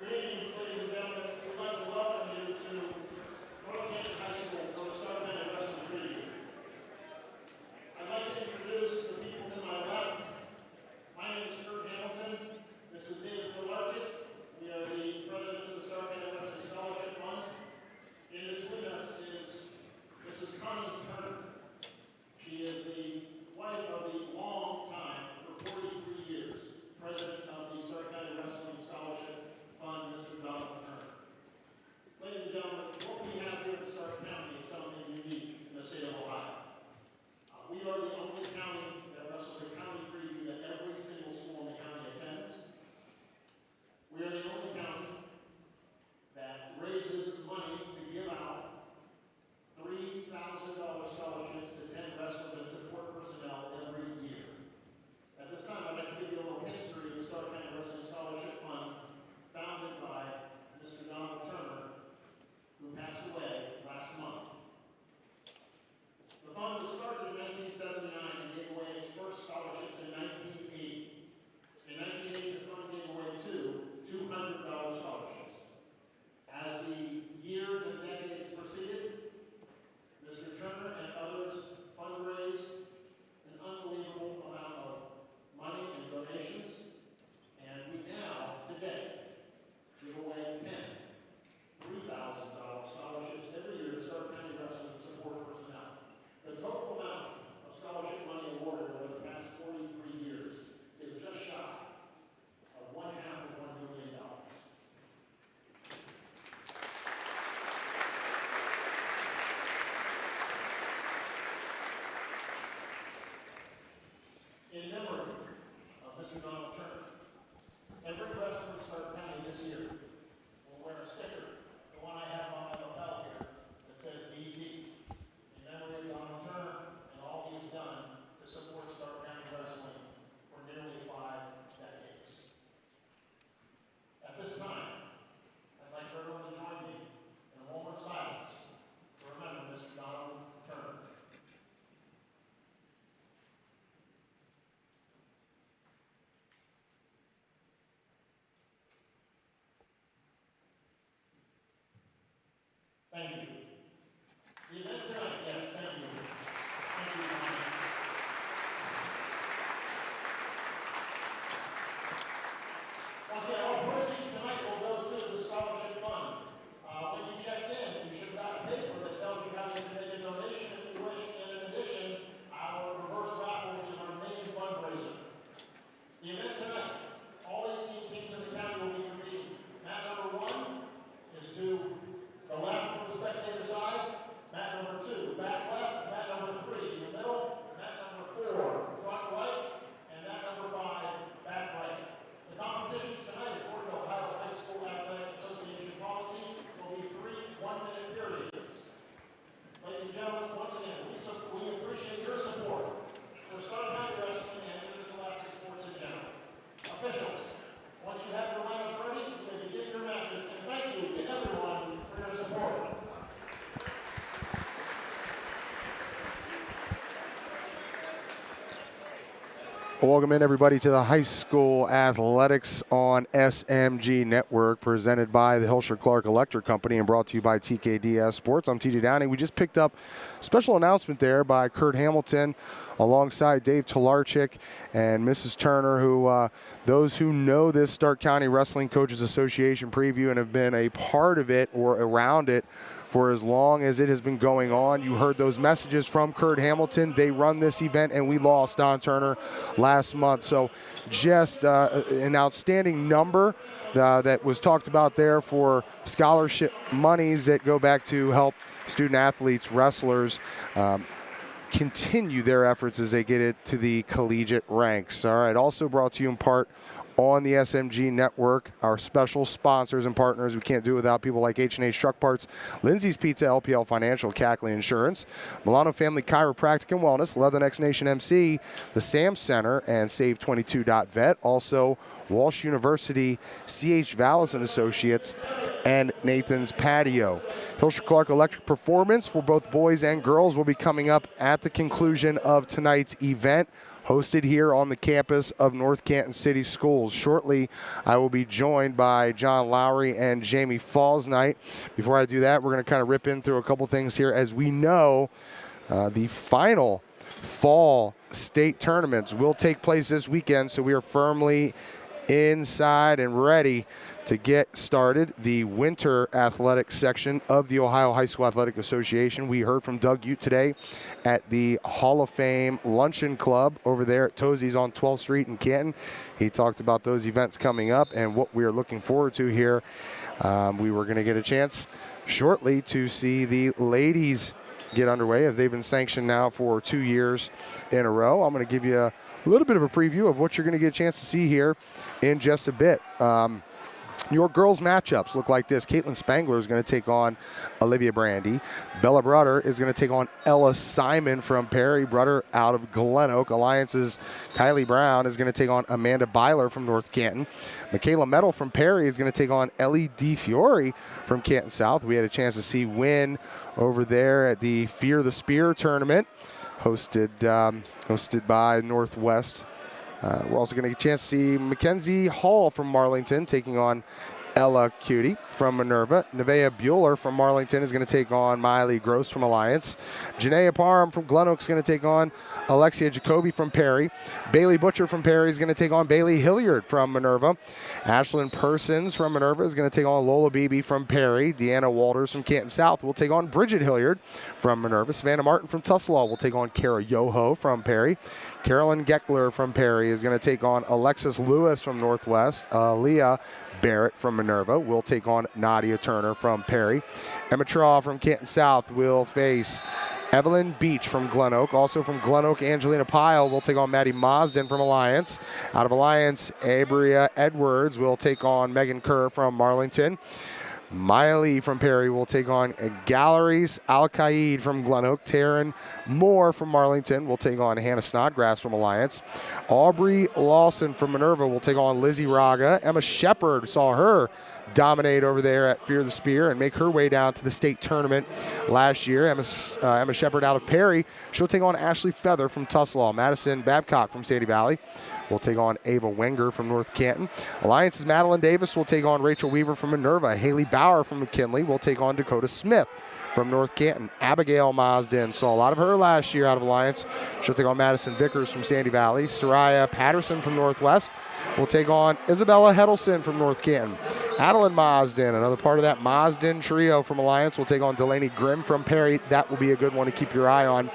Good evening, ladies and gentlemen. We'd like to welcome you to North Canton High School for the start of the wrestling preview. I'd like to introduce the people to my left. My name is Kurt Hamilton. This is David Talarczyk. We are the president of the Star Canton Wrestling Scholarship Fund. In between us is Mrs. Connie Turner. She is the wife of the long time, for 43 years, president of the Star Canton Wrestling Scholarship Fund, Mr. Donald Turner. Ladies and gentlemen, what we have here at Stark County is something unique in the state of Ohio. We are the only county that wrestles a county preview that every single school in the county attends. We are the only county that raises money to give out $3,000 scholarships to 10 wrestlers and support personnel every year. At this time, I'd like to give you a little history of the Stark County Wrestling Scholarship Fund, founded by Mr. Donald Turner, who passed away last month. The fund was started in 1979 and gave away its first scholarships in 1980. In 1980, the fund gave away two $200 scholarships. As the years and decades proceeded, Mr. Turner and others fundraised an unbelievable amount of money and donations, and we now, today, give away 10 $3,000 scholarships every year to Stark County Wrestling and support personnel. The total amount of scholarship money awarded over the past 43 years is just shy of $1.5 million. In memory of Mr. Donald Turner, every wrestler in Stark County this year will wear a sticker, the one I have on my lapel here, that says DT, in memory of Donald Turner and all he has done to support Stark County wrestling for nearly 5 decades. At this time, I'd like for everyone to join me in a moment of silence to remember Mr. Donald Turner. Thank you. The event tonight, yes, thank you. Thank you, Connie. Once again, all proceeds tonight will go to the scholarship fund. When you checked in, you should have got a paper that tells you how you can make a donation if you wish, and in addition, our reverse raffle, which is our main fundraiser. The event tonight, all 18 teams in the county will be competing. Mat number 1 is to the left from the spectator side, mat number 2, back left, mat number 3, in the middle, mat number 4, front right, and mat number 5, back right. The competitions tonight, according to Ohio High School Athletic Association policy, will be 3 one-minute periods. Ladies and gentlemen, once again, we appreciate your support for Stark County Wrestling and interscholastic sports in general. Officials, once you have your lineups ready, you may begin your matches, and thank you to everyone for your support. Welcome in, everybody, to the High School Athletics on SMG Network, presented by the Hilscher Clark Electric Company and brought to you by TKDS Sports. I'm TJ Downing. We just picked up a special announcement there by Kurt Hamilton alongside Dave Talarczyk and Mrs. Turner, who those who know this Stark County Wrestling Coaches Association preview and have been a part of it or around it for as long as it has been going on. You heard those messages from Kurt Hamilton. They run this event, and we lost Don Turner last month. So just an outstanding number that was talked about there for scholarship monies that go back to help student athletes, wrestlers, continue their efforts as they get it to the collegiate ranks. All right, also brought to you in part on the SMG Network, our special sponsors and partners. We can't do it without people like H&H Truck Parts, Lindsay's Pizza, LPL Financial, Cackley Insurance, Milano Family Chiropractic and Wellness, Leatherneck Nation MC, the Sam Center, and Save22.vet. Also, Walsh University, C.H. Vallis and Associates, and Nathan's Patio. Hilscher Clark Electric Performance for both boys and girls will be coming up at the conclusion of tonight's event. hosted here on the campus of North Canton City Schools. Shortly, I will be joined by John Lowery and Jamie Fausnight. Before I do that, we're going to kind of rip in through a couple things here. As we know, the final fall state tournaments will take place this weekend, so we are firmly inside and ready to get started. The winter athletics section of the Ohio High School Athletic Association. We heard from Doug Ute today at the Hall of Fame Luncheon Club over there at Tozzi's on 12th Street in Canton. He talked about those events coming up and what we are looking forward to here. We were going to get a chance shortly to see the ladies get underway, as they've been sanctioned now for 2 years in a row. I'm going to give you a little bit of a preview of what you're going to get a chance to see here in just a bit. Your girls' matchups look like this. Caitlin Spangler is going to take on Olivia Brandy. Bella Brutter is going to take on Ella Simon from Perry. Brutter out of Glen Oak. Alliance's Kylie Brown is going to take on Amanda Byler from North Canton. Michaela Metal from Perry is going to take on Ellie DeFiore from Canton South. We had a chance to see Wynn over there at the Fear the Spear tournament, hosted by Northwest. We're also going to get a chance to see Mackenzie Hall from Marlington taking on Ella Cutie from Minerva. Nevaeh Bueller from Marlington is going to take on Miley Gross from Alliance. Janaea Parham from Glen Oak is going to take on Alexia Jacoby from Perry. Bailey Butcher from Perry is going to take on Bailey Hilliard from Minerva. Ashlyn Persons from Minerva is going to take on Lola Beebe from Perry. Deanna Walters from Canton South will take on Bridget Hilliard from Minerva. Savannah Martin from Tuslaw will take on Kara Yoho from Perry. Carolyn Geckler from Perry is going to take on Alexis Lewis from Northwest. Leah Barrett from Minerva will take on Nadia Turner from Perry. Emma Traw from Canton South will face Evelyn Beach from Glen Oak. Also from Glen Oak, Angelina Pyle will take on Maddie Mosden from Alliance. Out of Alliance, Abria Edwards will take on Megan Kerr from Marlington. Miley from Perry will take on Galleries Al-Qaid from Glen Oak. Taryn Moore from Marlington will take on Hannah Snodgrass from Alliance. Aubrey Lawson from Minerva will take on Lizzie Raga. Emma Shepard, saw her dominate over there at Fear the Spear and make her way down to the state tournament last year. Emma Shepard out of Perry. She'll take on Ashley Feather from Tuslaw. Madison Babcock from Sandy Valley will take on Ava Wenger from North Canton. Alliance's Madeline Davis will take on Rachel Weaver from Minerva. Haley Bauer from McKinley will take on Dakota Smith from North Canton. Abigail Mosden, saw a lot of her last year out of Alliance. She'll take on Madison Vickers from Sandy Valley. Soraya Patterson from Northwest will take on Isabella Hedelson from North Canton. Adeline Mosden, another part of that Mosden trio from Alliance, will take on Delaney Grimm from Perry. That will be a good one to keep your eye on.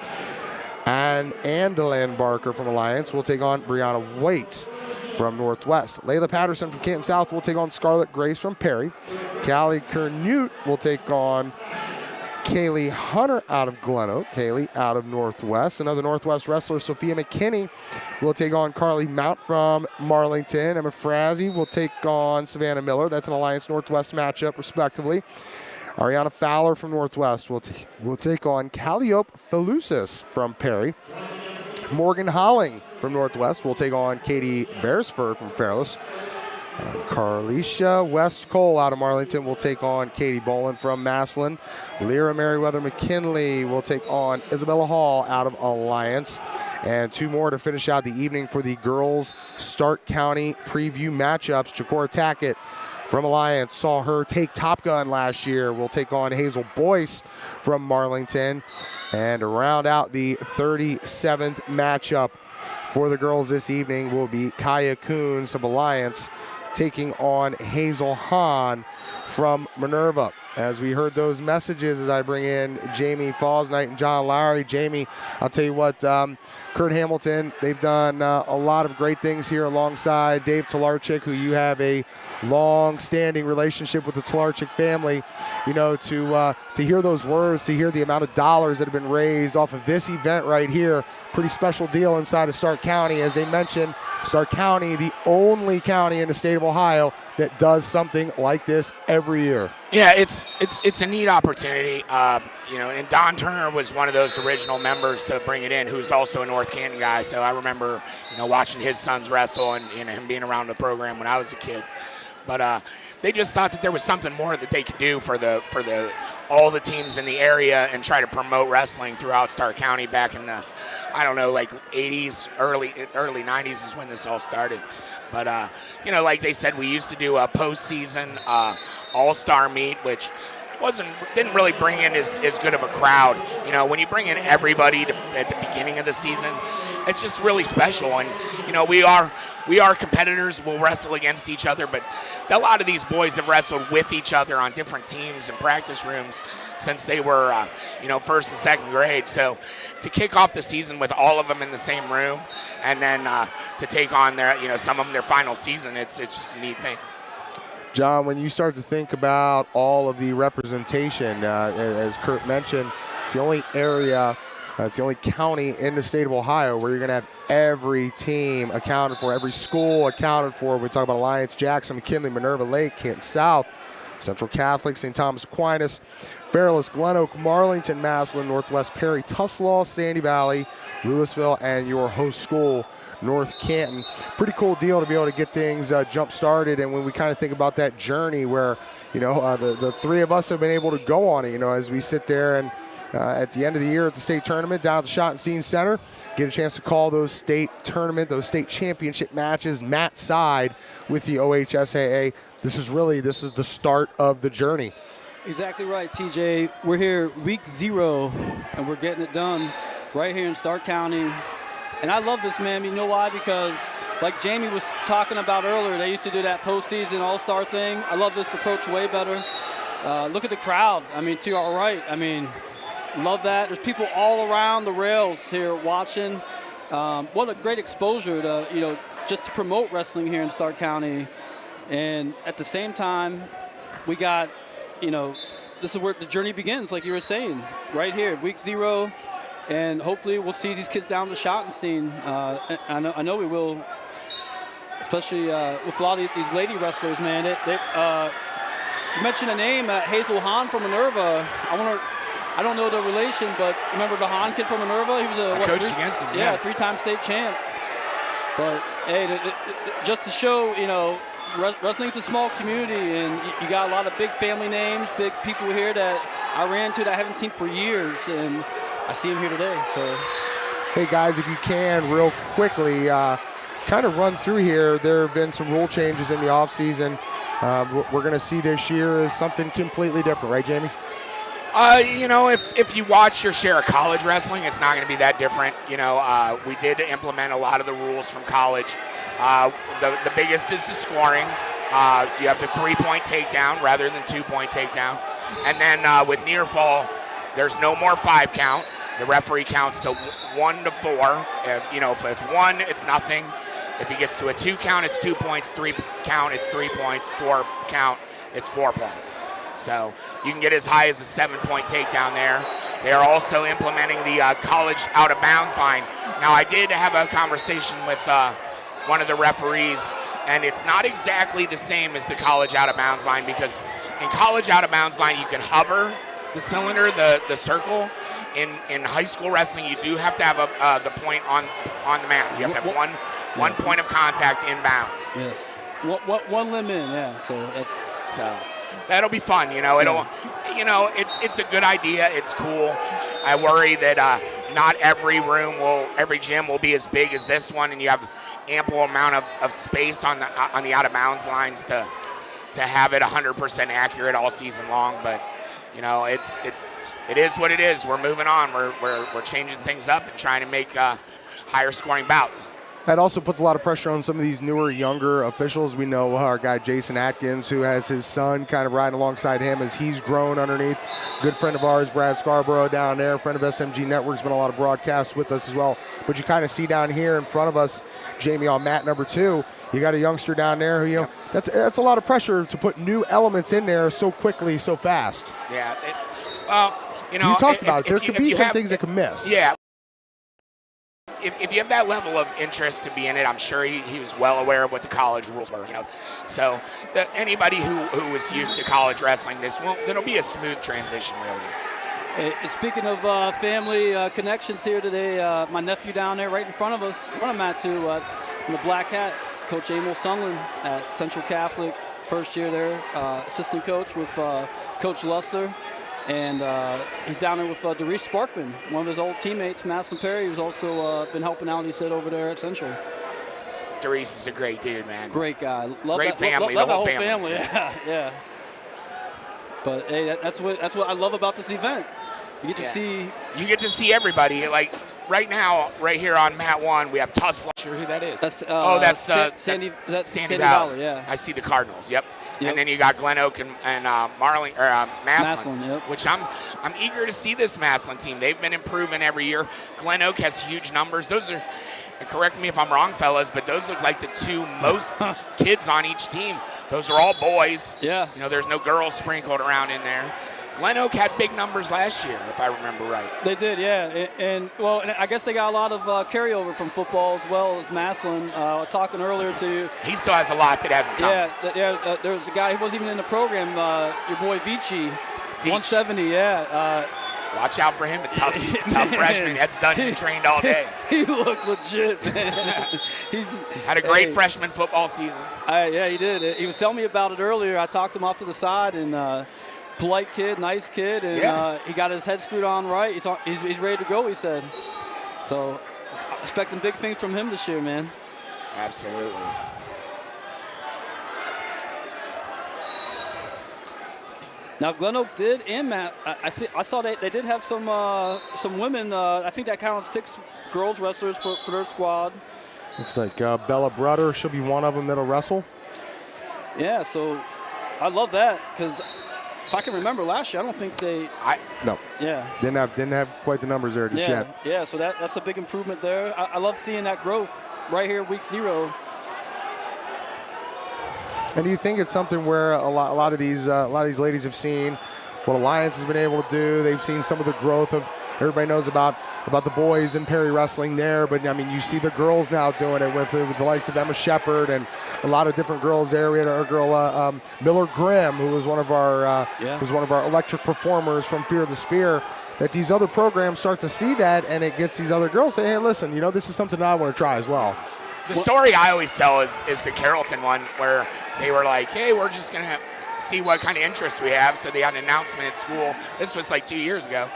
And Andelan Barker from Alliance will take on Brianna Waits from Northwest. Layla Patterson from Canton South will take on Scarlett Grace from Perry. Callie Kernute will take on Kaylee Hunter out of Glen Oak. Kaylee out of Northwest. Another Northwest wrestler, Sophia McKinney, will take on Carly Mount from Marlington. Emma Frazee will take on Savannah Miller. That's an Alliance Northwest matchup, respectively. Ariana Fowler from Northwest will take on Calliope Felusis from Perry. Morgan Holling from Northwest will take on Katie Beresford from Fairless. Carlisha West Cole out of Marlington will take on Katie Boland from Massillon. Lyra Merriweather McKinley will take on Isabella Hall out of Alliance. And two more to finish out the evening for the girls' Stark County preview matchups. Jacora Tackett from Alliance, saw her take Top Gun last year, will take on Hazel Boyce from Marlington. And to round out the 37th matchup for the girls this evening will be Kaya Coons of Alliance taking on Hazel Hahn from Minerva. As we heard those messages, as I bring in Jamie Fausnight and John Lowery. Jamie, I'll tell you what, Kurt Hamilton, they've done a lot of great things here alongside Dave Tolarczyk, who you have a long-standing relationship with the Tolarczyk family. You know, to hear those words, to hear the amount of dollars that have been raised off of this event right here, pretty special deal inside of Stark County. As they mentioned, Stark County, the only county in the state of Ohio that does something like this every year. Yeah, it's a neat opportunity. You know, and Don Turner was one of those original members to bring it in, who's also a North Canton guy. So I remember, you know, watching his sons wrestle and him being around the program when I was a kid. But they just thought that there was something more that they could do for all the teams in the area and try to promote wrestling throughout Stark County back in the I don't know, like 80s, early 90s is when this all started. But, you know, like they said, we used to do a postseason all-star meet, which didn't really bring in as good of a crowd. You know, when you bring in everybody at the beginning of the season, it's just really special. And, you know, we are competitors. We'll wrestle against each other, but a lot of these boys have wrestled with each other on different teams and practice rooms since they were, you know, first and second grade. So to kick off the season with all of them in the same room and then to take on their, you know, some of them their final season, it's just a neat thing. John, when you start to think about all of the representation, as Kurt mentioned, it's the only area, it's the only county in the state of Ohio where you're going to have every team accounted for, every school accounted for. We talk about Alliance, Jackson, McKinley, Minerva Lake, Canton South, Central Catholic, St. Thomas Aquinas, Fairless, Glen Oak, Marlington, Massillon, Northwest Perry, Tuslaw, Sandy Valley, Louisville, and your host school, North Canton. Pretty cool deal to be able to get things jump started. And when we kind of think about that journey where, you know, the three of us have been able to go on it, you know, as we sit there and at the end of the year at the state tournament down at the Schottenstein Center, get a chance to call those state tournament, those state championship matches mat side with the OHSAA. This is the start of the journey. Exactly right, TJ. We're here week 0, and we're getting it done right here in Stark County. And I love this, man. You know why? Because like Jamie was talking about earlier, they used to do that postseason all-star thing. I love this approach way better. Look at the crowd. I mean, to our right. I mean, love that. There's people all around the rails here watching. What a great exposure to, you know, just to promote wrestling here in Stark County. And at the same time, we got, you know, this is where the journey begins, like you were saying, right here, week 0. And hopefully we'll see these kids down the Schottenstein. I know we will, especially with a lot of these lady wrestlers, man. You mentioned a name, Hazel Hahn from Minerva. I don't know the relation, but remember the Hahn kid from Minerva? He was coached against him. Yeah, 3-time state champ. But hey, just to show, you know, wrestling's a small community, and you got a lot of big family names, big people here that I ran into that I haven't seen for years, and I see him here today. So, hey guys, if you can, real quickly, kind of run through here. There have been some rule changes in the offseason. We're going to see this year is something completely different, right, Jamie? You know, if you watch your share of college wrestling, it's not going to be that different. You know, we did implement a lot of the rules from college. The biggest is the scoring. You have the 3-point takedown rather than 2-point takedown. And then with near fall, there's no more 5 count. The referee counts to 1 to 4. If it's 1, it's nothing. If he gets to a 2 count, it's 2 points. 3 count, it's 3 points. 4 count, it's 4 points. So you can get as high as a 7-point takedown there. They are also implementing the college out-of-bounds line. Now, I did have a conversation with one of the referees, and it's not exactly the same as the college out-of-bounds line, because in college out-of-bounds line, you can hover the cylinder, the circle. In high school wrestling, you do have to have the point on the mat. You have to have one point of contact in bounds. Yes. One limb in, yeah. So that'll be fun. It's a good idea. It's cool. I worry that not every gym will be as big as this one, and you have ample amount of space on the out of bounds lines to have it 100% accurate all season long. But it is what it is. We're moving on. We're changing things up and trying to make higher scoring bouts. That also puts a lot of pressure on some of these newer, younger officials. We know our guy Jason Atkins, who has his son kind of riding alongside him as he's grown underneath. Good friend of ours, Brad Scarborough, down there, friend of SMG Network's been a lot of broadcasts with us as well. But you kind of see down here in front of us, Jamie, on mat number 2, you got a youngster down there who, that's a lot of pressure to put new elements in there so quickly, so fast. Yeah. You talked about it. There could be some things that could miss. Yeah. If you have that level of interest to be in it, I'm sure he was well aware of what the college rules were. So anybody who is used to college wrestling, it'll be a smooth transition, really. Hey, speaking of family connections here today, my nephew down there, right in front of us, in front of Matt too, it's in the black hat, Coach Emil Soehnlen at Central Catholic, first year there, assistant coach with Coach Luster. And he's down there with Darius Sparkman, one of his old teammates, Maslin Perry, who's also been helping out, he said, over there at Central. Darius is a great dude, man. Great guy. Love great that, family, love the whole family. Yeah, yeah. But hey, that's what I love about this event. You get to see. You get to see everybody. Like right now, right here on Mat 1, we have Tussler. Sure who that is. That's Sandy Sandy Valley. Yeah. I see the Cardinals. Yep. And then you got Glen Oak and Maslin, yep. which I'm eager to see this Maslin team. They've been improving every year. Glen Oak has huge numbers. Those are, and correct me if I'm wrong, fellas, but those look like the two most kids on each team. Those are all boys. Yeah. You know, there's no girls sprinkled around in there. Glen Oak had big numbers last year, if I remember right. They did, yeah. And I guess they got a lot of carryover from football as well as Maslin. Talking earlier to. He still has a lot that hasn't come. Yeah. There was a guy who wasn't even in the program. Your boy Vici, 170. Yeah. Watch out for him. A tough freshman. That's dungeon trained all day. He looked legit, man. He's had a great freshman football season. Yeah, he did. He was telling me about it earlier. I talked him off to the side and. Polite kid, nice kid, and he got his head screwed on right. He's ready to go, he said. So, expecting big things from him this year, man. Absolutely. Now, Glen Oak did, and Matt, I saw they did have some women. I think that counted 6 girls wrestlers for their squad. Looks like Bella Brutter, she'll be one of them that'll wrestle. Yeah, so I love that because. If I can remember last year, I don't think they. No. Yeah. Didn't have quite the numbers there just yet. Yeah. So that's a big improvement there. I love seeing that growth right here, week 0. And do you think it's something where a lot of these ladies have seen what Alliance has been able to do? They've seen some of the growth of. Everybody knows about the boys and Perry wrestling there, but I mean, you see the girls now doing it with the likes of Emma Shepard and a lot of different girls there. We had our girl Miller Grimm, who was one of our electric performers from Fear the Spear. That these other programs start to see that, and it gets these other girls say, "Hey, listen, this is something I want to try as well." The story I always tell is the Carrollton one, where they were like, "Hey, we're just gonna see what kind of interest we have." So they had an announcement at school. This was like 2 years ago.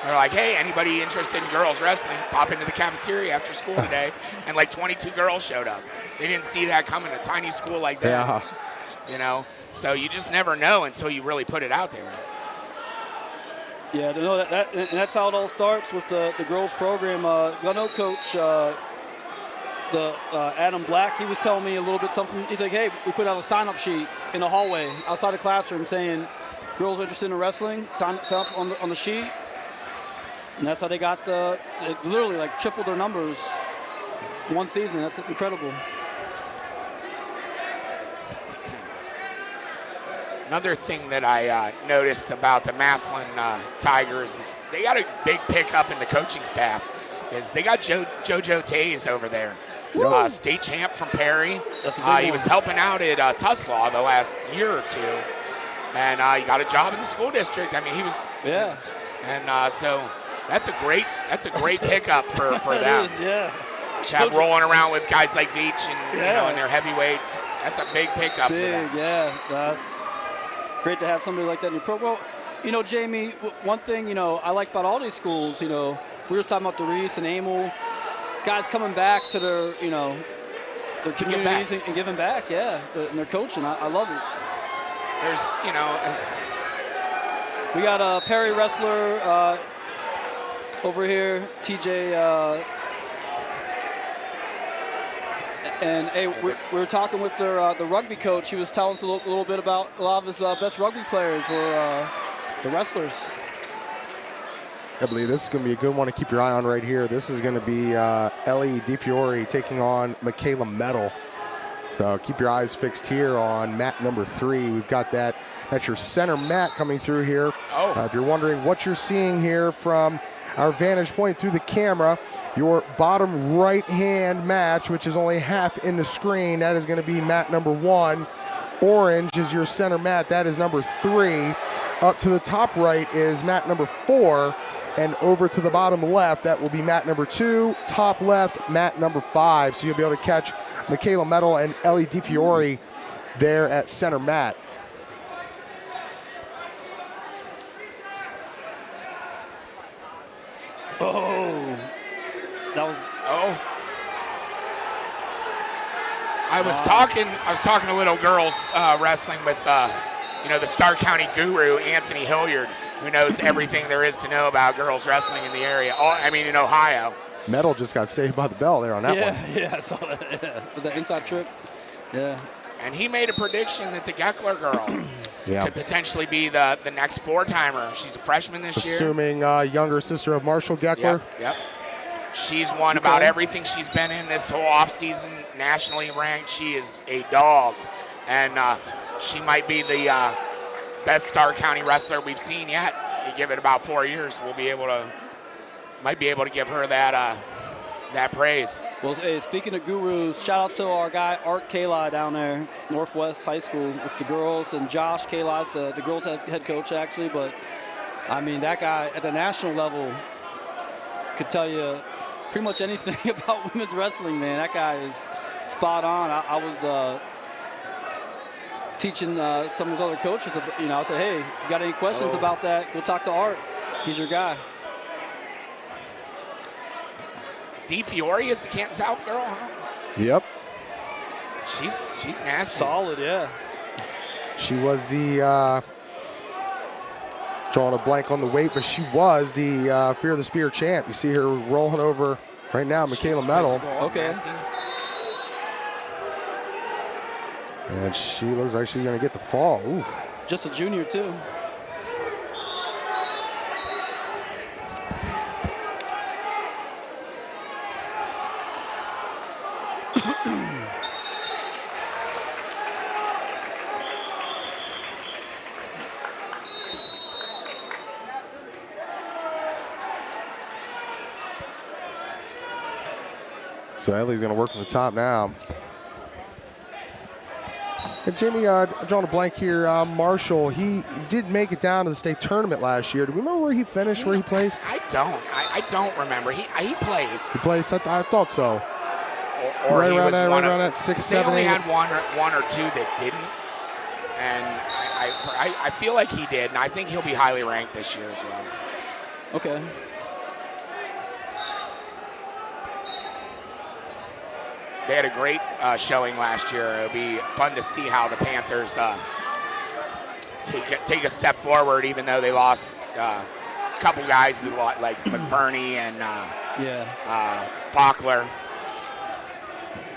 They're like, hey, anybody interested in girls wrestling, pop into the cafeteria after school today. And like 22 girls showed up. They didn't see that coming, a tiny school like that. Yeah. So you just never know until you really put it out there. Yeah, to know and that's how it all starts with the girls program. Glen Oak coach, Adam Black, he was telling me a little bit something. He's like, hey, we put out a sign-up sheet in the hallway outside the classroom saying, girls interested in wrestling, sign up on the sheet. And that's how they got literally like tripled their numbers one season. That's incredible. Another thing that I noticed about the Maslin Tigers is they got a big pickup in the coaching staff. Is they got JoJo Tays over there, state champ from Perry. He was helping out at Tuslaw the last year or two, and he got a job in the school district. I mean, he was and so. That's a great pickup for them. It is, yeah. Have rolling around with guys like Veach and and their heavyweights. That's a big pickup for them. Yeah, that's great to have somebody like that in your program. Well, Jamie, one thing I like about all these schools, we were just talking about Darius and Emil, guys coming back to their their communities and giving back, and their coaching. I love it. There's we got a Perry wrestler. Over here, TJ, and hey, we were talking with the rugby coach. He was telling us a little bit about a lot of his best rugby players were the wrestlers. I believe this is going to be a good one to keep your eye on right here. This is going to be Ellie DiFiore taking on Michaela Metal. So keep your eyes fixed here on mat number 3. We've got that. That's your center mat coming through here. If you're wondering what you're seeing here from our vantage point through the camera, your bottom right-hand match, which is only half in the screen, that is going to be mat number 1. Orange is your center mat. That is number 3. Up to the top right is mat number 4. And over to the bottom left, that will be mat number 2. Top left, mat number 5. So you'll be able to catch Michaela Metal and Ellie DiFiore there at center mat. Oh, that was. Oh. I was talking to little girls wrestling with, the Starr County guru, Anthony Hilliard, who knows everything there is to know about girls wrestling in the area. In Ohio. Metal just got saved by the bell there on that one. Yeah, I saw that. Yeah. With the inside trip. Yeah. And he made a prediction that the Geckler girl could potentially be the next 4-timer. She's a freshman this year. Assuming younger sister of Marshall Geckler. Yep. She's won about everything she's been in this whole offseason, nationally ranked. She is a dog. And she might be the best Starr County wrestler we've seen yet. You give it about 4 years, might be able to give her that praise. Well, hey, speaking of gurus, shout out to our guy Art Kali down there, Northwest High School with the girls, and Josh Kali's the girls' head coach actually. But I mean, that guy at the national level could tell you pretty much anything about women's wrestling, man. That guy is spot on. I was teaching some of his other coaches, I said, hey, you got any questions about that, go talk to Art. He's your guy. Dee Fiore is the Canton South girl, huh? Yep. She's nasty. Solid, yeah. She was the, drawing a blank on the weight, but she was the Fear the Spear champ. You see her rolling over right now, Michaela Metal. Okay. Nasty. And she looks like she's going to get the fall. Ooh. Just a junior, too. So Ellie's going to work from the top now. And Jamie, drawing a blank here, Marshall, he did make it down to the state tournament last year. Do we remember where he finished, where he placed? I don't remember. He placed. He placed? I thought so. Or right he around was that, one right of, around that 6, 7, 8. They only had one or two that didn't. And I feel like he did, and I think he'll be highly ranked this year as well. Okay. They had a great showing last year. It'll be fun to see how the Panthers take a step forward, even though they lost a couple guys like McBurney and Faulkner.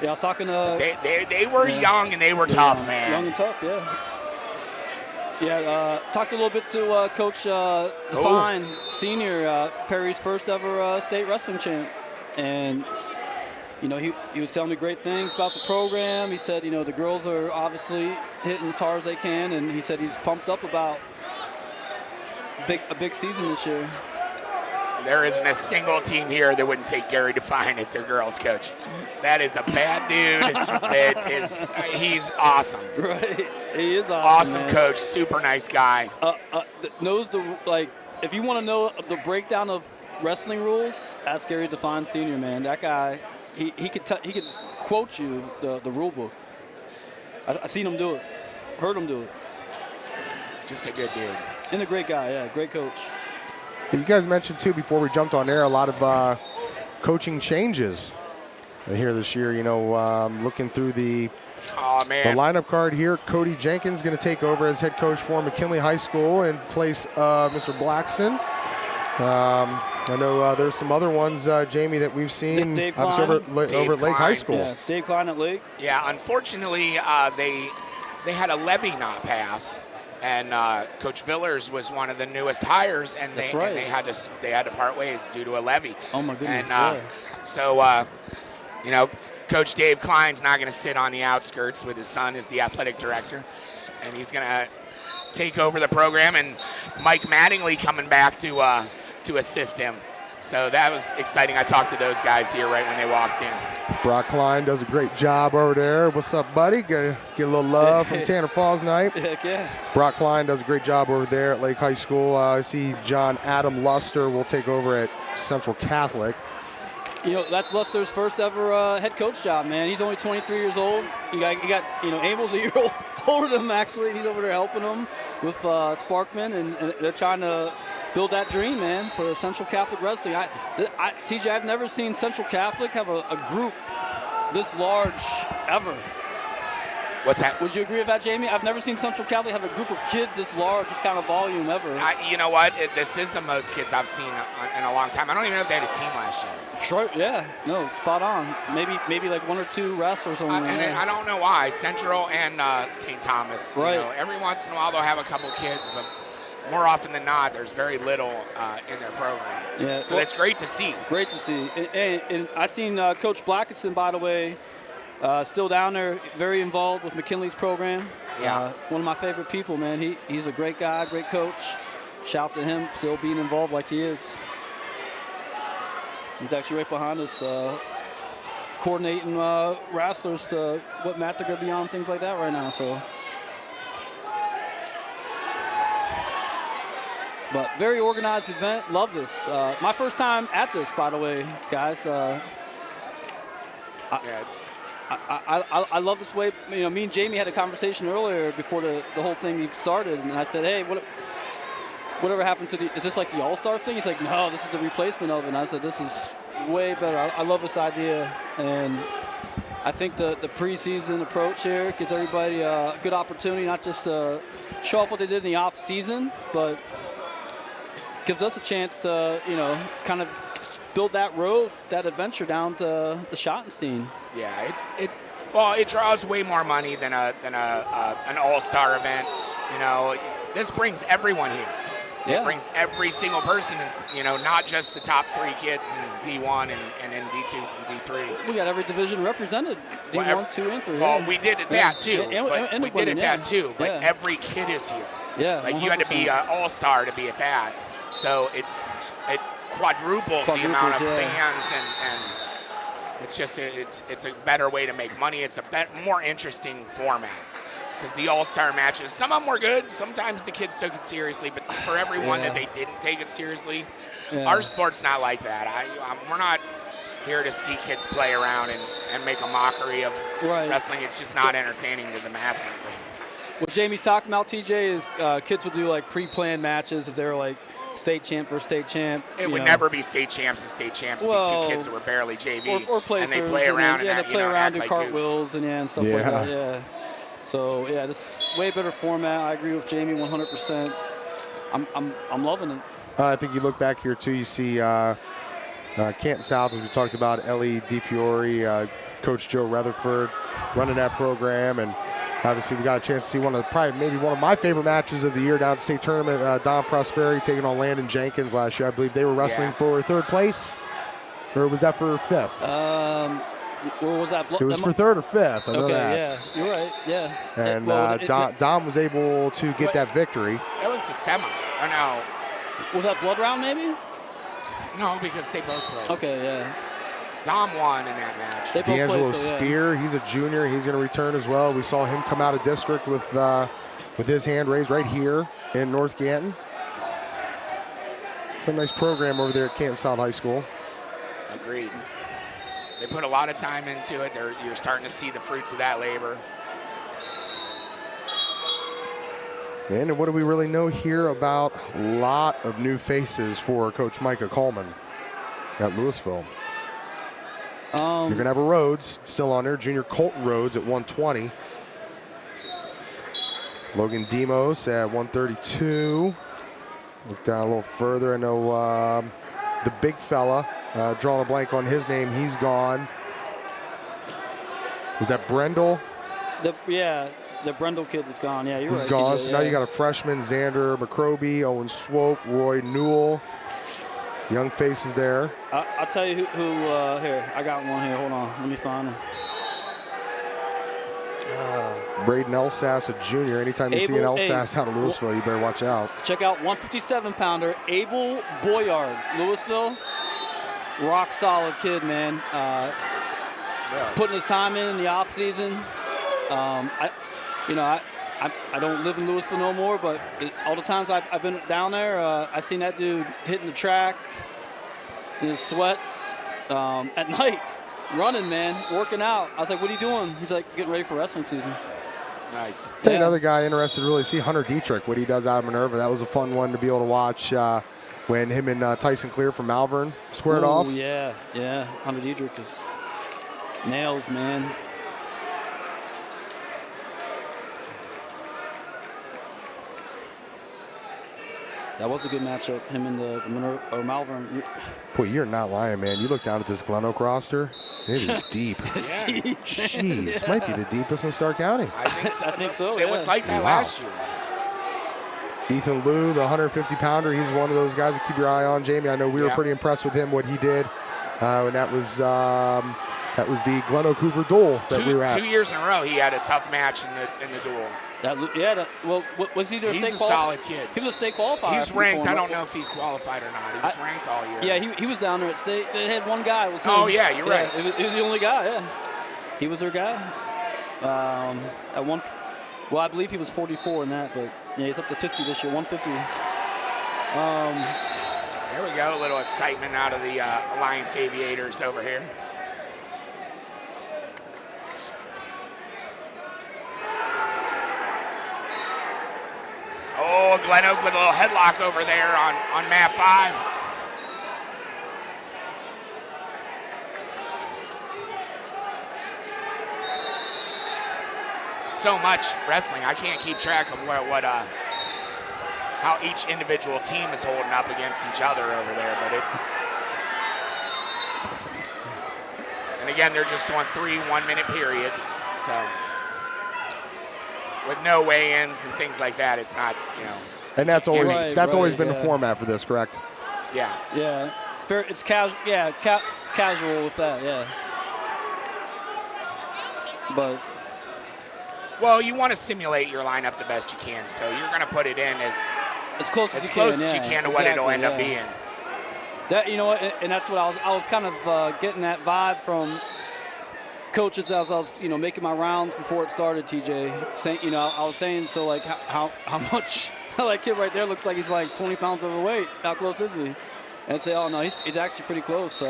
Yeah, I was talking to. They were young and they were tough, man. Young and tough, yeah. Yeah, talked a little bit to Coach Define, senior, Perry's first ever state wrestling champ, and. He was telling me great things about the program. He said, the girls are obviously hitting as hard as they can, and he said he's pumped up about a big season this year. There isn't a single team here that wouldn't take Gary Define as their girls coach. That is a bad dude. He's awesome. Right, he is awesome. Awesome coach, super nice guy. Knows if you want to know the breakdown of wrestling rules, ask Gary Define Senior, man. That guy. He could quote you the rule book. I've seen him do it, heard him do it. Just a good dude. And a great guy, yeah, great coach. You guys mentioned too before we jumped on air a lot of coaching changes here this year. Looking through the lineup card here, Cody Jenkins going to take over as head coach for McKinley High School in place of Mr. Blackson. I know there's some other ones, Jamie, that we've seen over at Lake High School. Yeah, Dave Klein at Lake. Yeah, unfortunately, they had a levy not pass, and Coach Villers was one of the newest hires, and they had to part ways due to a levy. Oh my goodness! And so Coach Dave Klein's not going to sit on the outskirts with his son as the athletic director, and he's going to take over the program, and Mike Mattingly coming back to assist him. So that was exciting. I talked to those guys here right when they walked in. Brock Klein does a great job over there. What's up, buddy? Get a little love from Tanner Fausnight. Heck yeah. Brock Klein does a great job over there at Lake High School. I see John Adam Luster will take over at Central Catholic. That's Luster's first ever head coach job, man. He's only 23 years old. You got Emil's a year older than him, actually. He's over there helping him with Sparkman, and they're trying to build that dream, man, for Central Catholic Wrestling. TJ, I've never seen Central Catholic have a group this large ever. What's that? Would you agree with that, Jamie? I've never seen Central Catholic have a group of kids this large, this kind of volume ever. You know what? This is the most kids I've seen in a long time. I don't even know if they had a team last year. Sure, yeah. No, spot on. Maybe like 1 or 2 wrestlers on there. I don't know why. Central and St. Thomas. Right. You know, every once in a while they'll have a couple kids, but more often than not, there's very little in their program. Yeah. So that's great to see. Great to see. And I've seen Coach Blacketson, by the way, still down there, very involved with McKinley's program. Yeah. One of my favorite people, man. He's a great guy, great coach. Shout to him, still being involved like he is. He's actually right behind us, coordinating wrestlers to what mat they're going to be on, things like that right now. So, but very organized event. Love this. My first time at this, by the way, guys. I love this way. You know, me and Jamie had a conversation earlier before the whole thing started, and I said, hey, whatever happened to is this like the All-Star thing? He's like, no, this is the replacement of it. And I said, this is way better. I love this idea, and I think the preseason approach here gives everybody a good opportunity, not just to show off what they did in the off season, but gives us a chance to, you know, kind of build that road, that adventure down to the Schottenstein. Yeah, it draws way more money than an all-star event. You know, this brings everyone here. Yeah. It brings every single person, you know, not just the top 3 kids in D1 and in D2 and D3. We got every division represented, D1, 2, and 3. Well, yeah. we did it that too. Yeah, and we did it that too. But yeah. every kid is here. Yeah, like 100%. you had to be an all-star to be at that. So it quadruples the amount of fans, and it's just it's a better way to make money. It's a more interesting format. Because the all-star matches, some of them were good. Sometimes the kids took it seriously, but for everyone that they didn't take it seriously, our sport's not like that. We're not here to see kids play around and make a mockery of wrestling. It's just not entertaining to the masses. What Jamie's talking about, TJ, is kids will do like pre-planned matches if they're like state champ versus state champ. It would never be state champs and state champs. It would be 2 kids that were barely JV. Or placers. And they play around and they play around, do like cartwheels and stuff like that. Yeah. So yeah, this is way better format. I agree with Jamie 100%. I'm loving it. I think you look back here too. You see Canton South, as we talked about, Ellie DiFiore, Coach Joe Rutherford running that program, and obviously we got a chance to see one of my favorite matches of the year down at the state tournament. Don Prosperi taking on Landon Jenkins last year. I believe they were wrestling for 3rd place, or was that for 5th? Or was that? It was for 3rd or 5th. I know that. Yeah, you're right. Yeah. And Dom was able to get that victory. That was the semi. Or no? Was that blood round maybe? No, because they both played. Okay, yeah. Dom won in that match. D'Angelo Spear, he's a junior. He's going to return as well. We saw him come out of district with his hand raised right here in North Canton. It's a nice program over there at Canton South High School. Agreed. They put a lot of time into it. You're starting to see the fruits of that labor. And what do we really know here about a lot of new faces for Coach Micah Coleman at Louisville? You're going to have a Rhodes still on there, junior Colton Rhodes at 120. Logan Demos at 132. Look down a little further. I know the big fella, drawing a blank on his name, he's gone. Was that Brendel? The Brendel kid is gone. Yeah, you're right. He's gone. TJ, So now you got a freshman, Xander McCroby, Owen Swope, Roy Newell. Young faces there. I'll tell you who here. I got one here. Hold on. Let me find him. Braden Elsass, a junior. Anytime you see an Elsass out of Louisville, you better watch out. Check out 157-pounder, Abel Boyard, Louisville. Rock solid kid, man. Putting his time in the off season. I don't live in Louisville no more, but all the times I've been down there, I seen that dude hitting the track in his sweats at night, running, man, working out. I was like, what are you doing? He's like, getting ready for wrestling season. Nice. Tell you another guy interested to really see Hunter Dietrich, what he does out of Minerva. That was a fun one to be able to watch when him and Tyson Clear from Malvern squared off. Yeah. Hunter Dietrich is nails, man. That was a good matchup, him and the Malvern. Boy, you're not lying, man. You look down at this Glen Oak roster, it is deep. It's deep. Jeez, might be the deepest in Stark County. I think so. I think so, It was like that last year. Ethan Liu, the 150-pounder, he's one of those guys to keep your eye on. Jamie, I know we were pretty impressed with hid, what he did. And that was the Glen Oak Hoover duel that we were at. 2 years in a row, he had a tough match in the duel. Was he there? He's a solid kid. He was a state qualifier. He was ranked. I don't know if he qualified or not. He was ranked all year. Yeah, he was down there at state. They had one guy. It was him. Oh, yeah, you're right. He was the only guy, yeah. He was their guy. At one, well, I believe he was 44 in that, but yeah, he's up to 50 this year, 150. There we go, a little excitement out of the Alliance Aviators over here. Oh, Glen Oak with a little headlock over there on map 5. So much wrestling, I can't keep track of how each individual team is holding up against each other over there, but it's. And again, they're just on 3 one-minute periods, so. With no weigh-ins and things like that, it's not, And that's always always been the format for this, correct? Yeah. Yeah, it's fair. It's casual. Yeah, casual with that. Yeah. But. Well, you want to simulate your lineup the best you can, so you're going to put it in as close as you can to what it'll end up being. That and that's what I was kind of getting that vibe from coaches as I was making my rounds before it started. TJ saying I was saying so like how much that kid right there looks like he's like 20 pounds overweight. How close is he? And say, oh no, he's actually pretty close.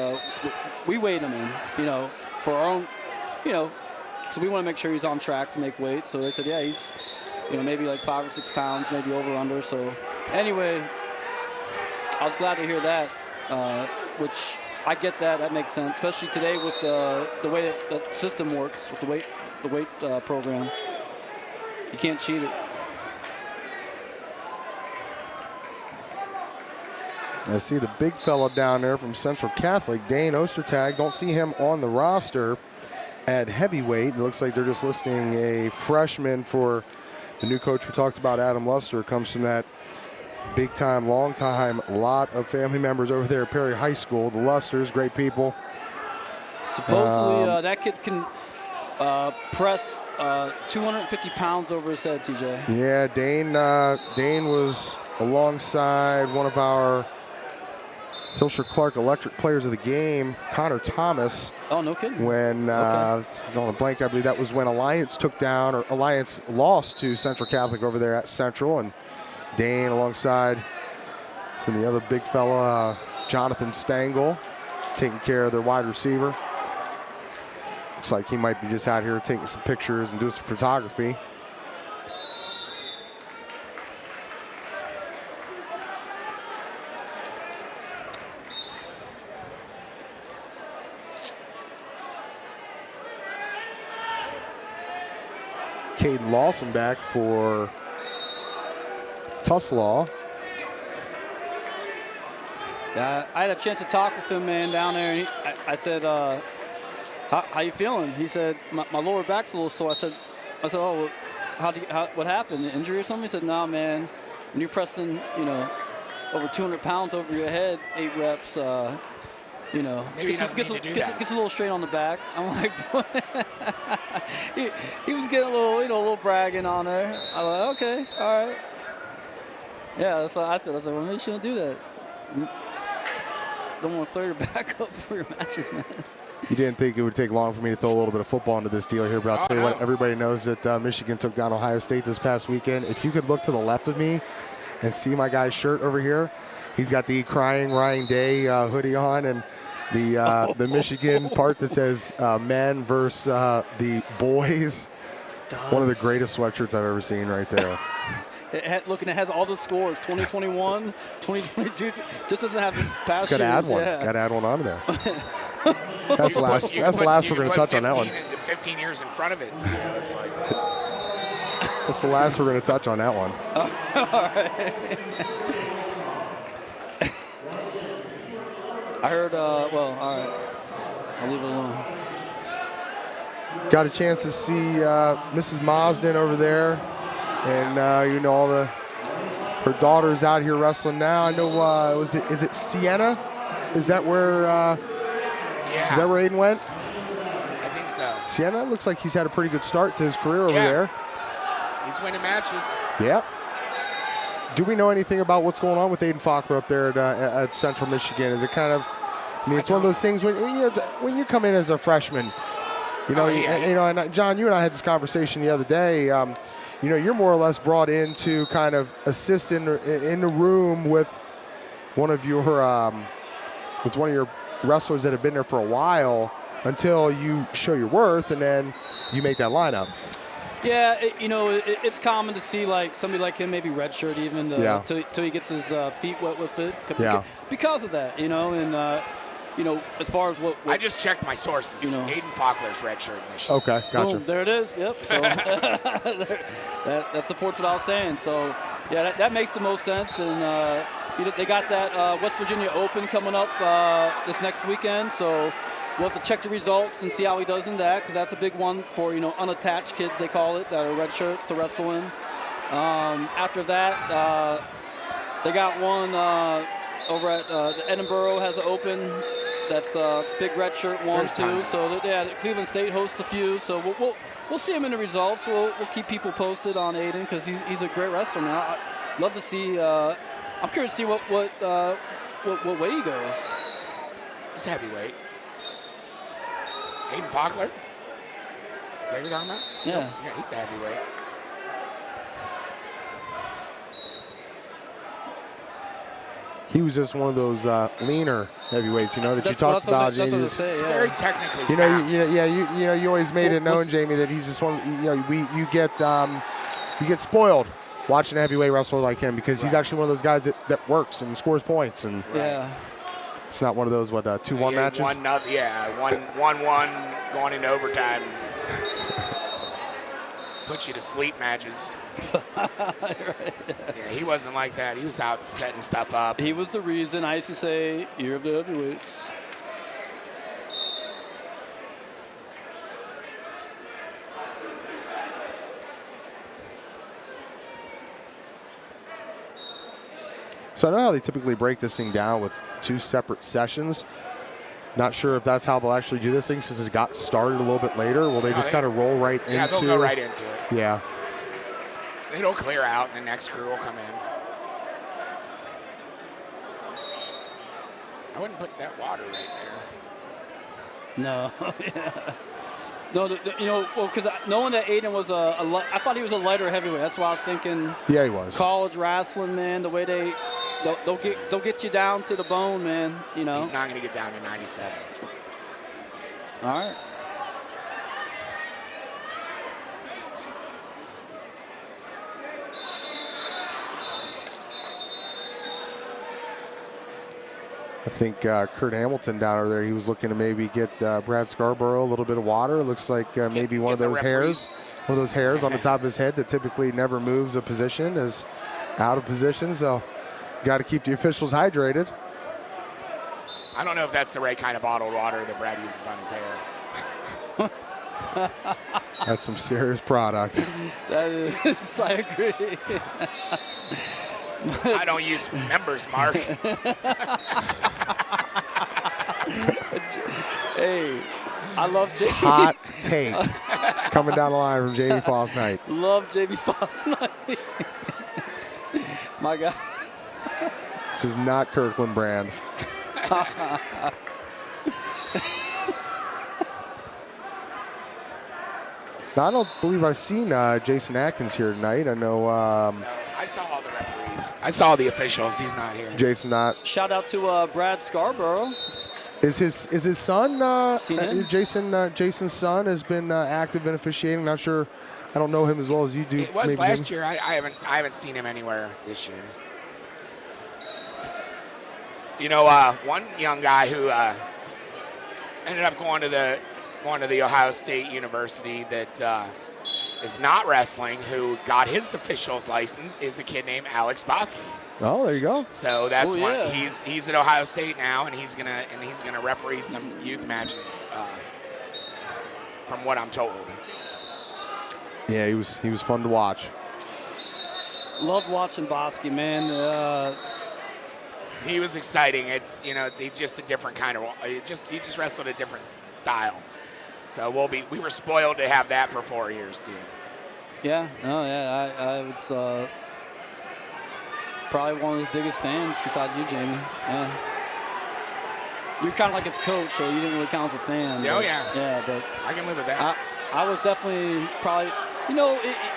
We weighed him in for our own because we want to make sure he's on track to make weight. So they said, yeah, he's, maybe like 5 or 6 pounds, maybe over under. So anyway, I was glad to hear that, which I get that. That makes sense, especially today with the way that the system works with the weight program. You can't cheat it. I see the big fella down there from Central Catholic, Dane Ostertag. Don't see him on the roster at heavyweight. It looks like they're just listing a freshman for the new coach we talked about, Adam Luster, comes from that big time, long time, lot of family members over there at Perry High School. The Lusters, great people. Supposedly that kid can press 250 pounds over his head, TJ. Yeah, Dane was alongside one of our Hilscher Clark Electric players of the game, Connor Thomas. Oh, no kidding. When, on a blank, I believe that was when Alliance lost to Central Catholic over there at Central, and Dane alongside some of the other big fella, Jonathan Stengel, taking care of their wide receiver. Looks like he might be just out here taking some pictures and doing some photography. Caden Lawson back for Tuslaw. I had a chance to talk with him, man, down there. And I said, how you feeling? He said, my lower back's a little sore. I said, oh, well, what happened? An injury or something? He said, no, man. When you're pressing, over 200 pounds over your head, 8 reps, Maybe gets a little strain on the back. I'm like, he was getting a little bragging on there. I'm like, okay, all right. Yeah, that's what I said. I was like, well, maybe you shouldn't do that. Don't want to throw your back up for your matches, man. You didn't think it would take long for me to throw a little bit of football into this deal here, but I'll tell you what, everybody knows that Michigan took down Ohio State this past weekend. If you could look to the left of me and see my guy's shirt over here, he's got the Crying Ryan Day hoodie on, and the Michigan part that says men versus the boys does. One of the greatest sweatshirts I've ever seen right there. It has all the scores, 2021, 2022. Just doesn't have this past Just got to add years, one. yeah. Got to add one onto there. That's the last. That's the last we're going to touch on that one. 15 years in front of it and see what it looks like. That's the last we're going to touch on that one. All right. I heard, well, all right. I'll leave it alone. Got a chance to see Mrs. Mosden over there. And, you know, all her daughter's out here wrestling now. I know, is it Sienna? Is that where, is that where Aiden went? I think so. Sienna looks like he's had a pretty good start to his career over there. He's winning matches. Yeah. Do we know anything about what's going on with Aiden Faulkner up there at Central Michigan? Is it kind of, I mean, it's one of those things when you come in as a freshman, you know, and John, you and I had this conversation the other day. You know, you're more or less brought in to kind of assist in the room with one of your wrestlers that have been there for a while until you show your worth, and then you make that lineup. Yeah, it's common to see like somebody like him maybe redshirt even till he gets his feet wet with it. Because of that, and as far as what I just checked my sources. Aiden Faulkner's redshirt in this. Okay, gotcha. Boom, there it is. Yep. So that supports what I was saying. So yeah, that makes the most sense. And they got that West Virginia Open coming up this next weekend. So we'll have to check the results and see how he does in that, because that's a big one for unattached kids, they call it, that are red shirts to wrestle in. After that, they got one over at Edinburgh has an open. That's a big red shirt one too. So Cleveland State hosts a few. So we'll see him in the results. We'll keep people posted on Aiden, because he's a great wrestler now. I'd love to see. I'm curious to see what way he goes. He's heavyweight. Aiden Faulkner? Is that what you're talking about? Yeah, he's a heavyweight. He was just one of those leaner heavyweights, that you talked about. He's very technically sound. You always made it known, Jamie, that he's just one. You get spoiled watching a heavyweight wrestler like him, because he's actually one of those guys that works and scores points. And it's not one of those 2-1 matches. 1-1 going into overtime. Put you to sleep matches. Yeah, he wasn't like that. He was out setting stuff up. He was the reason I used to say, year of the heavyweights. So I know how they typically break this thing down with 2 separate sessions. Not sure if that's how they'll actually do this thing, since it's got started a little bit later. Will they just kind of roll right into? Yeah, they'll go right into it. Yeah. It'll clear out, and the next crew will come in. I wouldn't put that water right there. No. No, because knowing that Aiden was I thought he was a lighter heavyweight. That's why I was thinking. Yeah, he was. College wrestling, man. The way they'll get you down to the bone, man. He's not going to get down to 97. All right. I think Kurt Hamilton down over there, he was looking to maybe get Brad Scarborough a little bit of water. It looks like maybe one of those hairs on the top of his head that typically never moves a position is out of position. So got to keep the officials hydrated. I don't know if that's the right kind of bottled water that Brad uses on his hair. That's some serious product. That is, I agree. I don't use members mark. Hey, I love Jamie. Hot take coming down the line from Jamie Fausnight. Love Jamie Fausnight. My God. This is not Kirkland brand. Now, I don't believe I've seen Jason Atkins here tonight. I know. I saw all the referees. I saw the officials. He's not here. Jason not. Shout out to Brad Scarborough. Is his son Jason's son has been active in officiating? Not sure I don't know him as well as you do. It was maybe, last Jimmy. year. I haven't seen him anywhere this year. You know, one young guy who ended up going to the Ohio State University that is not wrestling, who got his official's license, is a kid named Alex Bosky. Oh, there you go. So that's one. Yeah. He's at Ohio State now, and he's gonna referee some youth matches, from what I'm told. Yeah, he was fun to watch. Loved watching Bosky, man. He was exciting. It's he's just a different kind of. He just wrestled a different style. So we were spoiled to have that for 4 years too. Yeah, no, yeah, I was probably one of his biggest fans besides you, Jamie. Yeah. You're kind of like his coach, so you didn't really count as a fan. Oh, but, yeah. Yeah, but I can live with that. I was definitely probably,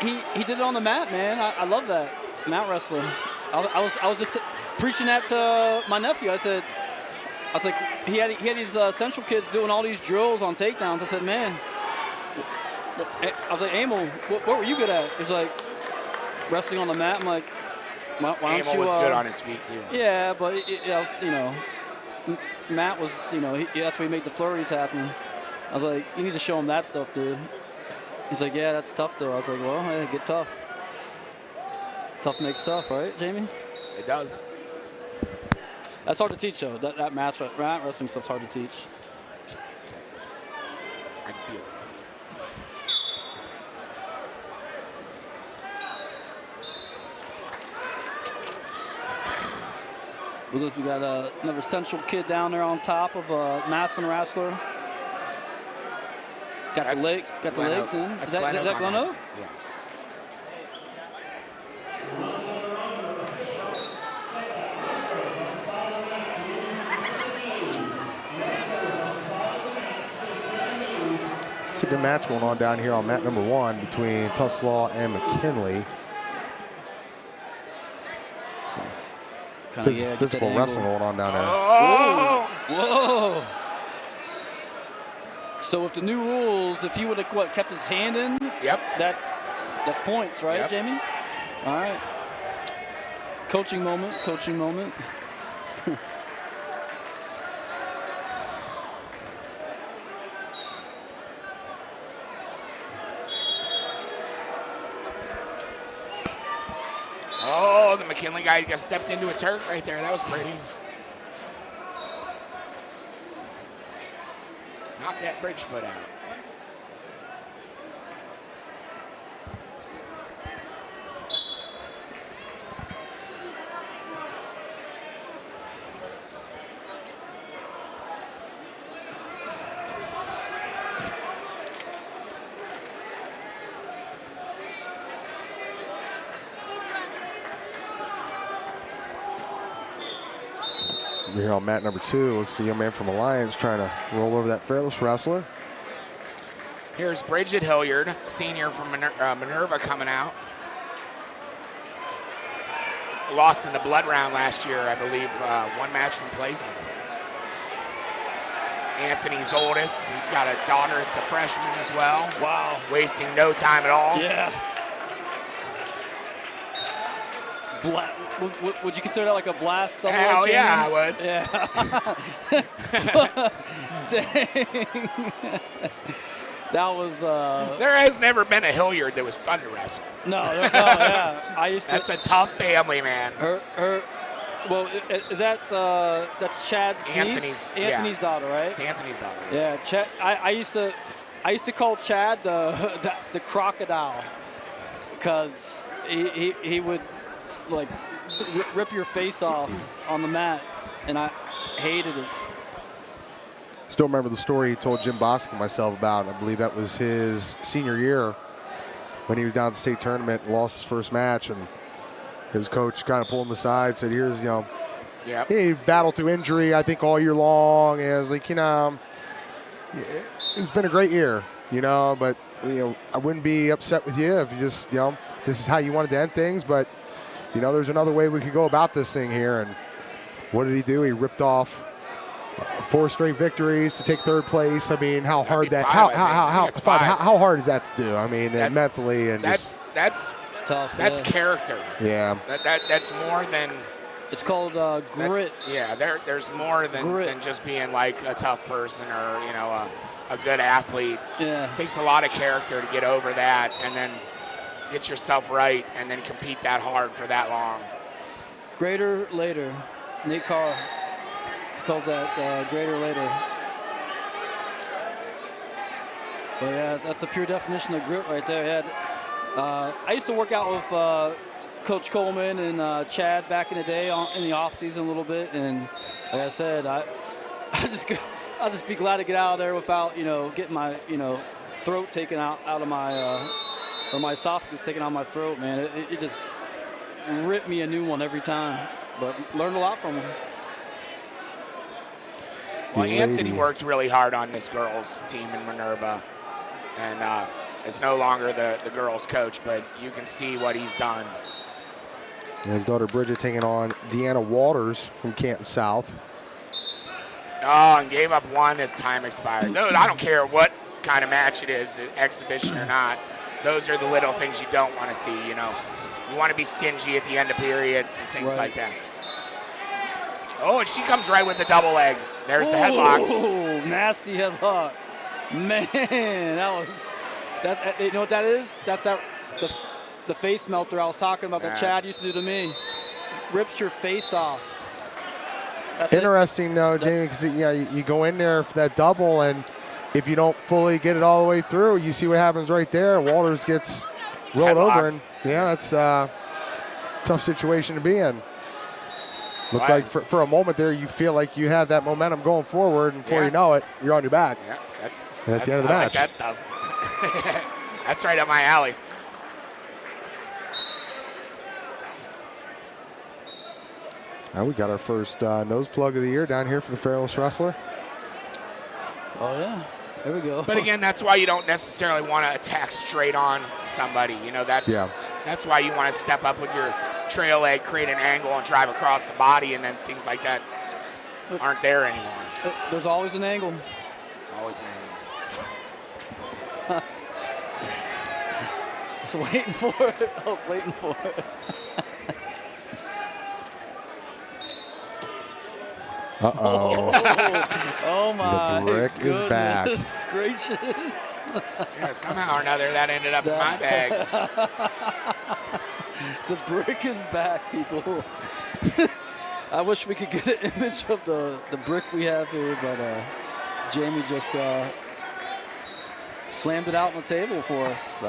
he did it on the mat, man. I love that, mat wrestling. I was just preaching that to my nephew. I was like, he had these Central kids doing all these drills on takedowns. I said, man, I was like, Emil, what were you good at? He's like, wrestling on the mat. I'm like, why don't Emil you? was good on his feet too. Yeah, but Matt was, that's where he made the flurries happen. I was like, you need to show him that stuff, dude. He's like, yeah, that's tough though. I was like, well, hey, get tough. Tough makes tough, right, Jamie? It does. That's hard to teach, though. That mat wrestling stuff's hard to teach. I can feel it. We got another Central kid down there on top of Maslin wrestler. Got the legs in. Is that Glen Oak? Yeah. It's a good match going on down here on mat number 1 between Tuslaw and McKinley. Physical wrestling going on down there. Oh! Whoa! So with the new rules, if he would have kept his hand in, Yep. that's points, right, Yep. Jamie? All right. Coaching moment. Oh, the McKinley guy got stepped into a Turk right there. That was pretty. Knock that bridge foot out. We're here on mat number 2. Looks like the young man from Alliance trying to roll over that fearless wrestler. Here's Bridget Hilliard, senior from Minerva, coming out. Lost in the blood round last year, I believe, one match from placing. Anthony's oldest. He's got a daughter. It's a freshman as well. Wow. Wasting no time at all. Yeah. Would you consider that like a blast? Hell yeah, I would. Yeah. Dang. That was. There has never been a Hilliard that was fun to wrestle. No, yeah. I used to. That's a tough family, man. Well, is that that's Chad's niece? Anthony's daughter, right? It's Anthony's daughter. Yeah, Chad. I used to call Chad the crocodile because he would like rip your face off on the mat, and I hated it. Still remember the story he told Jim Bostic and myself about. I believe that was his senior year when he was down at the state tournament and lost his first match, and his coach kind of pulled him aside, said, "Here's, Yep. he battled through injury, I think, all year long." And I was like, it's been a great year, but I wouldn't be upset with you if you just, this is how you wanted to end things, but there's another way we could go about this thing here. And what did he do? He ripped off 4 straight victories to take 3rd place. I mean, how hard that? five, How hard is that to do? I mean, That's- mentally and That's It's tough. that's yeah. character. yeah. That's more than It's called grit. there's more than just being like a tough person or a good athlete. Yeah. It takes a lot of character to get over that and then get yourself right and then compete that hard for that long. Greater later. Nate Carr calls that greater later. But yeah, that's the pure definition of grit right there. Yeah. I used to work out with Coach Coleman and Chad back in the day in the off season a little bit, and like I said, I'll just be glad to get out of there without getting my throat taken out of my or my esophagus taken out of my throat. Man, it just ripped me a new one every time. But learned a lot from him. Well, Anthony worked really hard on this girls' team in Minerva, and is no longer the girls' coach, but you can see what he's done. And his daughter Bridget taking on Deanna Waters from Canton South. Oh, and gave up 1 as time expired. No, I don't care what kind of match it is, exhibition or not. Those are the little things you don't want to see, You want to be stingy at the end of periods and things like that. Oh, and she comes right with the double leg. There's the headlock. Oh, nasty headlock. Man, you know what that is? That's the face melter I was talking about that Chad used to do to me. Rips your face off. That's Interesting, though, Jamie, because you go in there for that double, and if you don't fully get it all the way through, you see what happens right there. Waters gets rolled over, and that's a tough situation to be in. Look like for a moment there, you feel like you have that momentum going forward, and before you know it, you're on your back. Yeah, that's the end of the match. Like that stuff. That's right up my alley. We got our first nose plug of the year down here for the Fearless Wrestler. Oh, yeah. There we go. But again, that's why you don't necessarily want to attack straight on somebody. That's why you want to step up with your trail leg, create an angle, and drive across the body, and then things like that aren't there anymore. There's always an angle. Always an angle. Just waiting for it. I was waiting for it. Uh-oh. Oh, my The brick is back. Gracious. Yeah, somehow or another that ended up in my bag. The brick is back, people. I wish we could get an image of the brick we have here, but Jamie just slammed it out on the table for us.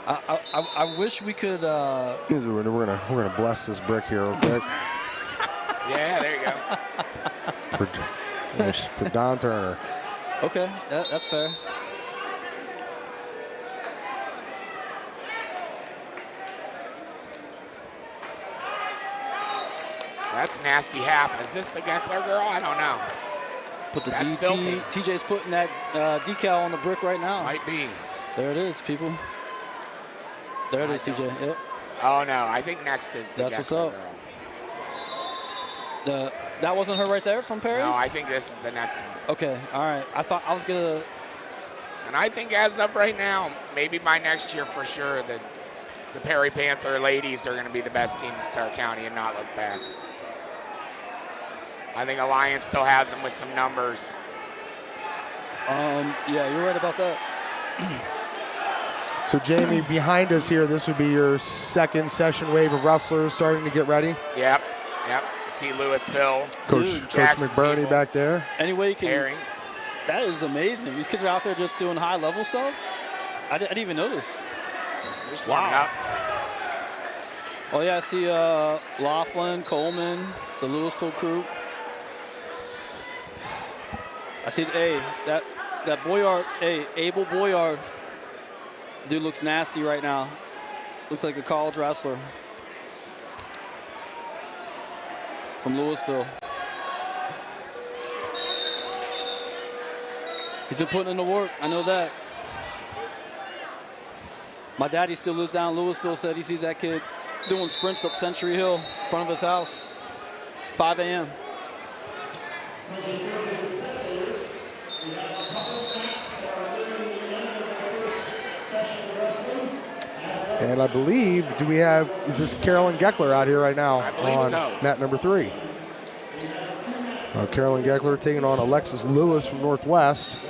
I wish we could. We're gonna bless this brick here real quick. Yeah, there you go. For Don Turner. Okay, that's fair. That's nasty half. Is this the Geckler girl? I don't know. Put the That's DT. TJ's putting that decal on the brick right now. Might be. There it is, people. There it is, TJ. Yep. Oh, no. I think next is the That's Geckler what's up. girl. That wasn't her right there from Perry? No, I think this is the next one. Okay, all right. I thought I was going to. And I think as of right now, maybe by next year for sure, the Perry Panther ladies are going to be the best team in Stark County and not look back. I think Alliance still has them with some numbers. Yeah, you're right about that. So, Jamie, behind us here, this would be your second session wave of wrestlers starting to get ready. Yep. See Louisville. Coach McBurney people. back there. Anyway, you can. Perry. That is amazing. These kids are out there just doing high-level stuff. I didn't even notice. They're just warming up. Oh, yeah, I see Soehnlen, Coleman, the Louisville crew. I see, that Boyard, Abel Boyard. Dude looks nasty right now. Looks like a college wrestler from Louisville. He's been putting in the work. I know that. My daddy still lives down in Louisville. Said he sees that kid doing sprints up Century Hill in front of his house. 5 a.m. And I believe, is this Carolyn Geckler out here right now? I believe on so. mat number 3. Carolyn Geckler taking on Alexis Lewis from Northwest.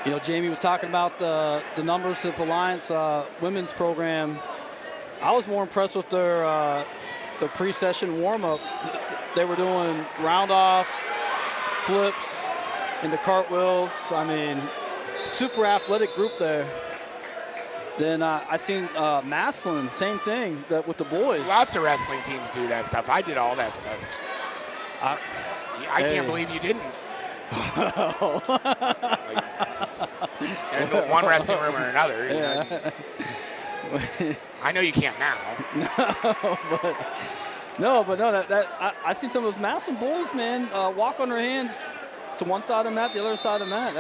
You know, Jamie was talking about the numbers of Alliance women's program. I was more impressed with their pre-session warm-up. They were doing round-offs, flips, and the cartwheels. I mean, super athletic group there. Then I seen Massillon, same thing with the boys. Lots of wrestling teams do that stuff. I did all that stuff. I can't believe you didn't. In one wrestling room or another. Yeah. I know you can't now. I seen some of those Massillon boys, man, walk on their hands to one side of the mat, the other side of the mat.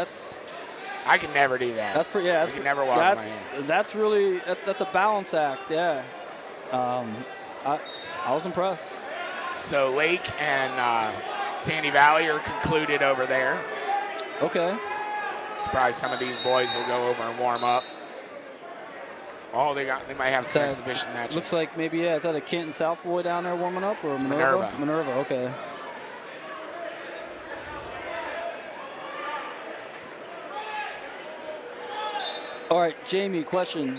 I can never do that. That's pretty. Yeah, I can never walk on my hands. That's really that's a balance act. Yeah. I was impressed. So Lake and Sandy Valley are concluded over there. Okay. Surprised some of these boys will go over and warm up. Oh, they might have some exhibition matches. Looks like maybe, is that a Canton South boy down there warming up, or Minerva? Minerva, okay. All right, Jamie, question.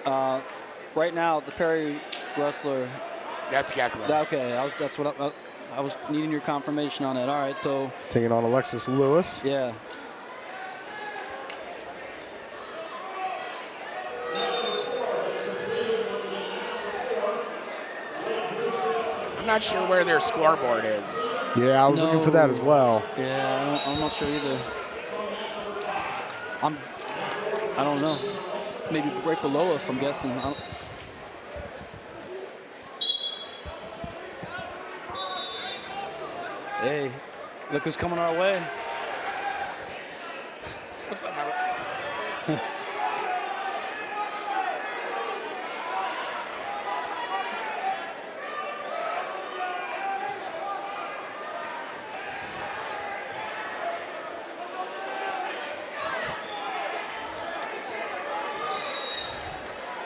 Right now, the Perry wrestler. That's Geckler. Okay, that's what I was needing your confirmation on that. All right, so. Taking on Alexis Lewis. Yeah. I'm not sure where their scoreboard is. Yeah, I was looking for that as well. Yeah, I'm not sure either. I don't know. Maybe right below us, I'm guessing. Hey, look who's coming our way. What's up, Robert?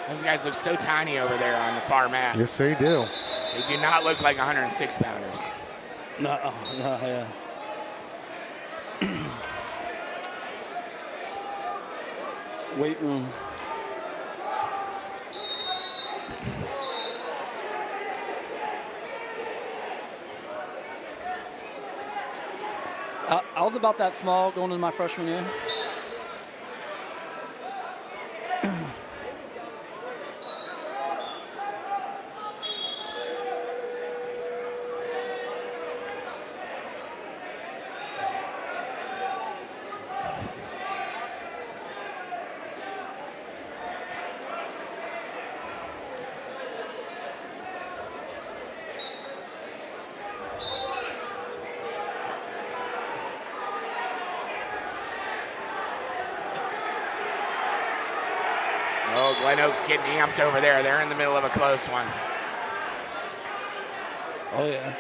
Those guys look so tiny over there on the far mat. Yes, they do. They do not look like 106-pounders. No, yeah. Weight room. I was about that small going into my freshman year. Oh, Glen Oaks getting amped over there. They're in the middle of a close one. Oh, yeah.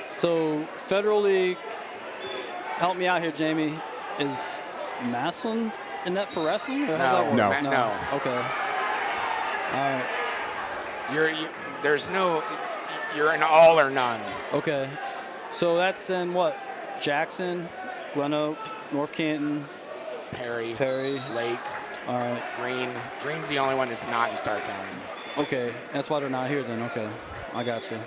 So, Federal League, help me out here, Jamie. Is Massillon in that for wrestling? Or how's that work? No. Okay. All right. You're an all or none. Okay. So that's then what? Jackson, Glen Oak, North Canton, Perry, Lake, all right. Green's the only one that's not in Stark County. Okay, that's why they're not here then. Okay, I got you.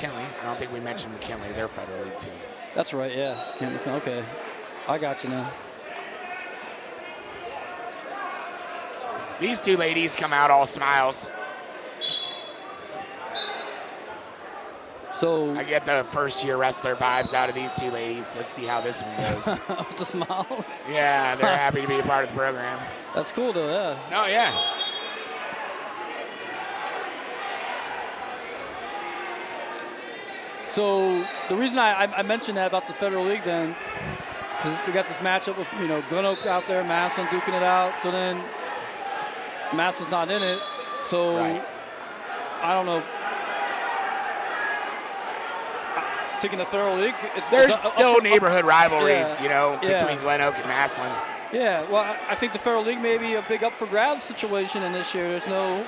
McKinley. I don't think we mentioned McKinley. They're Federal League too. That's right, yeah. Okay, I got you now. These two ladies come out all smiles. So I get the first-year wrestler vibes out of these two ladies. Let's see how this one goes. With the smiles. Yeah, they're happy to be a part of the program. That's cool, though, yeah. Oh, yeah. So the reason I mentioned that about the Federal League then, because we got this matchup with, Glen Oak out there, Massillon duking it out. So then Massillon's not in it. So Right. I don't know. Taking the Federal League, There's still neighborhood rivalries, yeah, between Glen Oak and Massillon. Yeah, well, I think the Federal League may be a big up for grabs situation in this year. There's no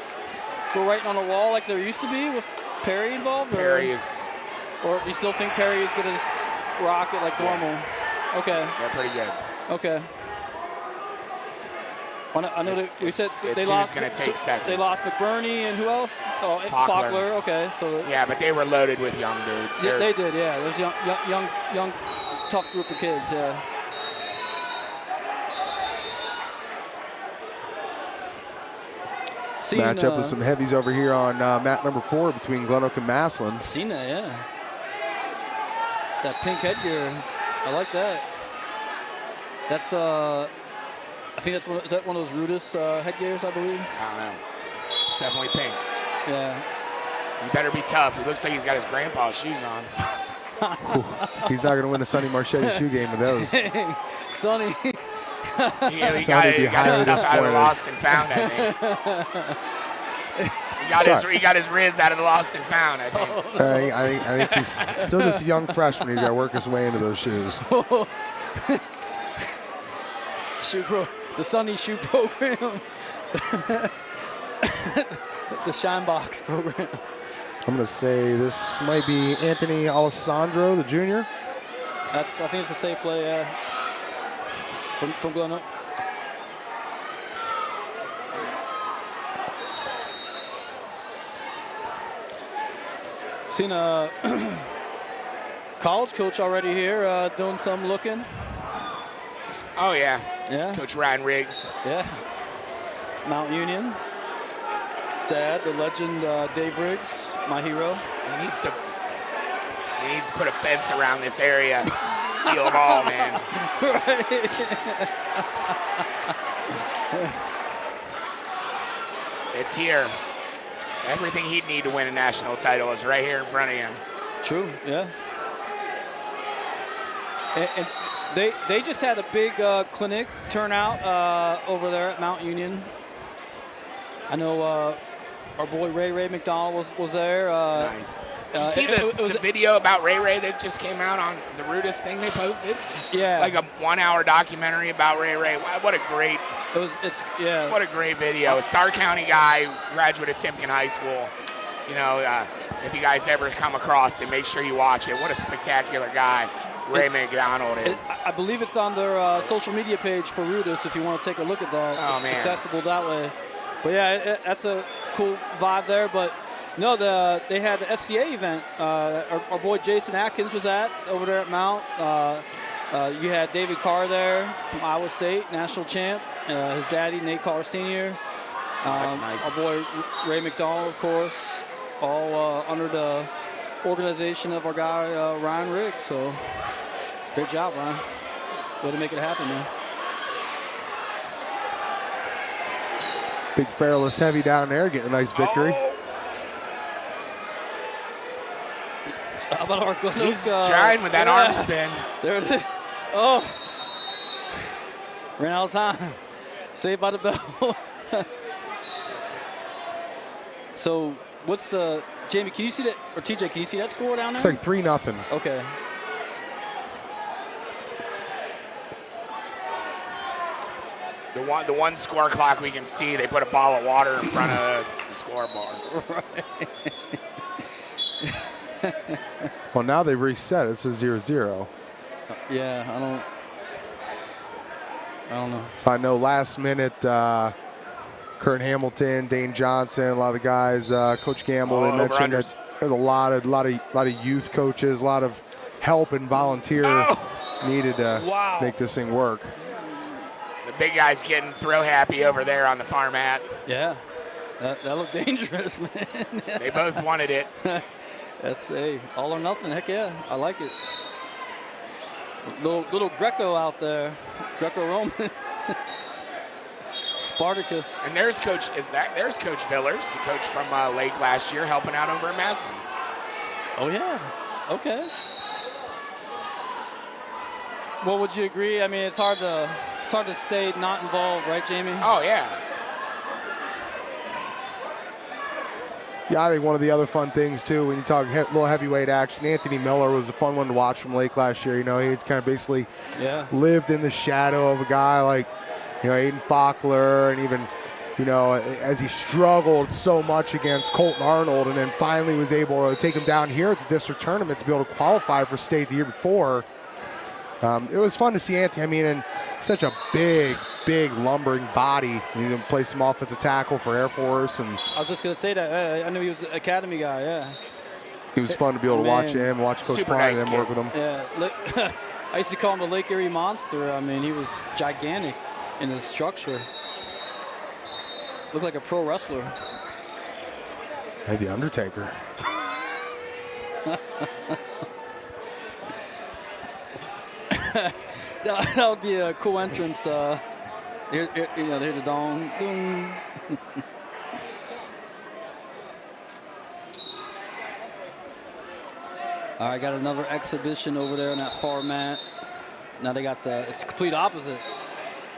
go writing on the wall like there used to be with Perry involved. Perry is. Or do you still think Perry is going to rock it like normal? Okay. They're pretty good. Okay. I know we said they lost. Who's going to take second? They lost McBurney and who else? Oh, Faulkner. Okay, so. Yeah, but they were loaded with young dudes. Yeah, they did. Yeah, there's young, tough group of kids. Yeah. Matchup with some heavies over here on mat number 4 between Glen Oak and Massillon. Seen that, yeah. That pink headgear, I like that. That's I think is that one of those Rudis headgears, I believe? I don't know. It's definitely pink. Yeah. You better be tough. He looks like he's got his grandpa's shoes on. He's not going to win the Sonny Marchetti shoe game with those. Dang. Sonny. He got his stuff out of the lost and found, I think. He got his Riz out of the lost and found, I think. I think he's still just a young freshman. He's got to work his way into those shoes. The Sonny shoe program. The Shine Box program. I'm going to say this might be Anthony Alessandro, the junior. I think it's a safe play, yeah. From Glen Oak. Seen a college coach already here doing some looking. Oh, yeah. Yeah. Coach Ryan Riggs. Yeah. Mount Union. Dad, the legend Dave Riggs, my hero. He needs to put a fence around this area. Steal them all, man. Right. It's here. Everything he'd need to win a national title is right here in front of him. True, yeah. And they just had a big clinic turnout over there at Mount Union. I know our boy Ray McDonald was there. Nice. Did you see the video about Ray that just came out on the Rudis thing they posted? Yeah. Like a 1-hour documentary about Ray. What a great What a great video. A Starr County guy, graduate of Timken High School. If you guys ever come across it, make sure you watch it. What a spectacular guy Ray McDonald is. I believe it's on their social media page for Rudis if you want to take a look at that. Oh, it's man. accessible that way. But yeah, that's a cool vibe there. But no, they had the FCA event. Our boy Jason Atkins was over there at Mount. You had David Carr there from Iowa State, national champ. His daddy, Nate Carr Sr. That's nice. Our boy Ray McDonald, of course, all under the organization of our guy Ryan Riggs. So great job, Ryan. Way to make it happen, man. Big Fairless heavy down there, getting a nice victory. Oh. How about our Glen Oak, He's trying with that arm spin. There it is. Oh. Ran out of time. Saved by the bell. So what's Jamie, can you see that, or TJ, can you see that score down there? It's like 3-0. Okay. The one score clock we can see, they put a bottle of water in front of the scoreboard. Right. Well, now they reset. It's a 0-0. Yeah, I don't know. So I know last minute, Kurt Hamilton, Dane Johnson, a lot of the guys, Coach Gamble, they mentioned that There's a lot of youth coaches, a lot of help and volunteer needed to make this thing work. The big guy's getting throw happy over there on the far mat. Yeah, that looked dangerous, man. They both wanted it. That's all or nothing. Heck yeah, I like it. Little Greco out there, Greco-Roman. Spartacus. And there's Coach Villers, the coach from Lake last year, helping out over at Massillon. Oh yeah, okay. Well, would you agree? I mean, it's hard to stay not involved, right, Jamie? Oh yeah. Yeah, I think one of the other fun things too, when you talk little heavyweight action, Anthony Miller was a fun one to watch from Lake last year. You know, he kind of basically lived in the shadow of a guy like, you know, Aiden Faulkner, and even, you know, as he struggled so much against Colton Arnold, and then finally was able to take him down here at the district tournament to be able to qualify for state the year before. It was fun to see Anthony. I mean, and such a big lumbering body. He can play some offensive tackle for Air Force. And I was just going to say that. I knew he was an academy guy, yeah. It was fun to be able to watch him, watch Coach Klein and work with him. Yeah. I used to call him the Lake Erie Monster. I mean, he was gigantic in his structure. Looked like a pro wrestler. Hey, the Undertaker. That would be a cool entrance. Here, you know, hear the dong. Boom. All right, got another exhibition over there on that far mat. Now they got it's the complete opposite.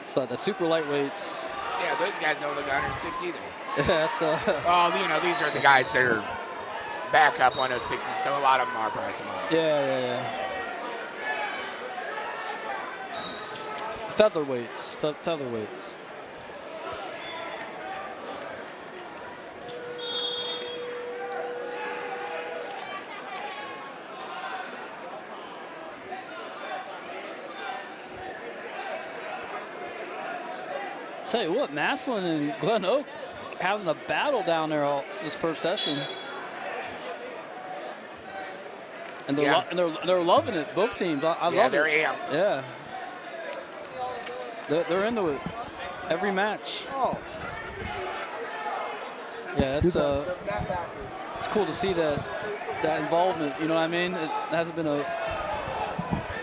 So the super lightweights. Yeah, those guys don't look 106 either. Yeah, that's well, you know, these are the guys that are back up 160, so a lot of them are probably smaller. Yeah. Featherweights. Featherweights. Tell you what, Massillon and Glen Oak having a battle down there this first session. And they're loving it, both teams. I love it. Yeah, they're amped. Yeah. They're into it. Every match. Oh. Yeah, it's cool to see that involvement. You know what I mean? It hasn't been a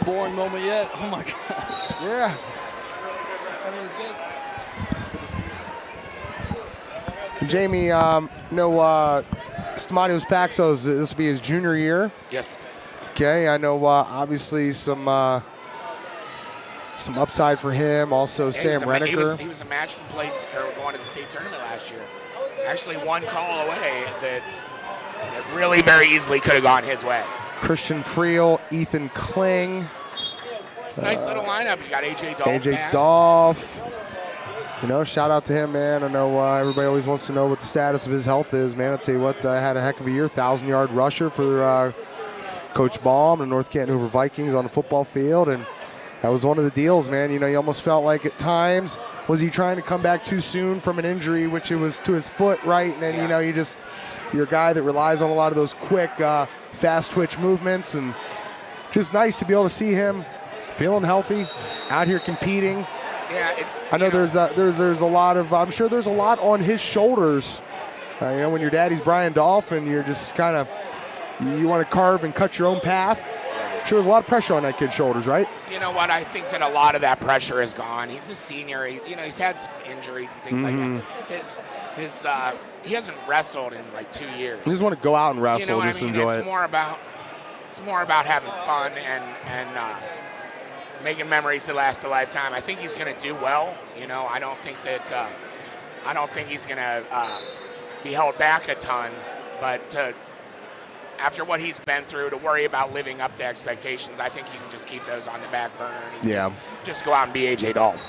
boring moment yet. Oh my gosh. Yeah. Jamie, Stamatios Paxos, this will be his junior year. Yes. Okay, I know obviously some upside for him. Also, Sam Renneker. He was a match from going to the state tournament last year. Actually, one call away that really very easily could have gone his way. Christian Friel, Ethan Kling. It's a nice little lineup. You got AJ Dolph. AJ Dolph. You know, shout out to him, man. I know everybody always wants to know what the status of his health is, man. I'll tell you what, I had a heck of a year, 1,000-yard rusher for Coach Baum and North Canton Hoover Vikings on the football field, and that was one of the deals, man. You know, you almost felt like at times, was he trying to come back too soon from an injury, which it was to his foot, right? And then, you know, you're a guy that relies on a lot of those quick, fast twitch movements, and just nice to be able to see him feeling healthy, out here competing. Yeah, I know there's a lot of, I'm sure there's a lot on his shoulders. You know, when your daddy's Brian Dolphin, you're just kind of, you want to carve and cut your own path. I'm sure there's a lot of pressure on that kid's shoulders, right? You know what? I think that a lot of that pressure is gone. He's a senior. He's had some injuries and things like that. He hasn't wrestled in like 2 years. You just want to go out and wrestle, just enjoy it. It's more about having fun and making memories that last a lifetime. I think he's going to do well. You know, I don't think he's going to be held back a ton, but after what he's been through, to worry about living up to expectations, I think you can just keep those on the back burner and just go out and be AJ Dolph.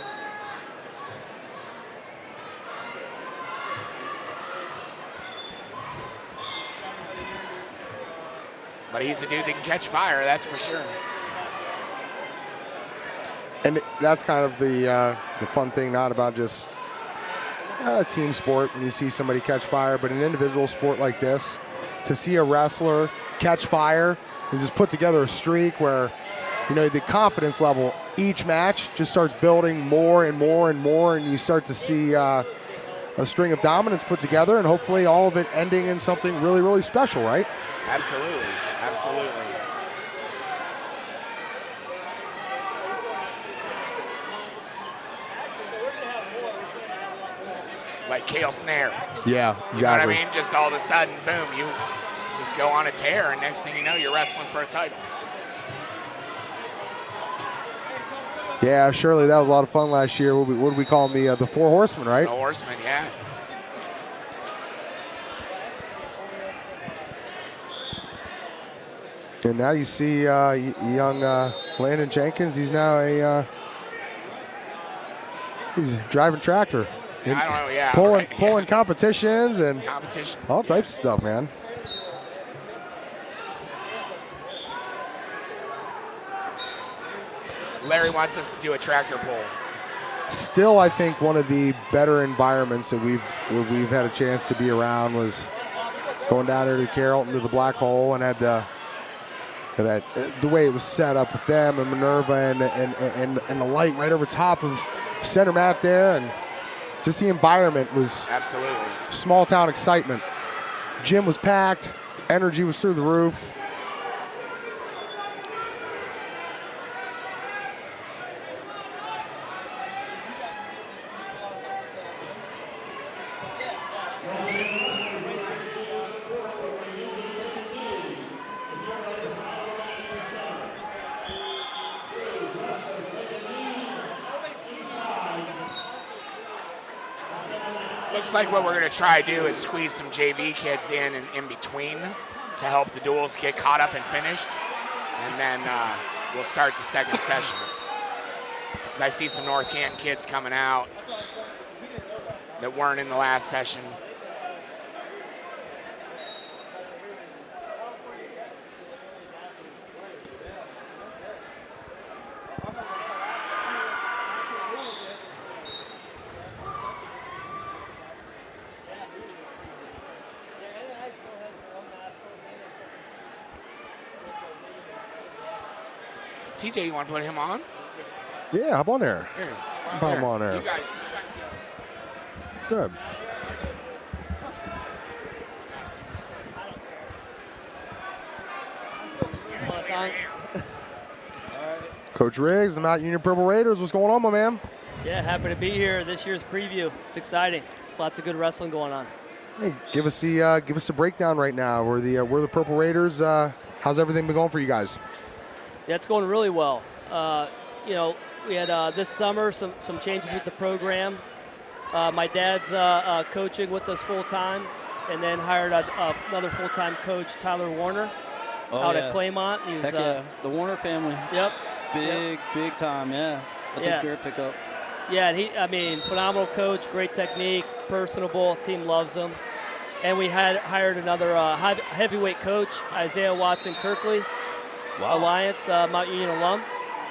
But he's a dude that can catch fire, that's for sure. And that's kind of the fun thing, not about just a team sport when you see somebody catch fire, but an individual sport like this, to see a wrestler catch fire and just put together a streak where, you know, the confidence level each match just starts building more and more and more, and you start to see a string of dominance put together, and hopefully all of it ending in something really, really special, right? Absolutely, absolutely. Like Kale Snare. Yeah, exactly. You know what I mean? Just all of a sudden, boom, you just go on a tear, and next thing you know, you're wrestling for a title. Yeah, Shirley, that was a lot of fun last year. What did we call them? The Four Horsemen, right? The Horsemen, yeah. And now you see young Landon Jenkins. He's now he's driving tractor. I don't know, yeah. Pulling competitions and competition. all types of stuff, man. Larry wants us to do a tractor pull. Still, I think one of the better environments that we've had a chance to be around was going down there to Carrollton to the Black Hole, and had the way it was set up with them and Minerva and the light right over top of center mat there, and just the environment was absolutely small town excitement. Gym was packed, energy was through the roof. Looks like what we're going to try to do is squeeze some JV kids in between to help the duels get caught up and finished. And then we'll start the second session. Because I see some North Canton kids coming out that weren't in the last session. TJ, you want to put him on? Yeah, hop on there. Here. Put him on there. You guys go. Good. Coach Riggs, the Mount Union Purple Raiders. What's going on, my man? Yeah, happy to be here. This year's preview. It's exciting. Lots of good wrestling going on. Hey, give us a breakdown right now. We're the Purple Raiders. How's everything been going for you guys? Yeah, it's going really well. You know, we had this summer some changes with the program. My dad's coaching with us full time, and then hired another full-time coach, Tyler Warner, out at Claymont. He's, Heck yeah, the Warner family. Yep. Big time, yeah. That's a great pickup. Yeah, and phenomenal coach, great technique, personable, team loves him. And we had hired another heavyweight coach, Isaiah Watson Kirkley, Alliance, Mount Union alum.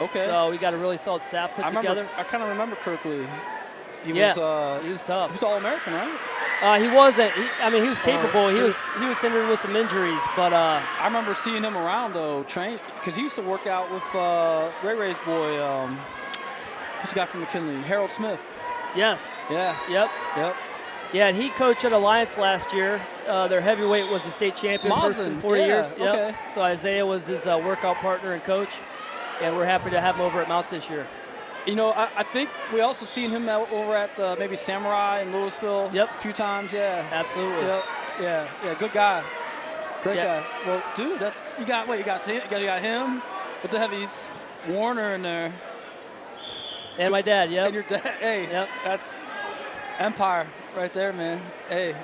Okay. So we got a really solid staff put together. I kind of remember Kirkley. He was tough. He was All-American, right? He wasn't. He was capable. He was hindered with some injuries, but I remember seeing him around though, train, because he used to work out with Ray Ray's boy. Who's the guy from McKinley? Harold Smith. Yes. Yeah. Yep. Yep. Yeah, and he coached at Alliance last year. Their heavyweight was the state champion first in 4 years. Yep. Okay. So Isaiah was his workout partner and coach, and we're happy to have him over at Mount this year. You know, I think we also seen him over at maybe Samurai in Louisville. Yep. A few times, yeah. Absolutely. Yep. Yeah. Good guy. Great guy. Well, dude, you got him with the heavies, Warner in there. And my dad, yep. And your dad, hey, that's empire right there, man. Hey.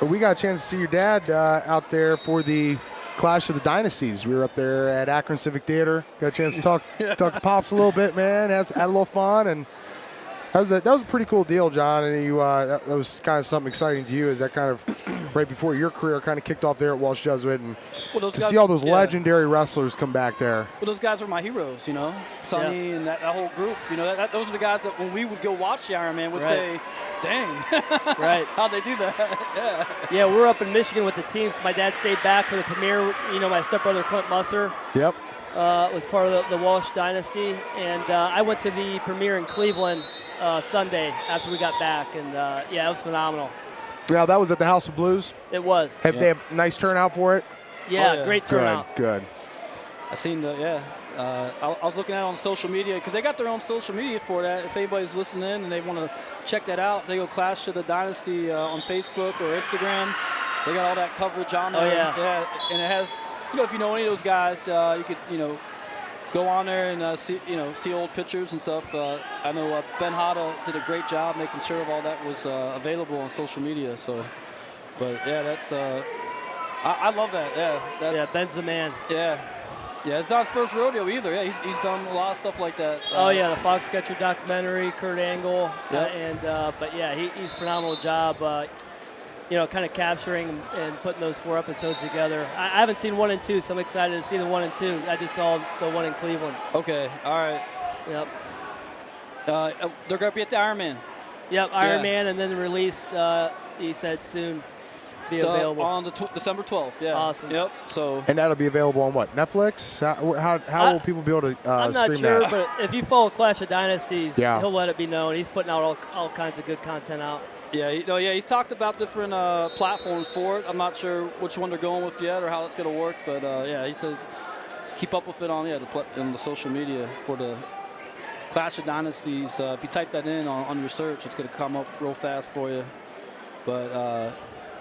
We got a chance to see your dad out there for the Clash of the Dynasties. We were up there at Akron Civic Theater. Got a chance to talk to Pops a little bit, man. Had a little fun, and that was a pretty cool deal, John. And you that was kind of something exciting to you. Is that kind of right before your career kind of kicked off there at Walsh Jesuit, and Well, to guys, see all those yeah. legendary wrestlers come back there. Well, those guys were my heroes, you know, Sonny and that whole group. You know, those are the guys that when we would go watch the Ironman would say, "Dang, Right. how'd they do that?" Yeah, we're up in Michigan with the team, so my dad stayed back for the premiere. You know, my stepbrother Clint Musser Yep. was part of the Walsh dynasty, and I went to the premiere in Cleveland Sunday after we got back, and yeah, it was phenomenal. Yeah, that was at the House of Blues. It was. Have they have nice turnout for it? Yeah, Oh, yeah. great turnout. Good. I seen I was looking at it on social media because they got their own social media for that. If anybody's listening and they want to check that out, they go Clash of the Dynasty on Facebook or Instagram. They got all that coverage on there. Oh, yeah. Yeah, and it has, you know, if you know any of those guys, you could, you know, go on there and see old pictures and stuff. I know Ben Hada did a great job making sure of all that was available on social media. So, but yeah, that's I love that. Yeah, that's, Ben's the man. yeah. Yeah, it's not his first rodeo either. Yeah, he's done a lot of stuff like that. Oh yeah, the Foxcatcher documentary, Kurt Angle, Yep. but yeah, he's a phenomenal job. You know, kind of capturing and putting those 4 episodes together. I haven't seen 1 and 2, so I'm excited to see the 1 and 2. I just saw the one in Cleveland. Okay, all right. Yep. They're going to be at the Ironman. Yep, Iron Man, and then released. He said soon be available on the December 12th. Yeah. Awesome. Yep. So. And that'll be available on what? Netflix? How will people be able to I'm not stream sure, that? but if you follow Clash of Dynasties, Yeah. he'll let it be known. He's putting out all kinds of good content out. Yeah, he's talked about different platforms for it. I'm not sure which one they're going with yet or how it's going to work, but yeah, he says keep up with it on the social media for the Clash of Dynasties. If you type that in on your search, it's going to come up real fast for you. But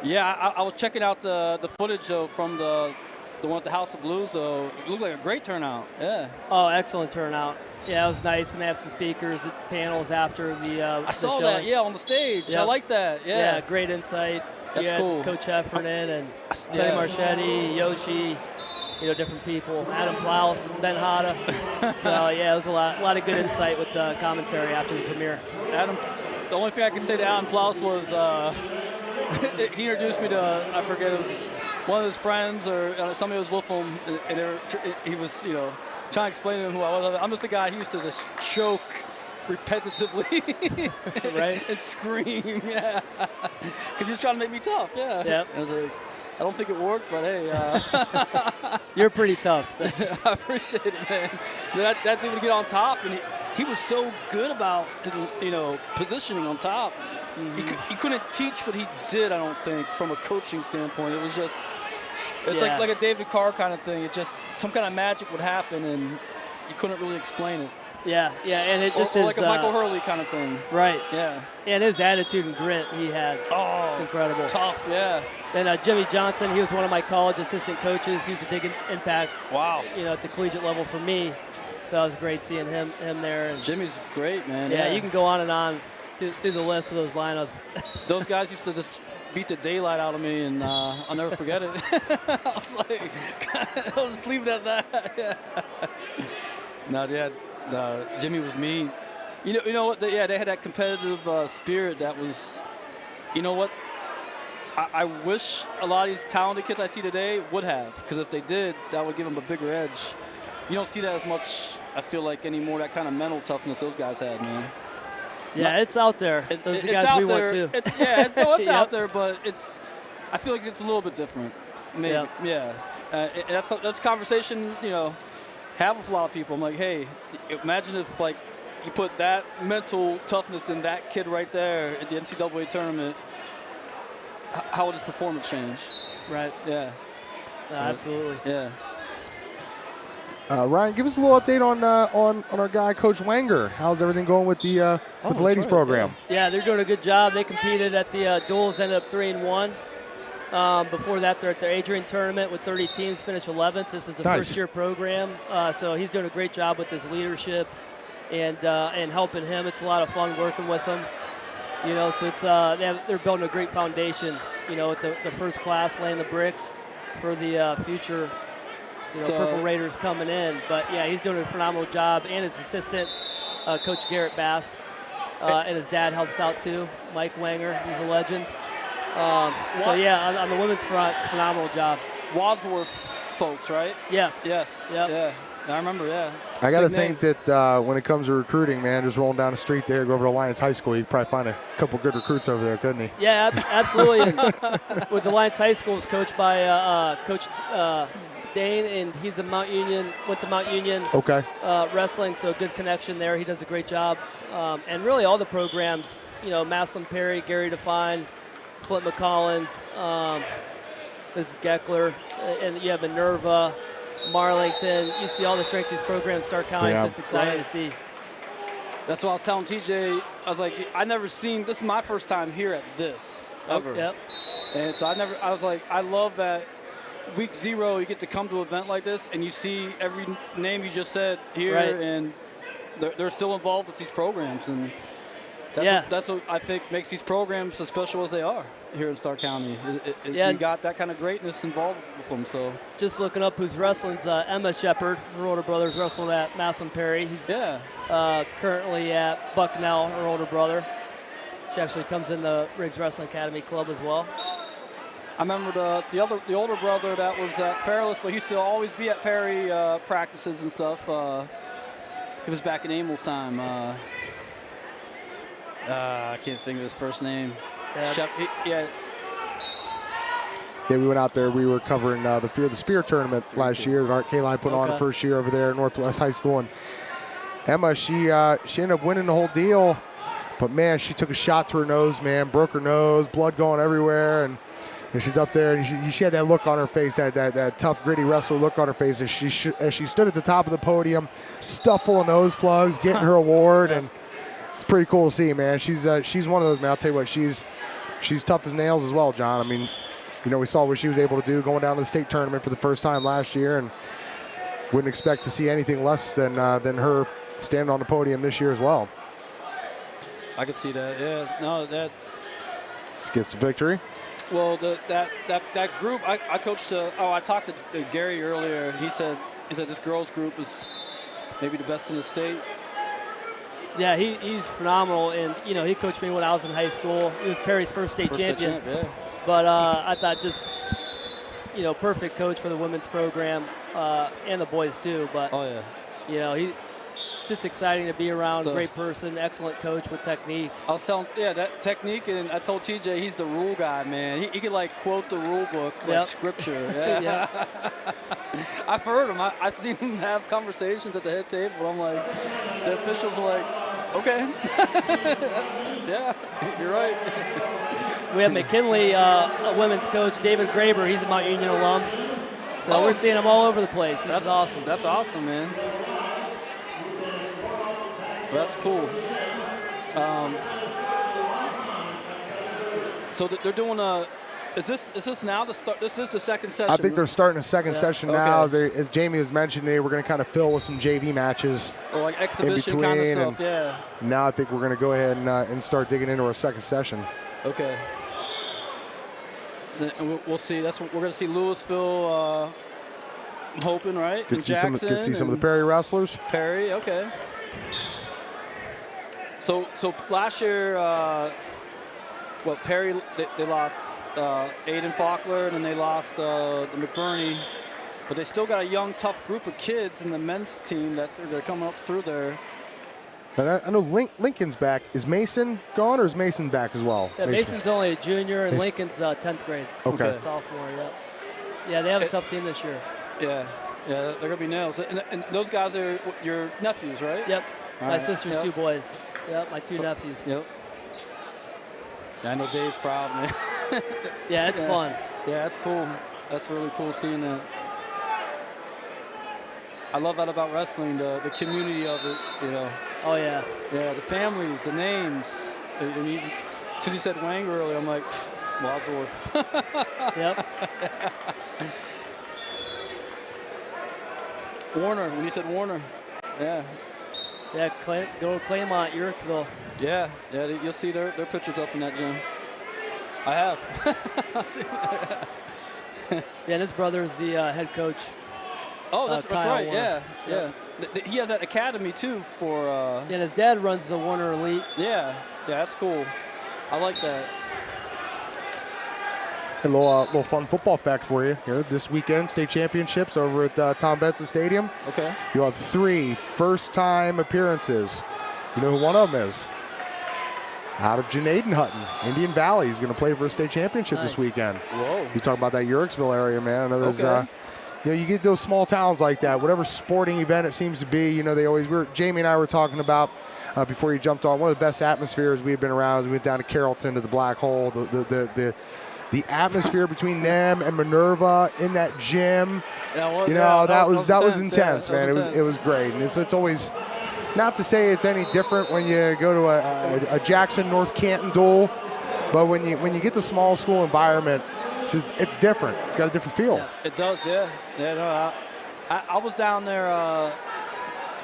yeah, I was checking out the footage though from the one at the House of Blues. Though it looked like a great turnout. Yeah. Oh, excellent turnout. Yeah, it was nice, and they have some speakers, panels after the I saw showing. that. Yeah, on the stage. Yep. I like that. Yeah. Yeah, great insight. That's you had cool. Coach Heffernan and Sonny Yeah. Marchetti, Yoshi, you know, different people. Adam Plaus, Ben Hada. So yeah, it was a lot of good insight with the commentary after the premiere. Adam, the only thing I can say to Adam Plaus was he introduced me to, I forget, it was one of his friends or somebody was with him, and he was, you know, trying to explain to him who I was. I'm just a guy who used to just choke repetitively right? and scream, yeah, because he was trying to make me tough, yeah. Yep. I was like, I don't think it worked, but hey. You're pretty tough. So. I appreciate it, man. That dude would get on top, and he was so good about, you know, positioning on top. Mm-hmm. He couldn't teach what he did, I don't think, from a coaching standpoint. It was just, it's like a David Carr kind of thing. It just, some kind of magic would happen, and you couldn't really explain it. Yeah, and it just or is like a Michael Hurley kind of thing. Right. Yeah. And his attitude and grit he had. Oh, it's incredible. Tough, yeah. Then Jimmy Johnson, he was one of my college assistant coaches. He's a big impact. Wow. You know, at the collegiate level for me. So it was great seeing him there. And Jimmy's great, man. Yeah, you can go on and on through the list of those lineups. Those guys used to just beat the daylight out of me, and I'll never forget it. I was like, I'll just leave it at that. Yeah. No, yeah. Jimmy was mean. You know what? They had that competitive spirit that was, you know what? I wish a lot of these talented kids I see today would have, because if they did, that would give them a bigger edge. You don't see that as much, I feel like, anymore, that kind of mental toughness those guys had, man. Yeah, it's out there. Those are the guys we want too. It's yep. out there, but I feel like it's a little bit different. Maybe. Yep. Yeah. That's a conversation, you know, have with a lot of people. I'm like, hey, imagine if, like, you put that mental toughness in that kid right there at the NCAA tournament, how would his performance change? Right. Yeah. Absolutely. Yeah. Ryan, give us a little update on our guy, Coach Wenger. How's everything going with the ladies program? Yeah, they're doing a good job. They competed at the duels, ended up 3-1. Before that, they're at their Adrian tournament with 30 teams, finished 11th. This is a first-year program, so he's doing a great job with his leadership and helping him. It's a lot of fun working with him. You know, so it's they're building a great foundation. You know, with the first class laying the bricks for the future. You know, Purple Raiders coming in, but yeah, he's doing a phenomenal job, and his assistant, Coach Garrett Bass, and his dad helps out too, Mike Wenger. He's a legend. So yeah, on the women's front, phenomenal job. Wadsworth folks, right? Yes. Yes. Yep. Yeah. I remember, yeah. I got to Big name. think that when it comes to recruiting, man, just rolling down the street there, go over to Alliance High School, you'd probably find a couple good recruits over there, couldn't he? Yeah, absolutely. And with Alliance High School, is coached by Coach Dane, and he's went to Mount Union Okay. wrestling, so good connection there. He does a great job. And really all the programs, Maslin Perry, Gary Define, Flint McCollins, Mrs. Geckler, and you have Minerva, Marlington. You see all the strengths of these programs, Stark County. Yeah. So it's exciting to see. That's what I was telling TJ. I was like, I never seen, this is my first time here at this, ever. Yep. And so I was like, I love that week 0, you get to come to an event like this, and you see every name you just said here, Right. and they're still involved with these programs. And that's what I think makes these programs as special as they are here in Stark County. You got that kind of greatness involved with them. So Just looking up who's wrestling's Emma Shepard. Her older brother's wrestling at Maslin Perry. He's currently at Bucknell, her older brother. She actually comes in the Riggs Wrestling Academy club as well. I remember the older brother that was at Fairless, but he used to always be at Perry practices and stuff. He was back in Emil's time. I can't think of his first name. Yeah, we went out there. We were covering the Fear the Spear tournament last year that Art K-Line put on first year over there at Northwest High School. And Emma, she ended up winning the whole deal. But, man, she took a shot to her nose, man, broke her nose, blood going everywhere. And she's up there, and she had that look on her face, that tough, gritty wrestler look on her face as she stood at the top of the podium, stuffed full of nose plugs, getting her award. And it's pretty cool to see, man. She's one of those, man. I'll tell you what, she's tough as nails as well, John. I mean, we saw what she was able to do going down to the state tournament for the first time last year, and wouldn't expect to see anything less than her standing on the podium this year as well. I could see that. Yeah, no, that. Just gets the victory. Well, that group, I coached. I talked to Gary earlier. He said this girls group is maybe the best in the state. Yeah, he's phenomenal, and he coached me when I was in high school. He was Perry's first state champion. Yeah. But I thought just perfect coach for the women's program and the boys too. But he just exciting to be around. Great person, excellent coach with technique. I was telling, that technique, and I told TJ he's the rule guy, man. He could quote the rule book like scripture. Yeah. I've heard him. I've seen him have conversations at the head table. I'm like, the officials are like, okay, yeah, you're right. We have McKinley, a women's coach, David Graber. He's a Mount Union alum. So we're seeing him all over the place. That's awesome. That's awesome, man. That's cool. So they're doing is this now the start? This is the second session. I think they're starting a second session now. As Jamie was mentioning, we're going to kind of fill with some JV matches. Or like exhibition kind of stuff, yeah. Now I think we're going to go ahead and start digging into our second session. Okay. We'll see. That's what we're going to see. Louisville, I'm hoping, right? Could see some of the Perry wrestlers. Perry, okay. So last year, Perry they lost Aiden Faulkner, and they lost the McBurney, but they still got a young, tough group of kids in the men's team that they're coming up through there. And I know Lincoln's back. Is Mason gone, or is Mason back as well? Yeah, Mason's only a junior, and Lincoln's 10th grade. Okay. Sophomore, yeah, they have a tough team this year. Yeah, they're going to be nails. And those guys are your nephews, right? Yep. All my right. sister's two boys. Yep, my two nephews. Yep. Yeah, I know Dave's proud, man. Yeah, it's fun. Yeah, that's cool. That's really cool seeing that. I love that about wrestling, the community of it, Oh, yeah. Yeah, the families, the names. And you, since you said Wang earlier, I'm like, Wadsworth. Yep. Warner, when you said Warner. Yeah. Yeah, go to Claymont, Uricksville. Yeah, you'll see their pictures up in that gym. I have. Yeah, and his brother's the head coach. Oh, that's right. Warner. Yeah. He has that academy too for. And his dad runs the Warner Elite. Yeah, that's cool. I like that. A little fun football fact for you here. This weekend, state championships over at Tom Benson Stadium. Okay. You'll have 3 first-time appearances. You know who one of them is? Out of Janaden Hutton, Indian Valley. He's going to play for a state championship this weekend. Whoa. You talk about that Uricksville area, man. I know there's, Okay. you get those small towns like that. Whatever sporting event it seems to be, they always. Jamie and I were talking about before you jumped on. One of the best atmospheres we've been around is we went down to Carrollton to the Black Hole. The atmosphere between them and Minerva in that gym, that was intense, man. It was great, and it's always. Not to say it's any different when you go to a Jackson North Canton duel, but when you get the small school environment, it's different. It's got a different feel. Yeah, it does, yeah. No, I was down there.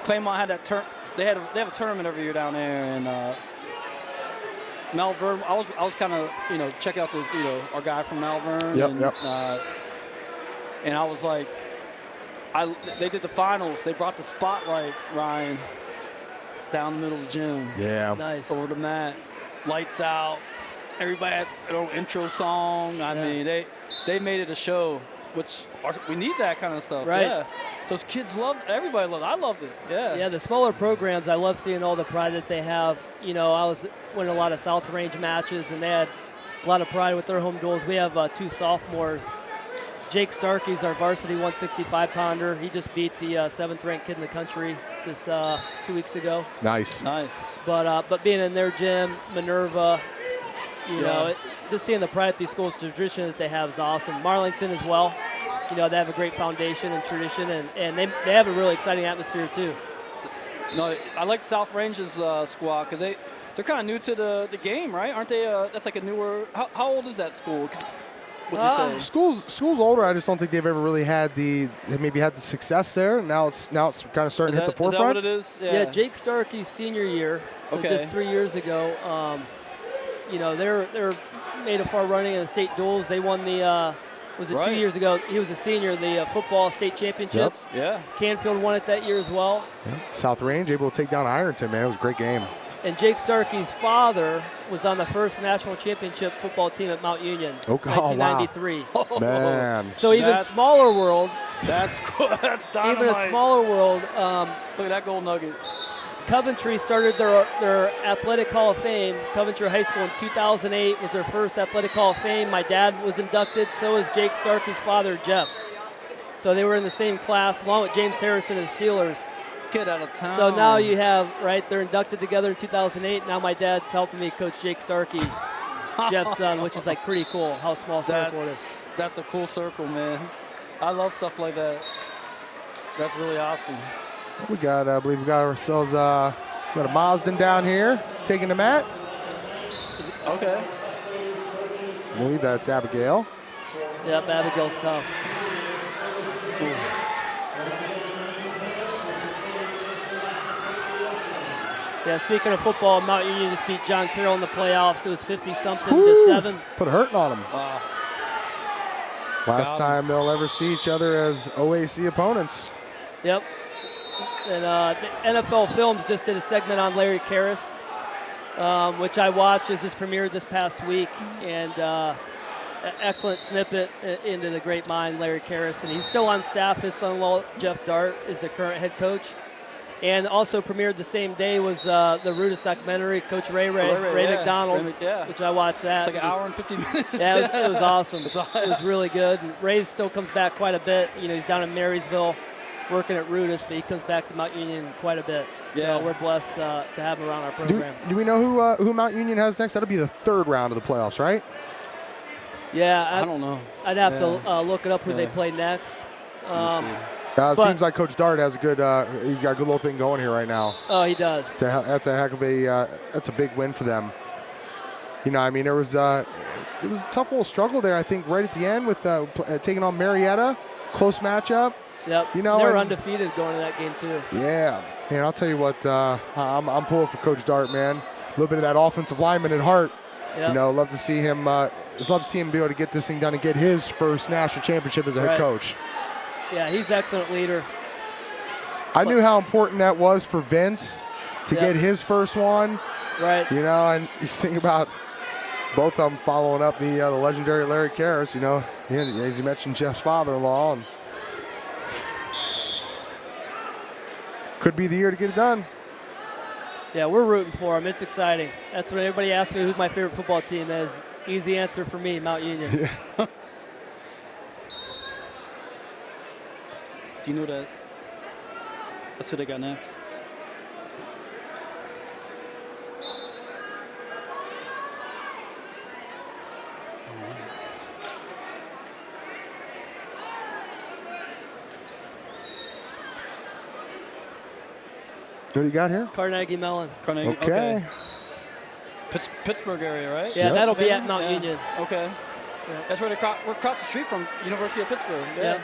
Claymont had that they have a tournament every year down there, and Malvern. I was kind of checking out this our guy from Malvern. Yep. And I was like, they did the finals. They brought the spotlight, Ryan, down the middle of the gym. Yeah. Nice. Over the mat, lights out. Everybody had a little intro song. I mean, they made it a show, which we need that kind of stuff. Right. Yeah. Those kids everybody loved it. I loved it. Yeah. Yeah, the smaller programs, I love seeing all the pride that they have. I was winning a lot of South Range matches, and they had a lot of pride with their home duels. We have 2 sophomores. Jake Starkey's our varsity 165-pounder. He just beat the 7th-ranked kid in the country just 2 weeks ago. Nice. But being in their gym, Minerva, just seeing the pride at these schools, the tradition that they have is awesome. Marlington as well. They have a great foundation and tradition, and they have a really exciting atmosphere too. No, I like South Range's squad because they're kind of new to the game, right? Aren't they? That's like a newer. How old is that school? Would you say? School's older. I just don't think they've ever really had the success there. Now it's kind of starting to hit the forefront. Is that what it is? Yeah, Jake Starkey's senior year, so just 3 years ago. They're made a far running in the state duels. They won the. Was it 2 years ago? He was a senior, the football state championship. Yep. Yeah. Canfield won it that year as well. Yeah. South Range able to take down Ironton, man. It was a great game. And Jake Starkey's father was on the first national championship football team at Mount Union, 1993. Wow. Man. So even smaller world. That's cool. That's dynamite. Even a smaller world. Look at that gold nugget. Coventry started their athletic hall of fame. Coventry High School in 2008 was their first athletic hall of fame. My dad was inducted, so was Jake Starkey's father, Jeff. So they were in the same class, along with James Harrison and the Steelers. Get out of town. So now you have, they're inducted together in 2008. Now my dad's helping me coach Jake Starkey, Jeff's son, which is like pretty cool how small circle it is. That's a cool circle, man. I love stuff like that. That's really awesome. I believe we got ourselves, we got a Mazdan down here taking the mat. Okay. I believe that's Abigail. Yep, Abigail's tough. Ooh. Yeah, speaking of football, Mount Union just beat John Carroll in the playoffs. It was 50-something to 7. Put a hurting on them. Last time they'll ever see each other as OAC opponents. Yep. And the NFL Films just did a segment on Larry Karras, which I watched as his premiered this past week. And an excellent snippet into the great mind, Larry Karras. And he's still on staff. His son-in-law, Jeff Dart, is the current head coach. And also premiered the same day was the Rudis documentary, Coach Ray McDonald, which I watched that. It's like an hour and 50 minutes. Yeah, it was awesome. It was really good. And Ray still comes back quite a bit. He's down in Marysville working at Rudis, but he comes back to Mount Union quite a bit. So we're blessed to have him around our program. Do we know who Mount Union has next? That'll be the 3rd round of the playoffs, right? Yeah. I don't know. I'd have to look it up who they play next. Seems like Coach Dart has he's got a good little thing going here right now. Oh, he does. That's a heck of that's a big win for them. There was it was a tough little struggle there, I think, right at the end with taking on Marietta. Close matchup. Yep. They were undefeated going to that game too. Yeah. Man, I'll tell you what, I'm pulling for Coach Dart, man. A little bit of that offensive lineman at heart. Yep. Love to see him. Love to see him be able to get this thing done and get his first national championship as a head coach. Yeah, he's an excellent leader. I knew how important that was for Vince to get his first one. Right. And you think about both of them following up the legendary Larry Karras. You know, as you mentioned, Jeff's father-in-law, and could be the year to get it done. Yeah, we're rooting for him. It's exciting. That's what everybody asks me who my favorite football team is. Easy answer for me, Mount Union. Yeah. Do you know that? That's who they got next. What do you got here? Carnegie Mellon. Carnegie. Okay. Pittsburgh area, right? Yeah, Yep. that'll be at Mount Union. Okay. Yeah. That's where we're across the street from University of Pittsburgh. Yeah.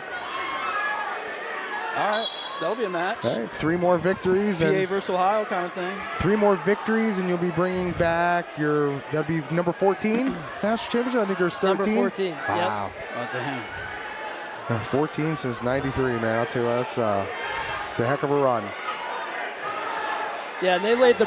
All right. That'll be a match. All right, 3 more victories. PA And versus Ohio kind of thing. 3 more victories, and you'll be bringing back that'd be number 14 national championship. I think there's 13. Number 14. Wow. Oh, damn. 14 since '93, man. I'll tell you what, it's a heck of a run. Yeah, and they laid the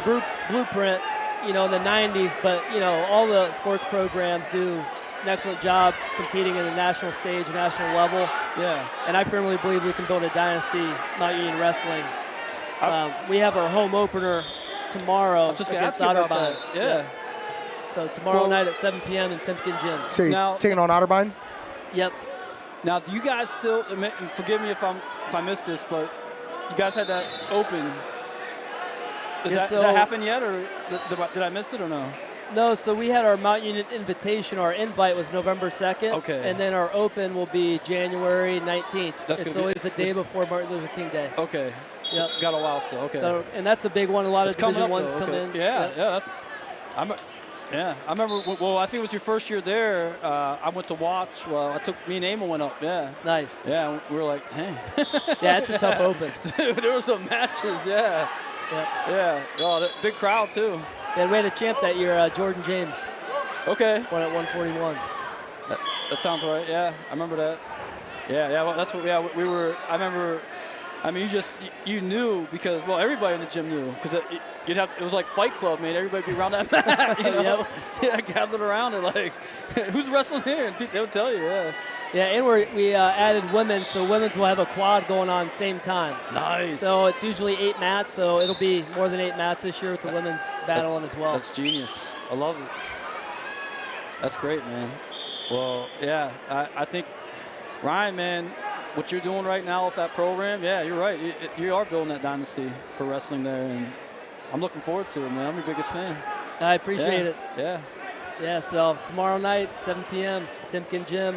blueprint, in the 90s, but, all the sports programs do an excellent job competing in the national stage, national level. Yeah. And I firmly believe we can build a dynasty, Mount Union Wrestling. We have our home opener tomorrow Just against ask you about Otterbein. that. Yeah. So tomorrow night at 7 p.m. in Timken Gym. So Now- taking on Otterbein? Yep. Now, do you guys still? And forgive me if I missed this, but you guys had that open. Did that happen yet, or did I miss it or no? No, so we had our Mount Union invitation. Our invite was November 2nd. Okay. And then our open will be January 19th. That's it's gonna be- always the day before Martin Luther King Day. Okay. Yep. Got a while still. Okay. So, and that's a big one. A lot It's of coming Division up, Ones though. come Okay. in. Yeah, Yep. yeah. I remember. Well, I think it was your first year there. I went to watch. Well, me and Emil went up. Yeah. Nice. Yeah, we were like, dang. Yeah, it's a tough open. Dude, there were some matches. Yeah. Yep. Yeah. Oh, big crowd too. Yeah, we had a champ that year, Jordan James, Okay. won at 141. That sounds right. Yeah, I remember that. Yeah. Well, that's what. Yeah, we were. I remember. I mean, you knew because everybody in the gym knew because it was like Fight Club, man. Everybody be around that mat, Yep. Yeah, gathered around it like, who's wrestling here? And they would tell you, yeah. Yeah, and we added women, so women's will have a quad going on same time. Nice. So it's usually 8 mats, so it'll be more than 8 mats this year with the women's battling as well. That's genius. I love it. That's great, man. Well, yeah, I think, Ryan, man, what you're doing right now with that program, yeah, you're right. You are building that dynasty for wrestling there, and I'm looking forward to it, man. I'm your biggest fan. I appreciate it. Yeah. Yeah, so tomorrow night, 7 p.m., Timken Gym.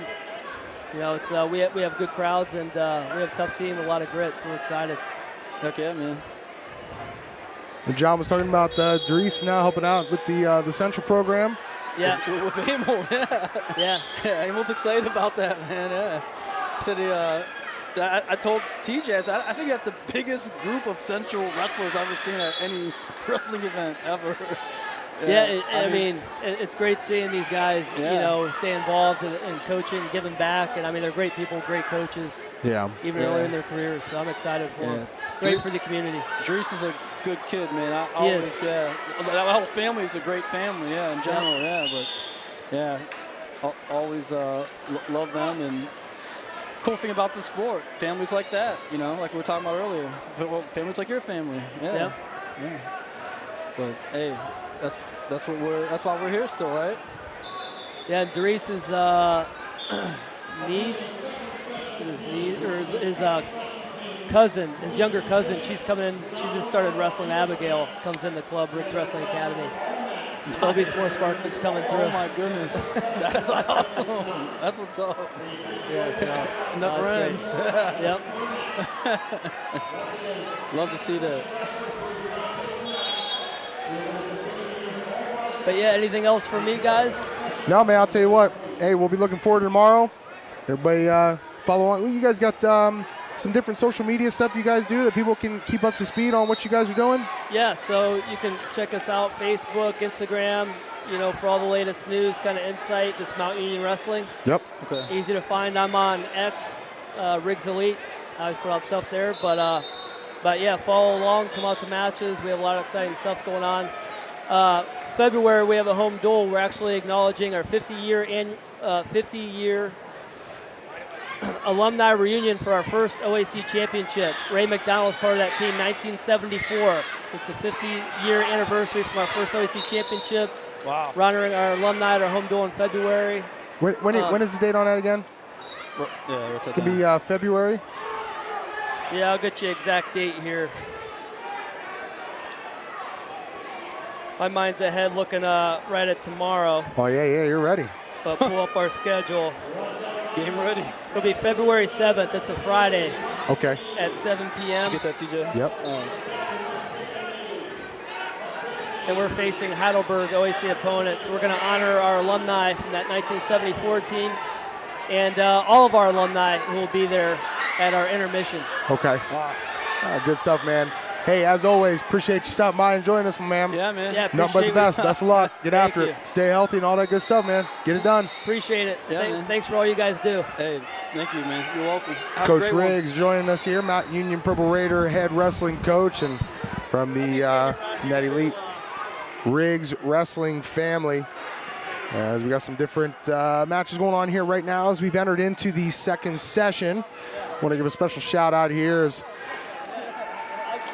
It's we have good crowds, and we have a tough team, a lot of grit, so we're excited. Heck yeah, man. And John was talking about Dries now helping out with the Central program. Yeah. With Emil, yeah. Yeah. Yeah, Emil's excited about that, man, yeah. He said I told TJ, I think that's the biggest group of Central wrestlers I've ever seen at any wrestling event ever. Yeah, I mean, it's great seeing these guys, stay involved in coaching, giving back. And, I mean, they're great people, great coaches, Yeah. even early in their careers. So I'm excited for them. Great for the community. Dries is a good kid, man. He is. That whole family is a great family, in general, But, always love them. And cool thing about the sport, families like that, like we were talking about earlier. Families like your family, yeah. But, hey, that's why we're here still, right? Yeah, Dries' niece, his cousin, his younger cousin, she's coming in. She just started wrestling. Abigail comes in the club, Rick's Wrestling Academy. So there'll be some more Spartans coming through. Oh my goodness, that's awesome. That's what's up. Yeah, so Never ends. Yep. Love to see that. But yeah, anything else for me, guys? No, man, I'll tell you what. Hey, we'll be looking forward to tomorrow. Everybody follow on. Well, you guys got some different social media stuff you guys do that people can keep up to speed on what you guys are doing? Yeah, so you can check us out, Facebook, Instagram, for all the latest news, kind of insight, just Mount Union Wrestling. Yep. Okay. Easy to find. I'm on X, Riggs Elite. I always put out stuff there. But yeah, follow along, come out to matches. We have a lot of exciting stuff going on. February, we have a home duel. We're actually acknowledging our 50-year alumni reunion for our first OAC championship. Ray McDonald was part of that team, 1974. So it's a 50-year anniversary from our first OAC championship. Wow. We're honoring our alumni at our home duel in February. When is the date on that again? Yeah, It could be February. Yeah, I'll get you exact date here. My mind's ahead looking right at tomorrow. Oh, yeah, you're ready. But pull up our schedule. Game ready. It'll be February 7th. That's a Friday Okay. at 7 p.m. Did you get that, TJ? Yep. And we're facing Heidelberg OAC opponents. We're going to honor our alumni from that 1974 team and all of our alumni who will be there at our intermission. Okay. Wow. Good stuff, man. Hey, as always, appreciate you stopping by and joining us, my man. Yeah, man. Yeah, Nothing but the appreciate best. it. Best of luck. Get Thank after you. it. Stay healthy and all that good stuff, man. Get it done. Appreciate it. Yeah, man. Thanks for all you guys do. Hey, thank you, man. You're welcome. Have a Coach great one. Riggs joining us here, Mount Union Purple Raider head wrestling coach, and from the from that elite Riggs wrestling family. As we got some different matches going on here right now as we've entered into the second session. I want to give a special shout out here as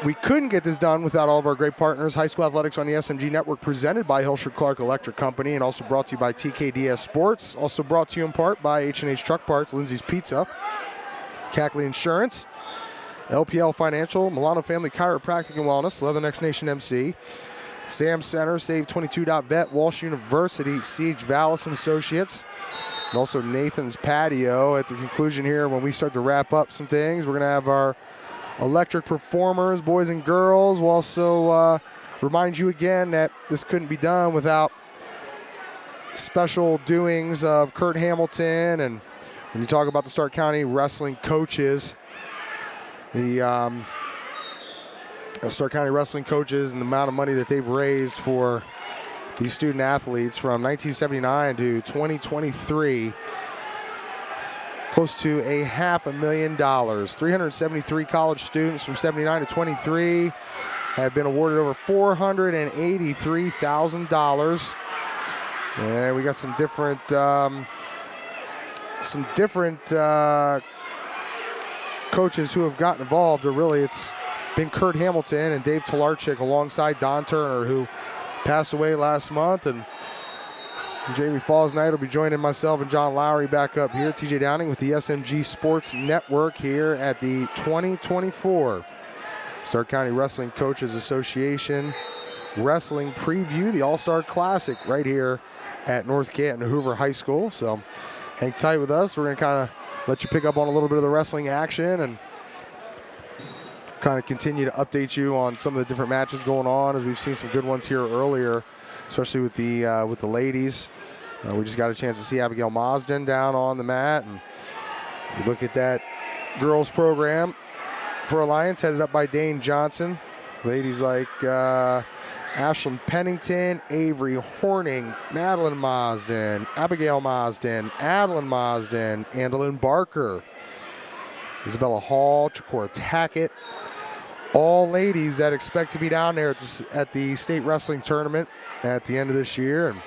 we couldn't get this done without all of our great partners. High School Athletics on the SMG Network, presented by Hilshire Clark Electric Company, and also brought to you by TKDS Sports. Also brought to you in part by H&H Truck Parts, Lindsay's Pizza, Cackley Insurance, LPL Financial, Milano Family Chiropractic and Wellness, Leatherneck Nation MC, Sam Center, Save22.vet, Walsh University, CH Vallis and Associates, and also Nathan's Patio. At the conclusion here, when we start to wrap up some things, we're going to have our electric performers, boys and girls. We'll also remind you again that this couldn't be done without special doings of Kurt Hamilton. And when you talk about the Stark County wrestling coaches, the Stark County wrestling coaches and the amount of money that they've raised for these student athletes from 1979 to 2023, close to $500,000. 373 college students from 79 to 23 have been awarded over $483,000. And we got some different coaches who have gotten involved. Or really, it's been Kurt Hamilton and Dave Talarchik alongside Don Turner, who passed away last month, and Jamie Fausnight will be joining myself and John Lowery back up here. TJ Downing with the SMG Sports Network here at the 2024 Stark County Wrestling Coaches Association Wrestling Preview, the All-Star Classic right here at North Canton Hoover High School. So hang tight with us. We're going to kind of let you pick up on a little bit of the wrestling action and kind of continue to update you on some of the different matches going on, as we've seen some good ones here earlier, especially with the ladies. We just got a chance to see Abigail Marsden down on the mat, and you look at that girls program for Alliance, headed up by Dane Johnson. Ladies like Ashlyn Pennington, Avery Horning, Madeline Marsden, Abigail Marsden, Adeline Marsden, Andalyn Barker, Isabella Hall, Chakora Tackett, all ladies that expect to be down there at the state wrestling tournament at the end of this year. And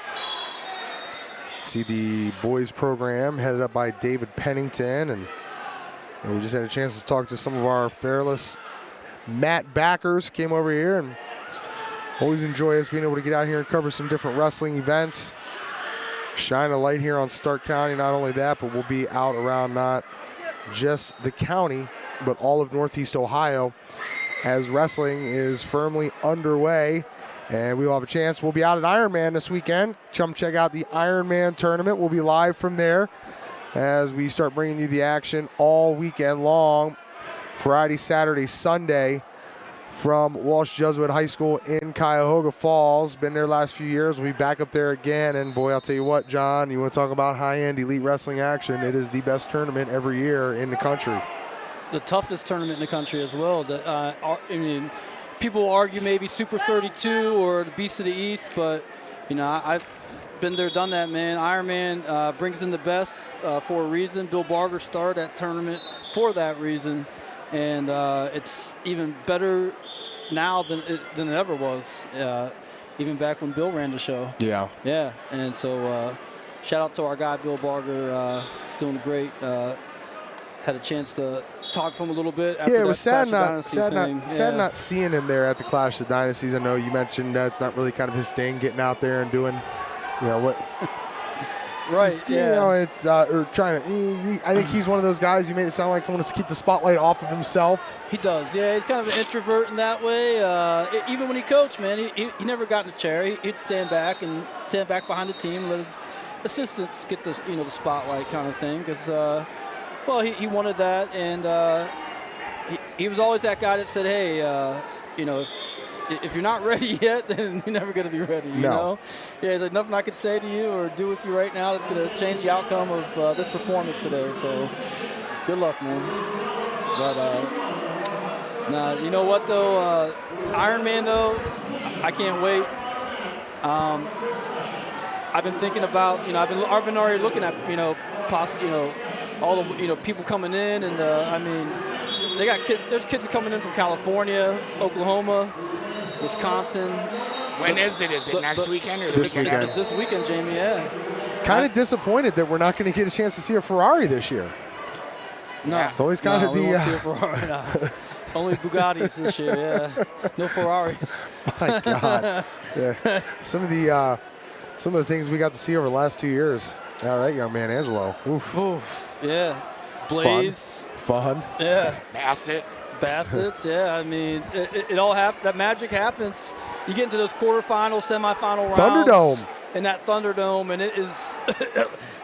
see the boys program headed up by David Pennington, and we just had a chance to talk to some of our Fairless mat backers. Came over here, and always enjoy us being able to get out here and cover some different wrestling events, shine a light here on Stark County. Not only that, but we'll be out around not just the county, but all of Northeast Ohio, as wrestling is firmly underway. And we will have a chance. We'll be out at Ironman this weekend. Come check out the Ironman tournament. We'll be live from there as we start bringing you the action all weekend long, Friday, Saturday, Sunday, from Walsh Jesuit High School in Cuyahoga Falls. Been there last few years. We'll be back up there again. And boy, I'll tell you what, John, you want to talk about high-end elite wrestling action, it is the best tournament every year in the country. The toughest tournament in the country as well. I mean, people argue maybe Super 32 or the Beast of the East, but you know, I've been there, done that, man. Ironman brings in the best for a reason. Bill Barger started that tournament for that reason, and it's even better now than it ever was. even back when Bill ran the show. Yeah. Yeah, and so shout out to our guy Bill Barger. He's doing great. Had a chance to talk to him a little bit. After Yeah, it was sad sad not seeing him there at the Clash of Dynasties. I know you mentioned it's not really kind of his thing, getting out there and doing, what. Right. Just, you know, it's or trying to. I think he's one of those guys. You made it sound like he wants to keep the spotlight off of himself. He does. Yeah, he's kind of an introvert in that way. Even when he coached, man, he never got in a chair. He'd stand back behind the team, and let his assistants get the the spotlight kind of thing. Because he wanted that, and he was always that guy that said, hey, if you're not ready yet, then you're never going to be ready, you know? Yeah, he's like, nothing I could say to you or do with you right now that's going to change the outcome of this performance today. So good luck, man. But, nah, you know what, though? Iron Man, though, I can't wait. I've been thinking about, I've been already looking at, all the, people coming in, and I mean, they got kids. There's kids coming in from California, Oklahoma, Wisconsin. When is it? Is it next weekend or this weekend? It's this weekend, Jamie. Yeah. Kind of disappointed that we're not going to get a chance to see a Ferrari this year. No, it's always kind of we won't see a Ferrari. No. Only Bugattis this year. Yeah, no Ferraris. My God. Yeah. Some of the things we got to see over the last 2 years. Yeah, that young man, Angelo. Oof. Yeah. Blaze. Fun. Yeah. Bassett's, yeah. I mean, it all happens. That magic happens. You get into those quarterfinal, semifinal rounds. Thunderdome. In that Thunderdome, and it is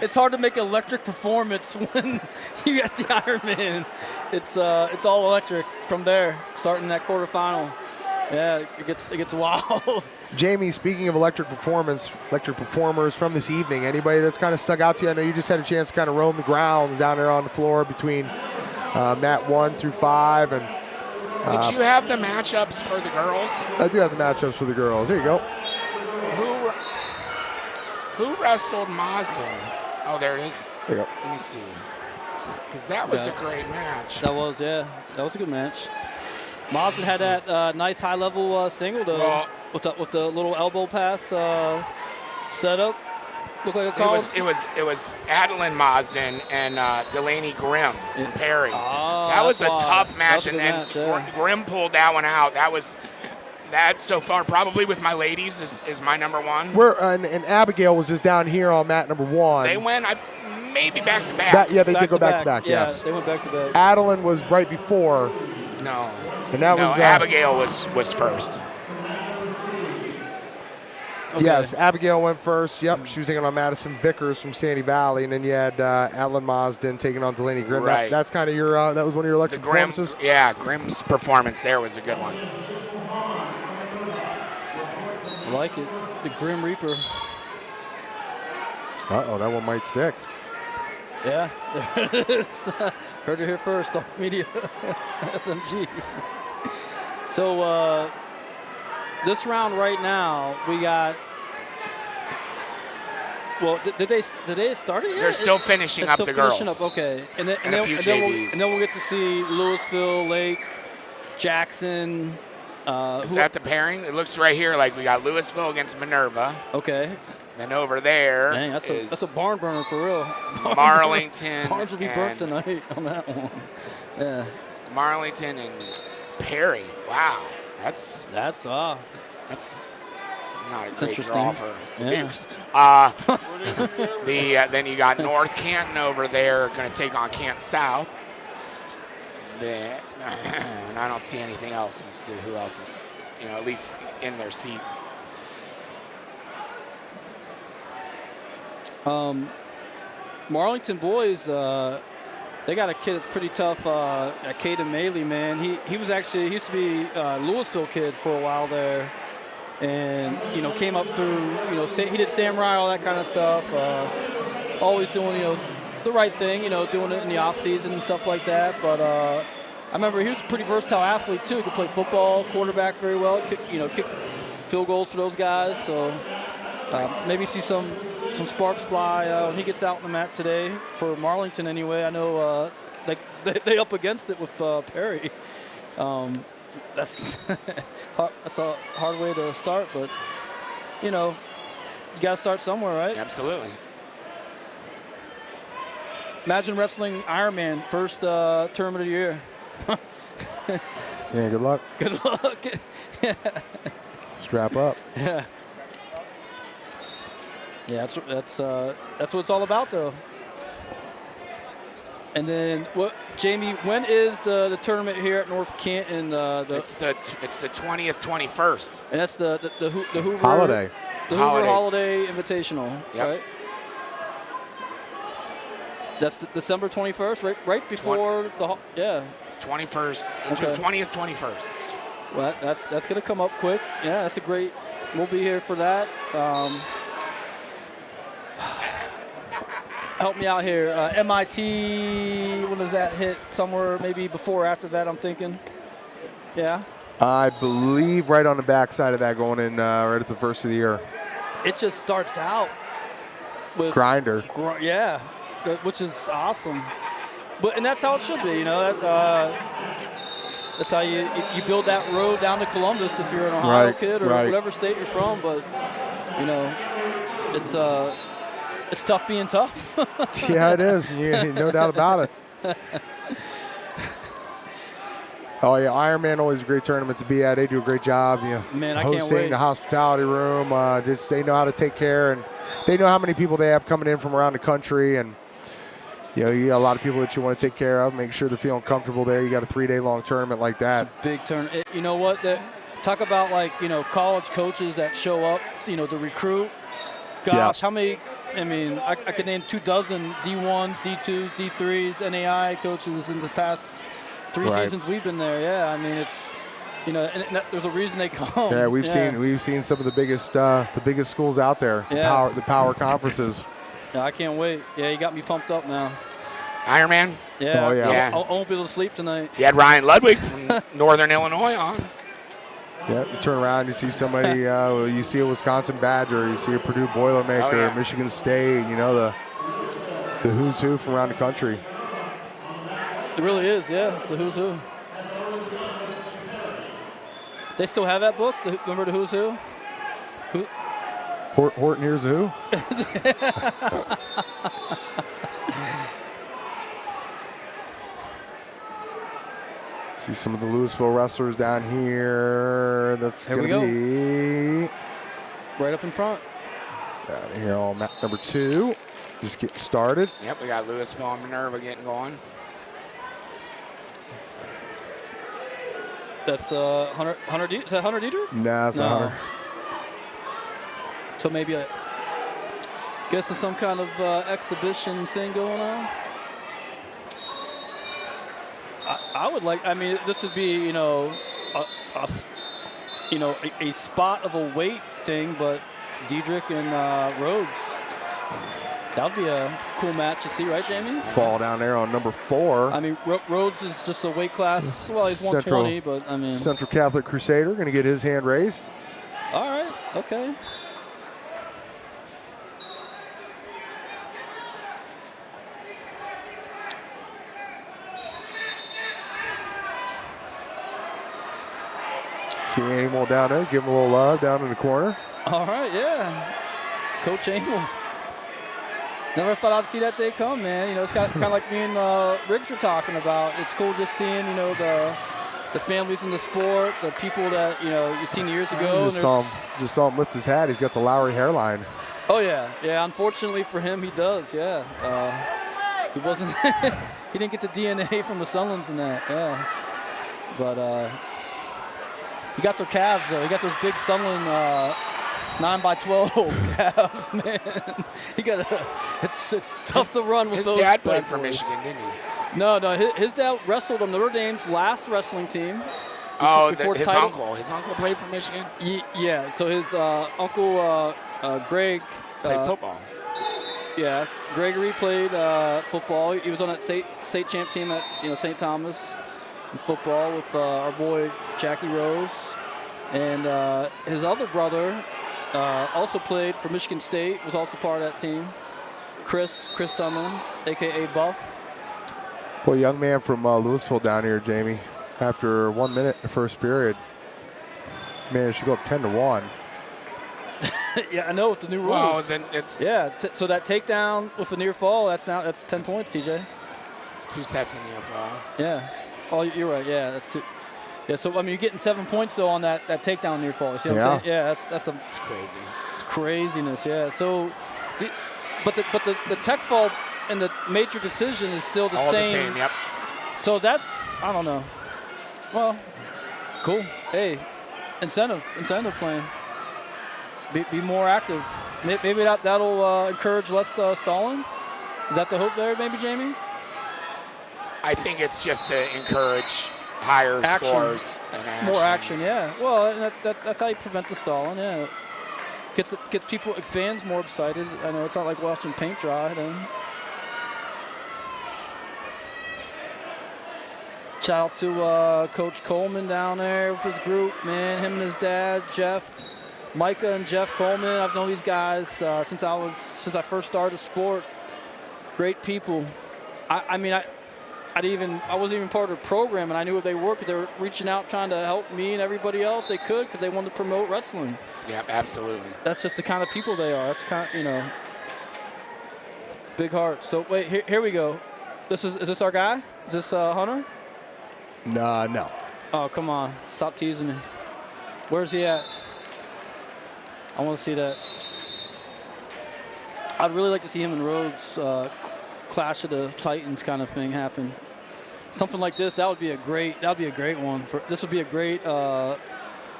it's hard to make an electric performance when you got the Iron Man. It's all electric from there, starting that quarterfinal. Yeah, it gets wild. Jamie, speaking of electric performers from this evening, anybody that's kind of stuck out to you? I know you just had a chance to kind of roam the grounds down there on the floor between mat 1 through 5. And did you have the matchups for the girls? I do have the matchups for the girls. Here you go. Who wrestled Mazda? Oh, there it is. There you go. Let me see. Because that was a great match. That was a good match. Mazda had that nice high-level single though, with the little elbow pass setup. Looked like a call. It was Adeline Mazden and Delaney Grimm from Perry. That was a tough match, and Grimm pulled that one out. That so far probably with my ladies is my number one. And Abigail was just down here on mat number 1. They went maybe back to back. Yeah, they did go back to back. Yeah, yes, they went back to back. Adeline was right before. No. And that was Abigail was first. Okay. Yes, Abigail went first. Yep, she was taking on Madison Vickers from Sandy Valley, and then you had Adeline Mazden taking on Delaney Grimm. Right. That's kind of your. That was one of your electric performances. Yeah, Grimm's performance there was a good one. I like it. The Grim Reaper. That one might stick. Yeah. Heard it here first, Off Media, SMG. So this round right now, we got. Well, did they start it yet? They're still finishing up the girls. Okay, and then a few JVs. And then we'll get to see Louisville, Lake, Jackson. Is that the pairing? It looks right here like we got Louisville against Minerva. Okay. Then over there that's a barn burner for real. Marlington. Barns will be burnt tonight on that one. Yeah. Marlington and Perry. Wow. That's not a great draw for the Dukes. Then you got North Canton over there going to take on Canton South. And I don't see anything else as to who else is, at least in their seats. Marlington boys, they got a kid that's pretty tough. Caden Maley, man. He used to be a Louisville kid for a while there, and came up through. He did Samurai, all that kind of stuff. Always doing the right thing, doing it in the off season and stuff like that. But I remember he was a pretty versatile athlete too. He could play football, quarterback very well. Kick field goals for those guys. So maybe see some sparks fly when he gets out on the mat today for Marlington anyway. I know they up against it with Perry. That's a hard way to start, but you know, you got to start somewhere, right? Absolutely. Imagine wrestling Ironman first tournament of the year. Yeah, good luck. Good luck. Strap up. Yeah. Yeah, that's what it's all about, though. And then, Jamie? When is the tournament here at North Canton? It's the 20th, 21st. And that's the Hoover Holiday. The Hoover Holiday Invitational, right? That's December 21st, right before the 21st, okay. 20th, 21st. Well, that's gonna come up quick. Yeah, that's a great. We'll be here for that. Help me out here. MIT. When does that hit? Somewhere maybe before or after that, I'm thinking. Yeah. I believe right on the backside of that, going in right at the first of the year. It just starts out with Grinder. Yeah, which is awesome. And that's how it should be, you know. That's how you build that road down to Columbus if you're an Ohio kid or whatever state you're from. But you know, it's tough being tough. Yeah, it is. Yeah, no doubt about it. Oh yeah, Ironman always a great tournament to be at. They do a great job, you know, Man, I can't hosting wait. the hospitality room. Just they know how to take care, and they know how many people they have coming in from around the country, and you know, you got a lot of people that you want to take care of. Make sure they're feeling comfortable there. You got a 3-day-long tournament like that. It's a big tournament. You know what? Talk about like, you know, college coaches that show up, you know, to recruit. Gosh, how many? I mean, I could name 24 D1s, D2s, D3s, NAI coaches in the past 3 seasons we've been there. Yeah, I mean, it's, you know, and there's a reason they come. Yeah, we've seen some of the biggest schools out there. Yeah. The power conferences. Yeah, I can't wait. Yeah, you got me pumped up now. Ironman? Yeah. Oh, yeah. I won't be able to sleep tonight. You had Ryan Ludwig from Northern Illinois on. Yeah, you turn around, you see somebody, you see a Wisconsin Badger, you see a Purdue Boilermaker, Michigan State, you know, the who's who from around the country. It really is, yeah. It's the who's who. They still have that book? Remember the who's who? Horton Here's a Who? See some of the Louisville wrestlers down here. That's going to be right up in front. Down here on map number 2. Just getting started. Yep, we got Louisville and Minerva getting going. That's Hunter. Is that Hunter Dieter? Nah, it's not Hunter. So maybe guessing some kind of exhibition thing going on. I would like. I mean, this would be, you know, a spot of a weight thing, but Diedrich and Rhodes. That would be a cool match to see, right, Jamie? Fall down there on number 4. I mean, Rhodes is just a weight class. Well, he's 120, but I mean. Central Catholic Crusader going to get his hand raised. All right. Okay. See Emil down there. Give him a little love down in the corner. All right, yeah. Coach Emil. Never thought I'd see that day come, man. You know, it's kind of like me and Riggs were talking about. It's cool just seeing, you know, the families in the sport, the people that, you know, you've seen years ago. Just saw him lift his hat. He's got the Lowery hairline. Oh, yeah. Yeah, unfortunately for him, he does, yeah. He wasn't – he didn't get the DNA from the Soehnlens in that, yeah. But he got their calves, though. He got those big Soehnlen 9x12 calves, man. He got it's tough to run with those. His dad played for Michigan, didn't he? No, his dad wrestled on Notre Dame's last wrestling team. Oh, his uncle. His uncle played for Michigan? Yeah, so his uncle, Greg. Played football. Yeah, Gregory played football. He was on that state champ team at St. Thomas in football with our boy Jackie Rose. And his other brother also played for Michigan State, was also part of that team. Chris Soehnlen, a.k.a. Buff. Boy, young man from Louisville down here, Jamie. After 1 minute in the first period, managed to go up 10-1. Yeah, I know with the new rules. Well, then it's so that takedown with the near fall, that's 10 points, TJ. It's 2 sets in near fall. Yeah. Oh, you're right. Yeah, that's 2. Yeah, so I mean, you're getting 7 points though on that takedown near fall. You see what I'm saying? Yeah, It's crazy. It's craziness. Yeah. So, but the tech fall and the major decision is still All the same. Yep. So that's, I don't know. Well, cool. Hey, incentive playing. Be more active. Maybe that'll encourage less stalling. Is that the hope there, maybe, Jamie? I think it's just to encourage higher Action. scores and action. More action, yeah. Well, and that's how you prevent the stalling, yeah. Gets people, fans more excited. I know it's not like watching paint dry then. Shout out to Coach Coleman down there with his group, man. Him and his dad, Jeff, Micah and Jeff Coleman. I've known these guys since I first started sport. Great people. I wasn't even part of the program, and I knew what they were because they were reaching out trying to help me and everybody else they could because they wanted to promote wrestling. Yeah, absolutely. That's just the kind of people they are. That's kind of, big hearts. So wait, here we go. Is this our guy? Is this Hunter? No. Oh, come on. Stop teasing me. Where's he at? I want to see that. I'd really like to see him and Rhodes Clash of the Titans kind of thing happen. Something like this, that would be a great one. This would be a great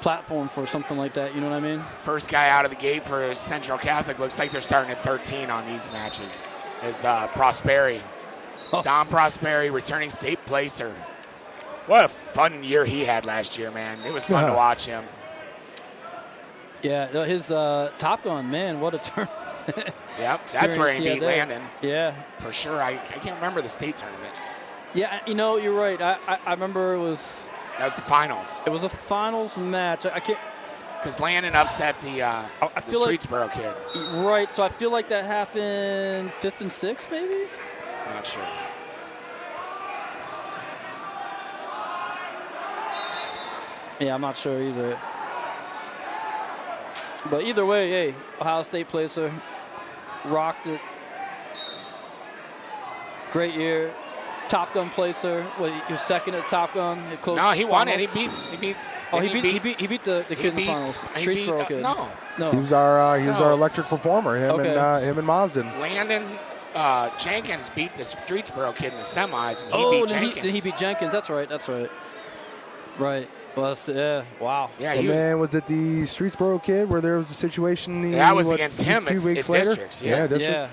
platform for something like that, you know what I mean? First guy out of the gate for Central Catholic. Looks like they're starting at 13 on these matches. Is Prosperi. Oh. Don Prosperi, returning state placer. What a fun year he had last year, man. It was fun to watch him. Yeah, his Top Gun, man, what a turn. Yep, that's where he beat Landon. Yeah. For sure. I can't remember the state tournaments. Yeah, you're right. I remember That was the finals. It was a finals match. I can't. Because Landon upset the Streetsboro kid. Right, so I feel like that happened 5th and 6th, maybe? Not sure. Yeah, I'm not sure either. But either way, hey, Ohio State placer, rocked it. Great year. Top Gun placer. He was second at Top Gun. No, he won it. He beat the kid in the finals. Streetsboro kid. No. He was our electric performer. Him and Mazden. Landon Jenkins beat the Streetsboro kid in the semis, and he beat Jenkins. Then he beat Jenkins. That's right. Right. Well, wow. Yeah, was it the Streetsboro kid where there was a situation? That was against him. It's districts. Yeah. District.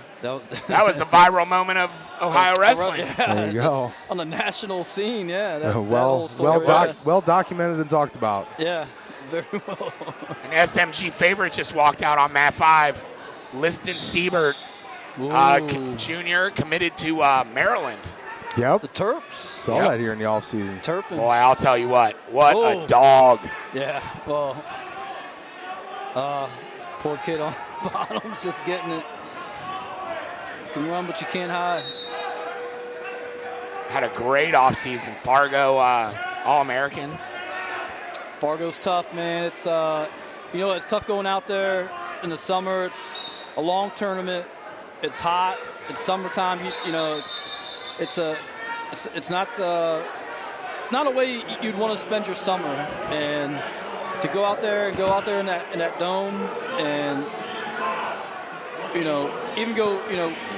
That was the viral moment of Ohio wrestling. Yeah, there you go. On the national scene, yeah. Well documented and talked about. Yeah, very well. An SMG favorite just walked out on Mat 5. Liston Siebert, Jr., committed to Maryland. Yep. The Terps. Saw that here in the offseason. Turpin. Boy, I'll tell you what a dog. Yeah, well, poor kid on the bottom's just getting it. You can run, but you can't hide. Had a great offseason. Fargo All-American. Fargo's tough, man. It's it's tough going out there in the summer. It's a long tournament. It's hot. It's summertime. It's not a way you'd want to spend your summer, and to go out there in that dome and even go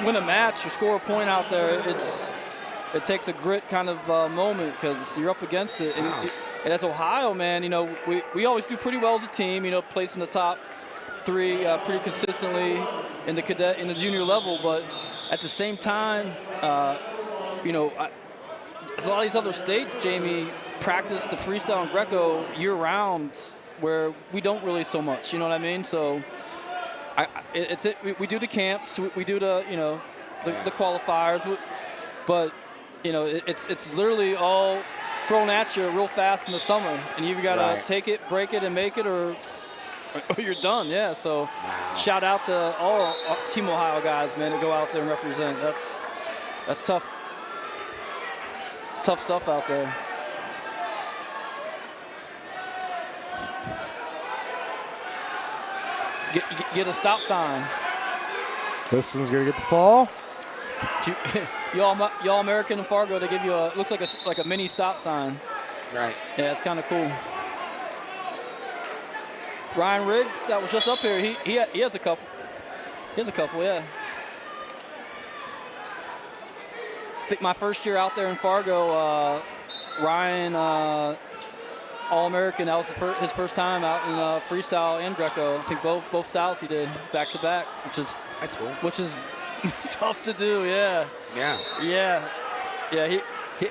win a match or score a point out there. It takes a grit kind of moment because you're up against it, and as Ohio, man, we always do pretty well as a team, place in the top 3 pretty consistently in the junior level, but at the same time, as a lot of these other states, Jamie, practice the freestyle and Greco year-round, where we don't really so much. You know what I mean? So, we do the camps, we do the the qualifiers, but it's literally all thrown at you real fast in the summer, and you've got to take it, break it, and make it, or you're done. Yeah. So, shout out to all Team Ohio guys, man, to go out there and represent. That's tough. Tough stuff out there. get a stop sign. Liston's going to get the fall. Y'all American in Fargo, they give you a looks like a mini stop sign. Right. Yeah, it's kind of cool. Ryan Riggs, that was just up here. He has a couple. He has a couple, yeah. I think my first year out there in Fargo, Ryan, All-American, that was his first time out in freestyle and Greco. I think both styles he did back to back, That's cool. Which is tough to do, yeah. Yeah.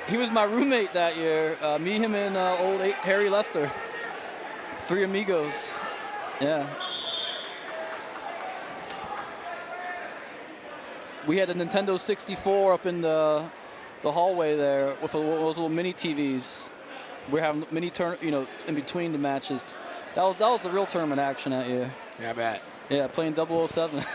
He was my roommate that year. Me, him, and old Harry Lester. 3 amigos. Yeah. We had a Nintendo 64 up in the hallway there with those little mini TVs. We're having mini in between the matches. That was the real tournament action that year. Yeah, I bet. Yeah, playing 007.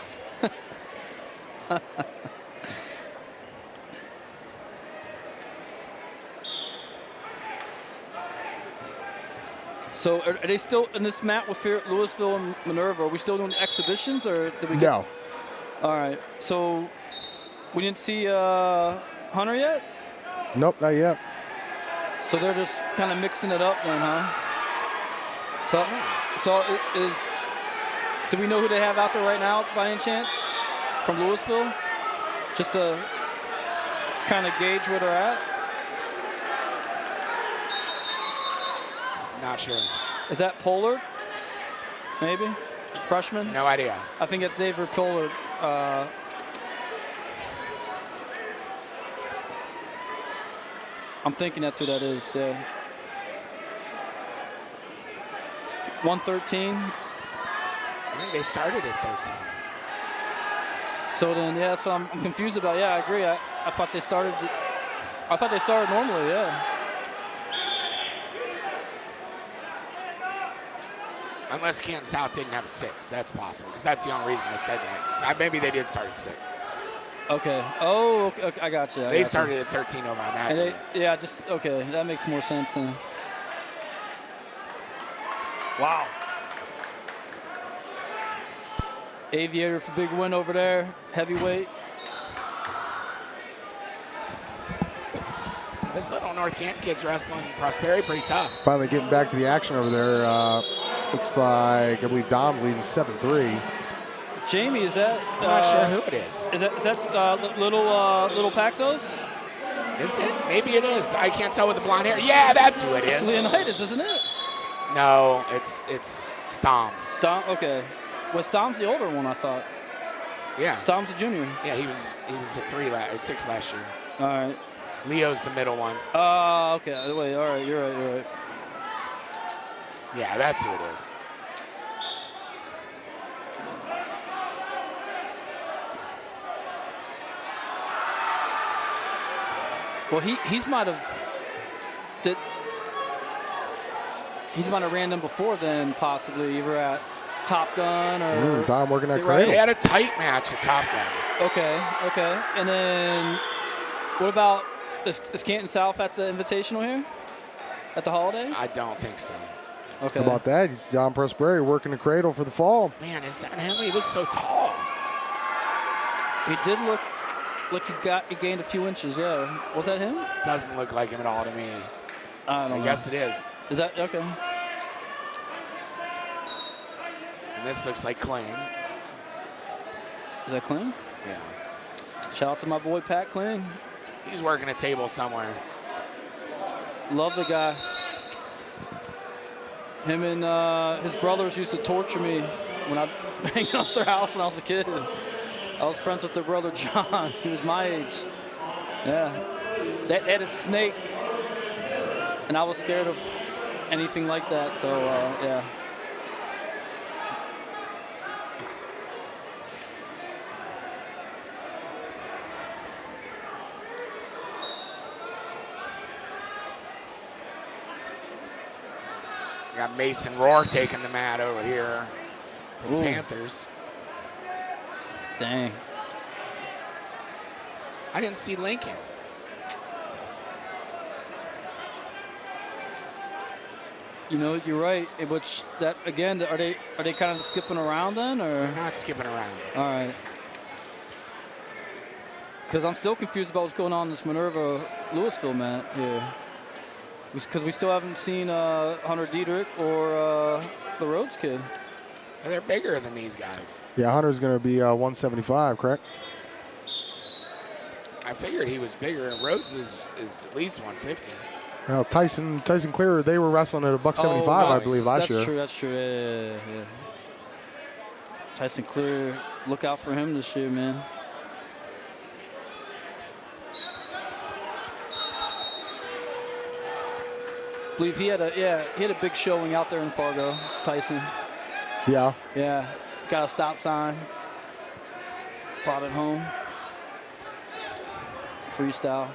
So are they still in this mat with Louisville and Minerva? Are we still doing exhibitions, or did we? No. All right. So we didn't see Hunter yet? Nope, not yet. So they're just kind of mixing it up then, huh? Do we know who they have out there right now by any chance from Louisville? Just to kind of gauge where they're at? Not sure. Is that Pollard? Maybe? Freshman? No idea. I think it's Xavier Pollard. I'm thinking that's who that is, yeah. 113. I think they started at 13. So then, yeah, so I'm confused about, yeah, I agree. I thought they started normally, yeah. Unless Canton South didn't have a 6. That's possible, because that's the only reason I said that. Maybe they did start at 6. Okay. Oh, okay, I got you. They started at 13 over on that. And okay, that makes more sense then. Wow. Aviator for big win over there, heavyweight. This little North Canton kid's wrestling Prosperity pretty tough. Finally getting back to the action over there. Looks like, I believe Dom's leading 7-3. Jamie, is that? I'm not sure who it is. That's little Paxos? Is it? Maybe it is. I can't tell with the blonde hair. Yeah, that's who it is. It's Leonidas, isn't it? No, it's Stom. Stom, okay. Well, Stom's the older one, I thought. Yeah. Stom's the junior. Yeah, he was a 6 last year. All right. Leo's the middle one. Okay. Wait, all right, you're right. Yeah, that's who it is. Well, he might have ran them before then, possibly, either at Top Gun or. Dom working that right? cradle. They had a tight match at Top Gun. Okay. And then, what about is Canton South at the Invitational here, at the Holiday? I don't think so. Okay. How about that? He's Dom Prosperity working the cradle for the fall. Man, is that him? He looks so tall. He did look like he gained a few inches. Yeah. Was that him? Doesn't look like him at all to me. I don't know. guess it is. Is that okay? And this looks like Kling. Is that Kling? Yeah. Shout out to my boy Pat Kling. He's working a table somewhere. Love the guy. Him and his brothers used to torture me when I hang out at their house when I was a kid. I was friends with their brother John. He was my age. Yeah. They had a snake, and I was scared of anything like that. So yeah. Got Mason Rohr taking the mat over here for the Panthers. Dang. I didn't see Lincoln. You know, you're right. Which that again, are they kind of skipping around then, or? They're not skipping around. All right. Because I'm still confused about what's going on in this Minerva Louisville mat here. Because we still haven't seen Hunter Diedrich or the Rhodes kid. They're bigger than these guys. Yeah, Hunter's going to be 175, correct? I figured he was bigger, and Rhodes is at least 150. Well, Tyson Clear, they were wrestling at $175, I believe, last year. That's true. Yeah. Tyson Clear, look out for him this year, man. I believe he had a big showing out there in Fargo, Tyson. Yeah. Yeah, got a stop sign. Brought it home. Freestyle.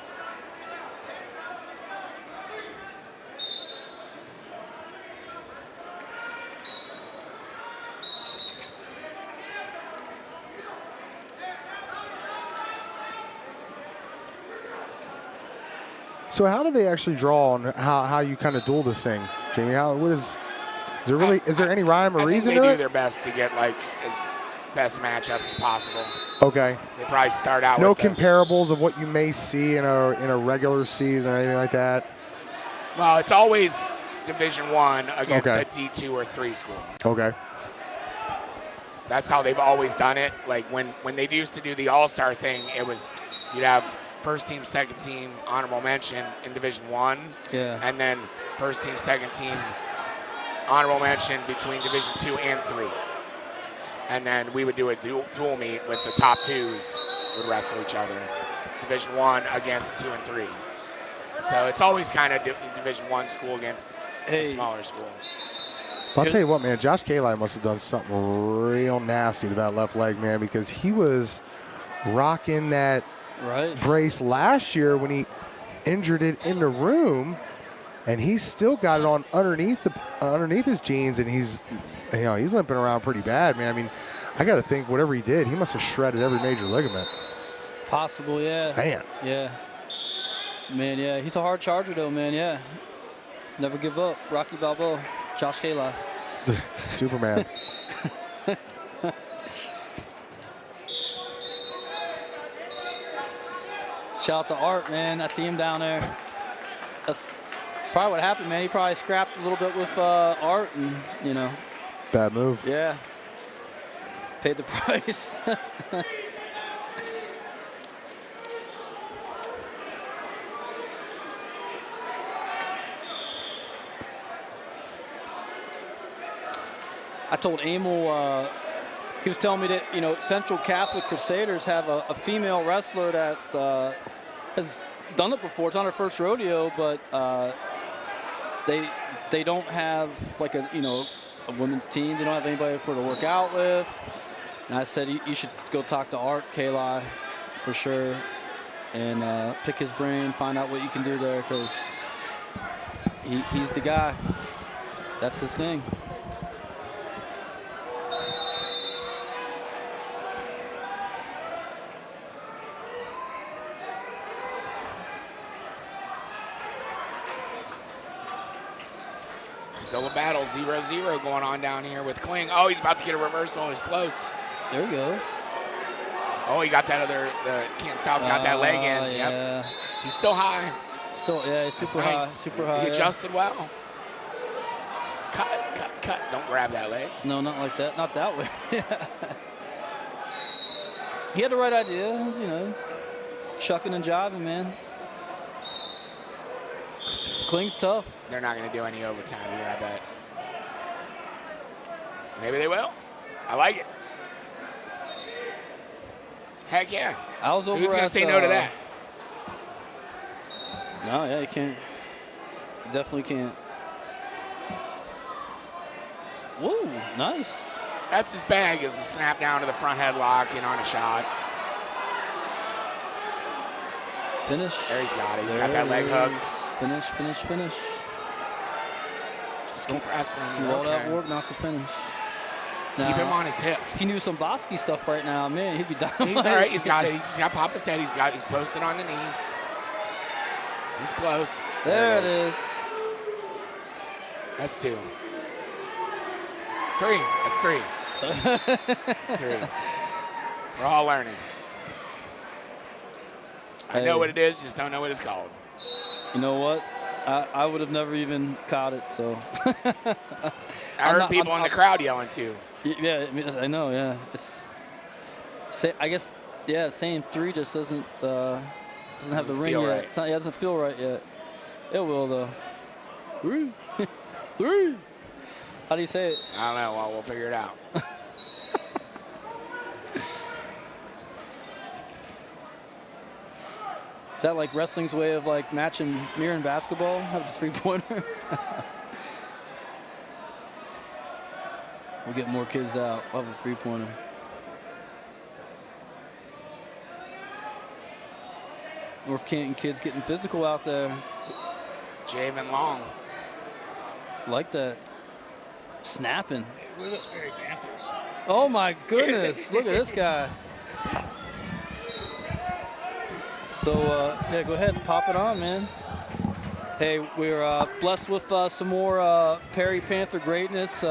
So how do they actually draw on how you kind of duel this thing, Jamie? Is there any rhyme or reason I to think they it? do their best to get like as best matchups as possible. Okay. They probably start out No with comparables of what you may see in a regular season or anything like that. Well, it's always Division I against Okay. a D2 or 3 school. Okay. That's how they've always done it. Like when they used to do the All-Star thing, it was you'd have first team, second team, honorable mention in Division I. Yeah. And then first team, second team, honorable mention between Division II and III. And then we would do a dual meet with the top 2s would wrestle each other. Division I against 2 and 3. So it's always kind of Division I school against a smaller school. But I'll tell you what, man, Josh Kali must have done something real nasty to that left leg, man, because he was rocking that brace last year when he injured it in the room, and he's still got it on underneath his jeans, and he's limping around pretty bad, man. I mean, I got to think whatever he did, he must have shredded every major ligament. Possible, yeah. Man. Yeah. Man, yeah. He's a hard charger, though, man, yeah. Never give up. Rocky Balboa, Josh Kali. Superman. Shout out to Art, man. I see him down there. That's probably what happened, man. He probably scrapped a little bit with Art, and, you know. Bad move. Yeah. Paid the price. I told Emil, he was telling me that, you know, Central Catholic Crusaders have a female wrestler that has done it before. It's on her first rodeo, but they don't have like a women's team. They don't have anybody for to work out with. And I said you should go talk to Art Kali for sure, and pick his brain, find out what you can do there, because he's the guy. That's his thing. Still a battle, 0-0 going on down here with Kling. Oh, he's about to get a reversal. He's close. There he goes. Oh, he got that the Canton South got that leg in. Yeah. Yep. He's still high. He's super high. Super high. He adjusted well. Cut. Don't grab that leg. No, not like that. Not that way. He had the right idea, you know. Shucking and jiving, man. Kling's tough. They're not going to do any overtime here, I bet. Maybe they will. I like it. Heck yeah. I was over. Who's going to say no to that? No, yeah, you can't. You definitely can't. Woo, nice. That's his bag, is the snap down to the front headlock and on a shot. Finish. There he's got it. He's got that leg hooked. Finish. Just keep wrestling. Do all that work not to finish. Keep him on his hip. If he knew some Bosky stuff right now, man, he'd be down. He's all right. He's got it. He's got Papa's head. He's posted on the knee. He's close. There it is. That's 2. 3. That's 3. That's 3. We're all learning. I know what it is, just don't know what it's called. You know what? I would have never even caught it, so. I heard people in the crowd yelling too. Yeah, I know, yeah. I guess, yeah, saying 3 just doesn't have the ring yet. Right. It doesn't feel right yet. It will, though. 3. 3. How do you say it? I don't know. Well, we'll figure it out. Is that like wrestling's way of like matching mirror and basketball? Have the 3-pointer? We'll get more kids out of a 3-pointer. North Canton kids getting physical out there. Javen Long. Like that. Snapping. Look at those Perry Panthers. Oh my goodness. Look at this guy. So, yeah, go ahead and pop it on, man. Hey, we're blessed with some more Perry Panther greatness.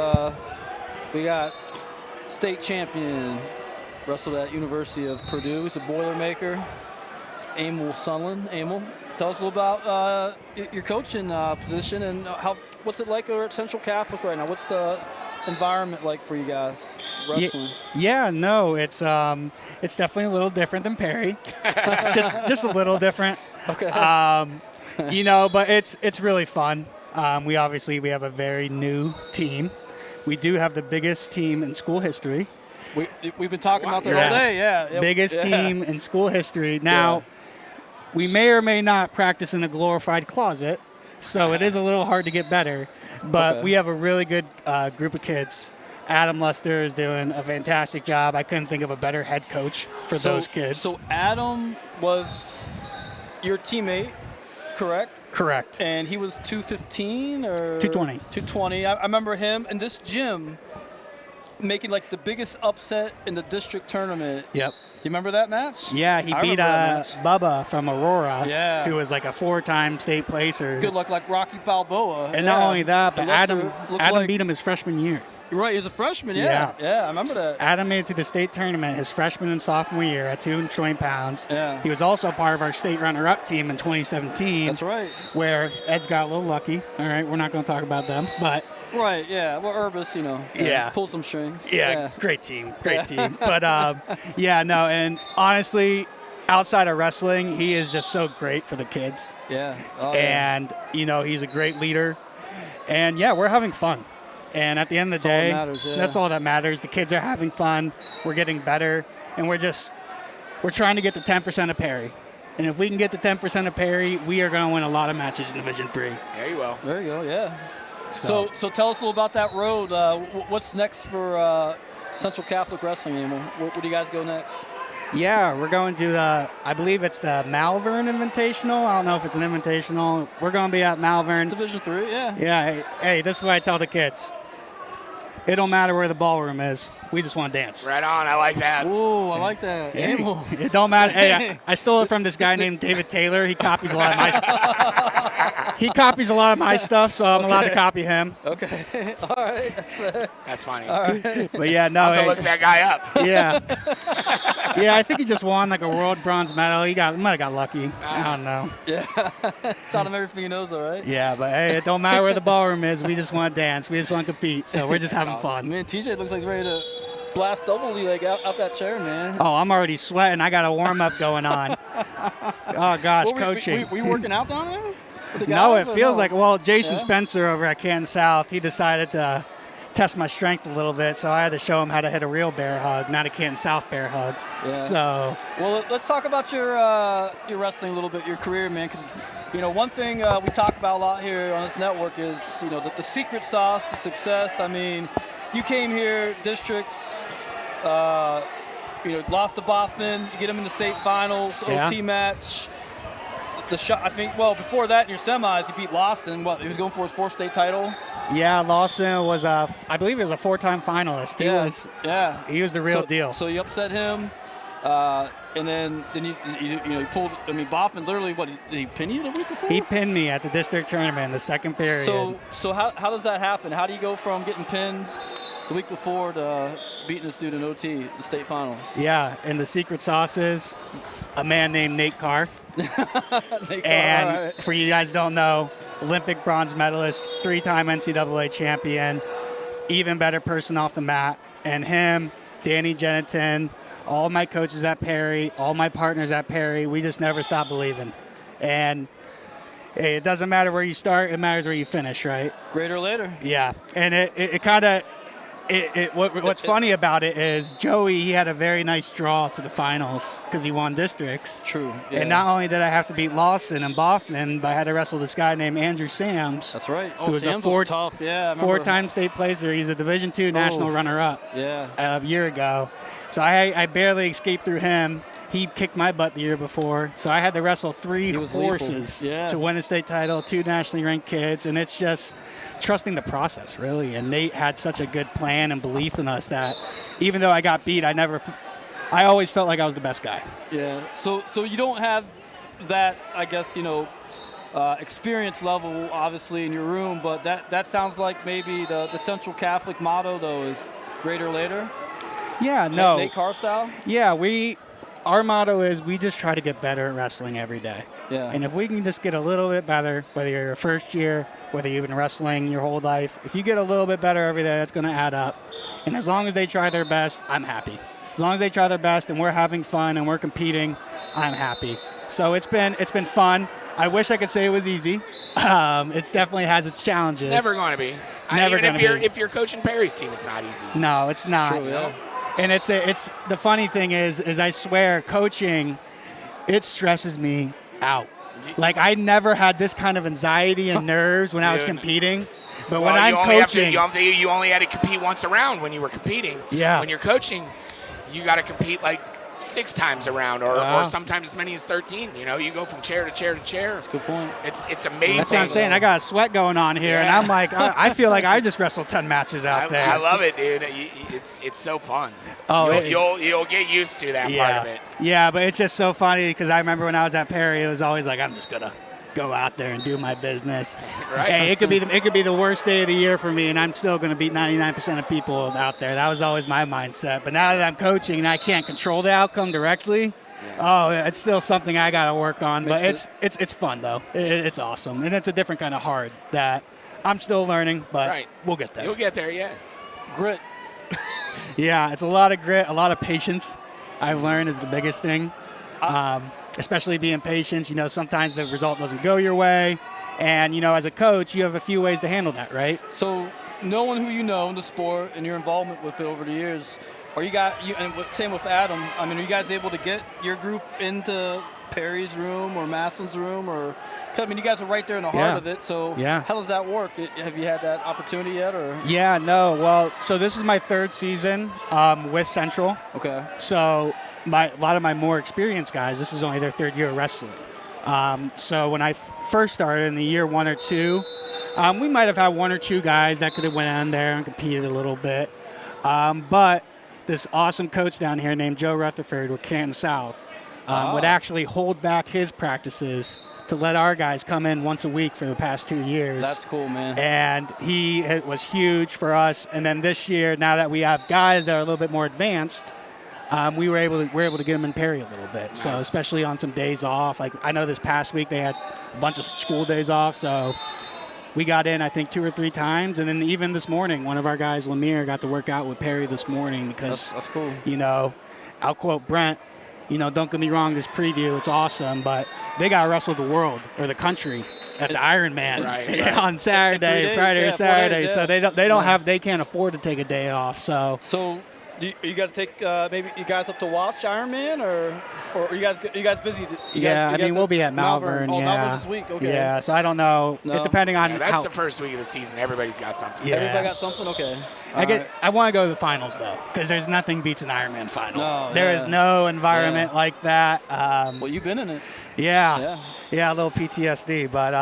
We got state champion, wrestled at University of Purdue. He's a Boilermaker. It's Emil Soehnlen. Emil, tell us a little about your coaching position and what's it like over at Central Catholic right now? What's the environment like for you guys wrestling? Yeah, no, it's definitely a little different than Perry. just a little different. Okay. But it's really fun. We have a very new team. We do have the biggest team in school history. We've been talking about that all day, yeah. Biggest team in school history. Now, we may or may not practice in a glorified closet, so it is a little hard to get better. But we have a really good group of kids. Adam Lester is doing a fantastic job. I couldn't think of a better head coach for those kids. So Adam was your teammate, correct? Correct. And he was 215 or 220. 220. I remember him in this gym making like the biggest upset in the district tournament. Yep. Do you remember that match? Yeah, he beat Bubba from Aurora, who was like a 4-time state placer. Good luck, like Rocky Balboa. And not only that, but Adam beat him his freshman year. You're right, he was a freshman, yeah. I remember that. Adam made it to the state tournament his freshman and sophomore year at 220 pounds. Yeah. He was also part of our state runner-up team in 2017. That's right. Where Ed's got a little lucky. All right, we're not going to talk about them, but... Right, yeah. Well, Urbis, pulled some strings. Yeah, great team. But, and honestly, outside of wrestling, he is just so great for the kids. Yeah. And, he's a great leader. And, we're having fun. And at the end of the day, that's all that matters. The kids are having fun. We're getting better. And we're trying to get the 10% of Perry. And if we can get the 10% of Perry, we are going to win a lot of matches in Division III. There you go. There you go, yeah. So tell us a little about that road. What's next for Central Catholic Wrestling, Emil? Where do you guys go next? Yeah, we're going to I believe it's the Malvern Invitational. I don't know if it's an invitational. We're going to be at Malvern. It's Division III, yeah. Yeah, hey, this is what I tell the kids. It don't matter where the ballroom is. We just want to dance. Right on. I like that. Ooh, I like that. It don't matter. Hey, I stole it from this guy named David Taylor. He copies a lot of my stuff. He copies a lot of my stuff, so I'm allowed to copy him. Okay. All right. That's funny. All right. But yeah, no. I'll have to look that guy up. Yeah. Yeah, I think he just won like a world bronze medal. He might have got lucky. I don't know. Yeah. Taught him everything he knows, though, right? Yeah, but hey, it don't matter where the ballroom is. We just want to dance. We just want to compete. So we're just having fun. Man, TJ looks like he's ready to blast double leg out that chair, man. Oh, I'm already sweating. I got a warm-up going on. Oh, gosh, coaching. We working out down there? No, it feels like, Jason Spencer over at Canton South, he decided to test my strength a little bit, so I had to show him how to hit a real bear hug, not a Canton South bear hug. Yeah. So. Well, let's talk about your wrestling a little bit, your career, man, because, one thing we talk about a lot here on this network is, the secret sauce, the success. I mean, you came here, districts, lost to Boffman, you get him in the state finals, OT match. The shot, I think, before that in your semis, he beat Lawson. He was going for his 4th state title? Yeah, Lawson was I believe he was a 4-time finalist. He was the real deal. So you upset him. And then you pulled. I mean, Boffman literally. What did he pin you the week before? He pinned me at the district tournament in the second period. So how does that happen? How do you go from getting pins the week before to beating this dude in OT, the state finals? Yeah, and the secret sauce is a man named Nate Carr. And for you guys don't know, Olympic bronze medalist, 3-time NCAA champion, even better person off the mat. And him, Danny Genitin, all my coaches at Perry, all my partners at Perry, we just never stop believing. And it doesn't matter where you start, it matters where you finish, right? Greater or later. Yeah, and it kind of what's funny about it is Joey, he had a very nice draw to the finals because he won districts. True. Yeah. And not only did I have to beat Lawson and Boffman, but I had to wrestle this guy named Andrew Sams. That's right. Who was Sams a was tough. Yeah, four-time state placer. He's a Division II national runner-up. Yeah. A year ago. So I barely escaped through him. He kicked my butt the year before. So I had to wrestle 3 horses to win a state title, 2 nationally ranked kids. And it's just trusting the process, really. And Nate had such a good plan and belief in us that even though I got beat, I always felt like I was the best guy. Yeah. So you don't have that, I guess, experience level, obviously, in your room. But that sounds like maybe the Central Catholic motto, though, is greater later. Yeah, no. Nate Carr style? Yeah, our motto is we just try to get better at wrestling every day. Yeah. And if we can just get a little bit better, whether you're your first year, whether you've been wrestling your whole life, if you get a little bit better every day, that's going to add up. And as long as they try their best, I'm happy. As long as they try their best and we're having fun and we're competing, I'm happy. So it's been fun. I wish I could say it was easy. It definitely has its challenges. It's never going to be. Never going to be. If you're coaching Perry's team, it's not easy. No, it's not. True, yeah. And it's the funny thing is I swear coaching, it stresses me out. Like I never had this kind of anxiety and nerves when I was competing, but when I'm coaching, you only had to compete once a round when you were competing. Yeah. When you're coaching, you got to compete like 6 times around, or sometimes as many as 13. You go from chair to chair to chair. That's a good point. It's amazing. That's what I'm saying. I got a sweat going on here, and I'm like, I feel like I just wrestled 10 matches out there. I love it, dude. It's so fun. Oh, you'll get used to that part of it. Yeah, but it's just so funny because I remember when I was at Perry, it was always like I'm just gonna go out there and do my business. Right. Hey, it could be the worst day of the year for me, and I'm still going to beat 99% of people out there. That was always my mindset. But now that I'm coaching and I can't control the outcome directly, it's still something I got to work on. But it's fun though. It's awesome, and it's a different kind of hard that I'm still learning. But we'll get there. You'll get there, yeah. Grit. Yeah, it's a lot of grit, a lot of patience. I've learned is the biggest thing. Especially being patient. Sometimes the result doesn't go your way. And, as a coach, you have a few ways to handle that, right? So knowing who you know in the sport and your involvement with it over the years, and same with Adam, are you guys able to get your group into Perry's room or Masslin's room? You guys are right there in the heart of it. So how does that work? Have you had that opportunity yet? Or? Yeah, no. Well, so this is my 3rd season with Central. Okay. So a lot of my more experienced guys, this is only their 3rd year of wrestling. So when I first started in the year 1 or 2, we might have had 1 or 2 guys that could have went on there and competed a little bit. But this awesome coach down here named Joe Rutherford with Canton South would actually hold back his practices to let our guys come in once a week for the past 2 years. That's cool, man. And he was huge for us. And then this year, now that we have guys that are a little bit more advanced, we're able to get them in Perry a little bit. Nice. So especially on some days off. Like I know this past week they had a bunch of school days off, so we got in I think 2 or 3 times. And then even this morning, one of our guys, Lemire, got to work out with Perry this morning because that's cool. I'll quote Brent. Don't get me wrong, this preview, it's awesome, but they got to wrestle the world or the country at the Ironman on Saturday, Friday or Saturday. Days, so they can't afford to take a day off. So you got to take maybe you guys up to watch Ironman or you guys busy? We'll be at Malvern. Malvern's this week. Okay. Yeah, so I don't know. No. Depending on that's the first week of the season. Everybody's got something. Yeah. Everybody got something. Okay. I want to go to the finals though, because there's nothing beats an Ironman final. No, there is no environment like that. Well, you've been in it. Yeah. Yeah, a little PTSD, but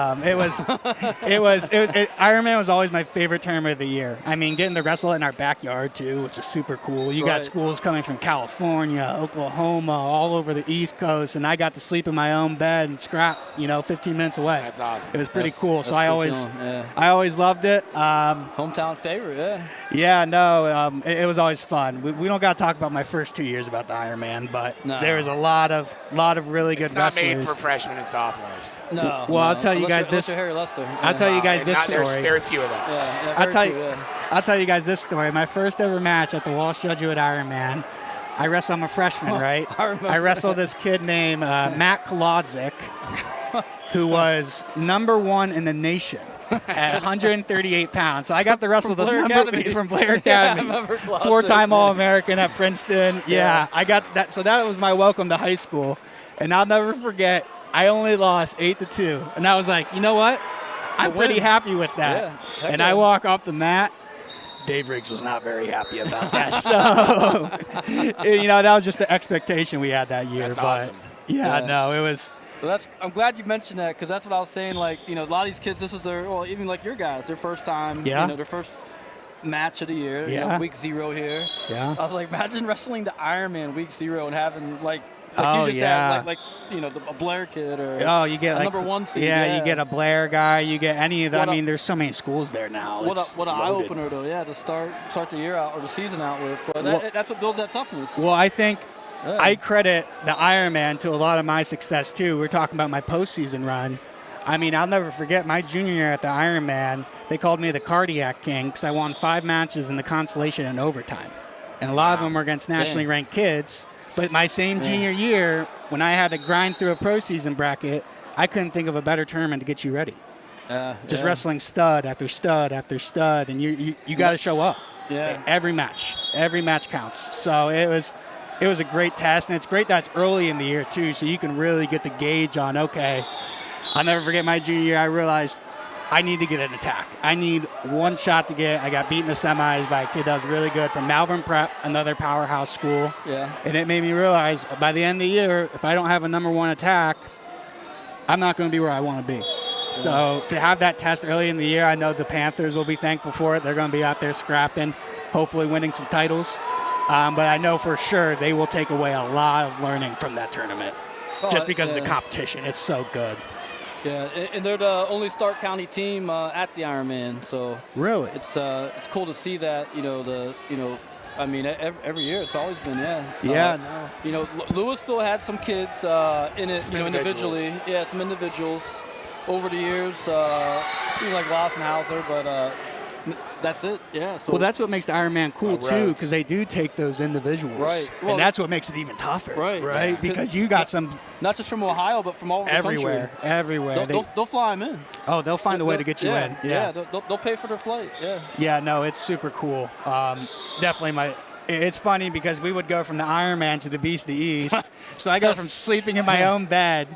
Ironman was always my favorite tournament of the year. I mean, getting to wrestle in our backyard too, which is super cool. You got schools coming from California, Oklahoma, all over the East Coast, and I got to sleep in my own bed and scrap, 15 minutes away. That's awesome. It was pretty cool. So I feeling, I always loved it. Hometown favorite, yeah. Yeah, no, it was always fun. We don't got to talk about my first 2 years about the Ironman, but there was a lot of really good wrestlers. It's not made for freshmen and sophomores. No. Well, I'll tell you guys this. I'll tell you guys this story. There's very few of those. I'll tell you guys this story. My first ever match at the Walsh Jesuit Ironman. I'm a freshman, right? I wrestled this kid named Matt Kolodzik, who was number 1 in the nation at 138 pounds. So I got to wrestle the number from Blair Academy. Yeah, 4-time All-American at Princeton. Yeah, I got that. So that was my welcome to high school. And I'll never forget, I only lost 8-2. And I was like, you know what? I'm pretty happy with that. Yeah, and I walk off the mat. Dave Riggs was not very happy about that. So, that was just the expectation we had that year. That's but awesome. No, it was. Well, I'm glad you mentioned that, because that's what I was saying. Like, a lot of these kids, this was even like your guys, their first time, their first match of the year, week 0 here. Yeah. I was like, imagine wrestling the Ironman week 0 and having had a Blair kid or you get a number 1 seed. Yeah, you get a Blair guy, you get any of that. There's so many schools there now. What an eye opener though, to start the year out or the season out with. But that's what builds that toughness. Well, I think I credit the Ironman to a lot of my success too. We're talking about my postseason run. I mean, I'll never forget my junior year at the Ironman. They called me the Cardiac King because I won 5 matches in the consolation and overtime, and a lot of them were against nationally ranked kids. But my same junior year, when I had to grind through a pro season bracket, I couldn't think of a better tournament to get you ready. Just wrestling stud after stud after stud, and you got to show up. Yeah. Every match counts. So it was a great test, and it's great that it's early in the year too, so you can really get the gauge on. Okay, I'll never forget my junior year. I realized I need to get an attack. I need one shot to get. I got beat in the semis by a kid that was really good from Malvern Prep, another powerhouse school. Yeah. And it made me realize by the end of the year, if I don't have a number 1 attack, I'm not going to be where I want to be. Yeah. So to have that test early in the year, I know the Panthers will be thankful for it. They're going to be out there scrapping, hopefully winning some titles. But I know for sure they will take away a lot of learning from that tournament just because of the competition. It's so good. Yeah, and they're the only Stark County team at the Ironman, so really, it's cool to see that. I mean, every year it's always been Louisville had some kids in it, individually. Yeah, some individuals over the years, like Lossenhauser, but that's it. Yeah. So that's what makes the Ironman cool too, because they do take those individuals, right? Well, and that's what makes it even tougher, right? Yeah. Because you got some not just from Ohio, but from all over the country. Everywhere. They'll fly them in. Oh, they'll find a way to get you in. Yeah. They'll pay for their flight. Yeah. Yeah. No, it's super cool. Definitely It's funny because we would go from the Ironman to the Beast of the East. So I go from sleeping in my own bed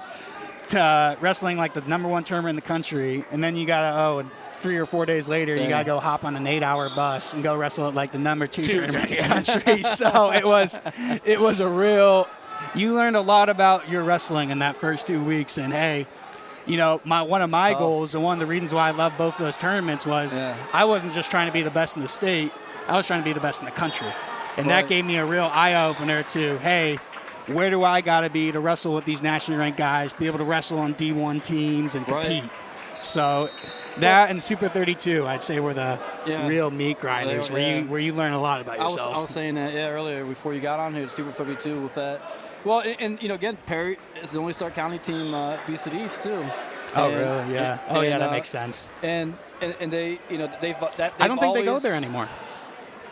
to wrestling like the number 1 tournament in the country, and then you gotta 3 or 4 days later, you got to go hop on an 8-hour bus and go wrestle at like the number 2 tournament in the country. So it was a real, you learned a lot about your wrestling in that first 2 weeks. And hey, one of my goals and one of the reasons why I love both of those tournaments was I wasn't just trying to be the best in the state. I was trying to be the best in the country. And that gave me a real eye-opener to, hey, where do I got to be to wrestle with these nationally ranked guys, to be able to wrestle on D1 teams and compete. So that and Super 32, I'd say, were the real meat grinders, where you learn a lot about yourself. I was saying that earlier before you got on here, Super 32 with that. Well, and again, Perry is the only Stark County team Beast of the East too. Oh, really? Yeah. That makes sense. And they, they've I don't think they go there anymore.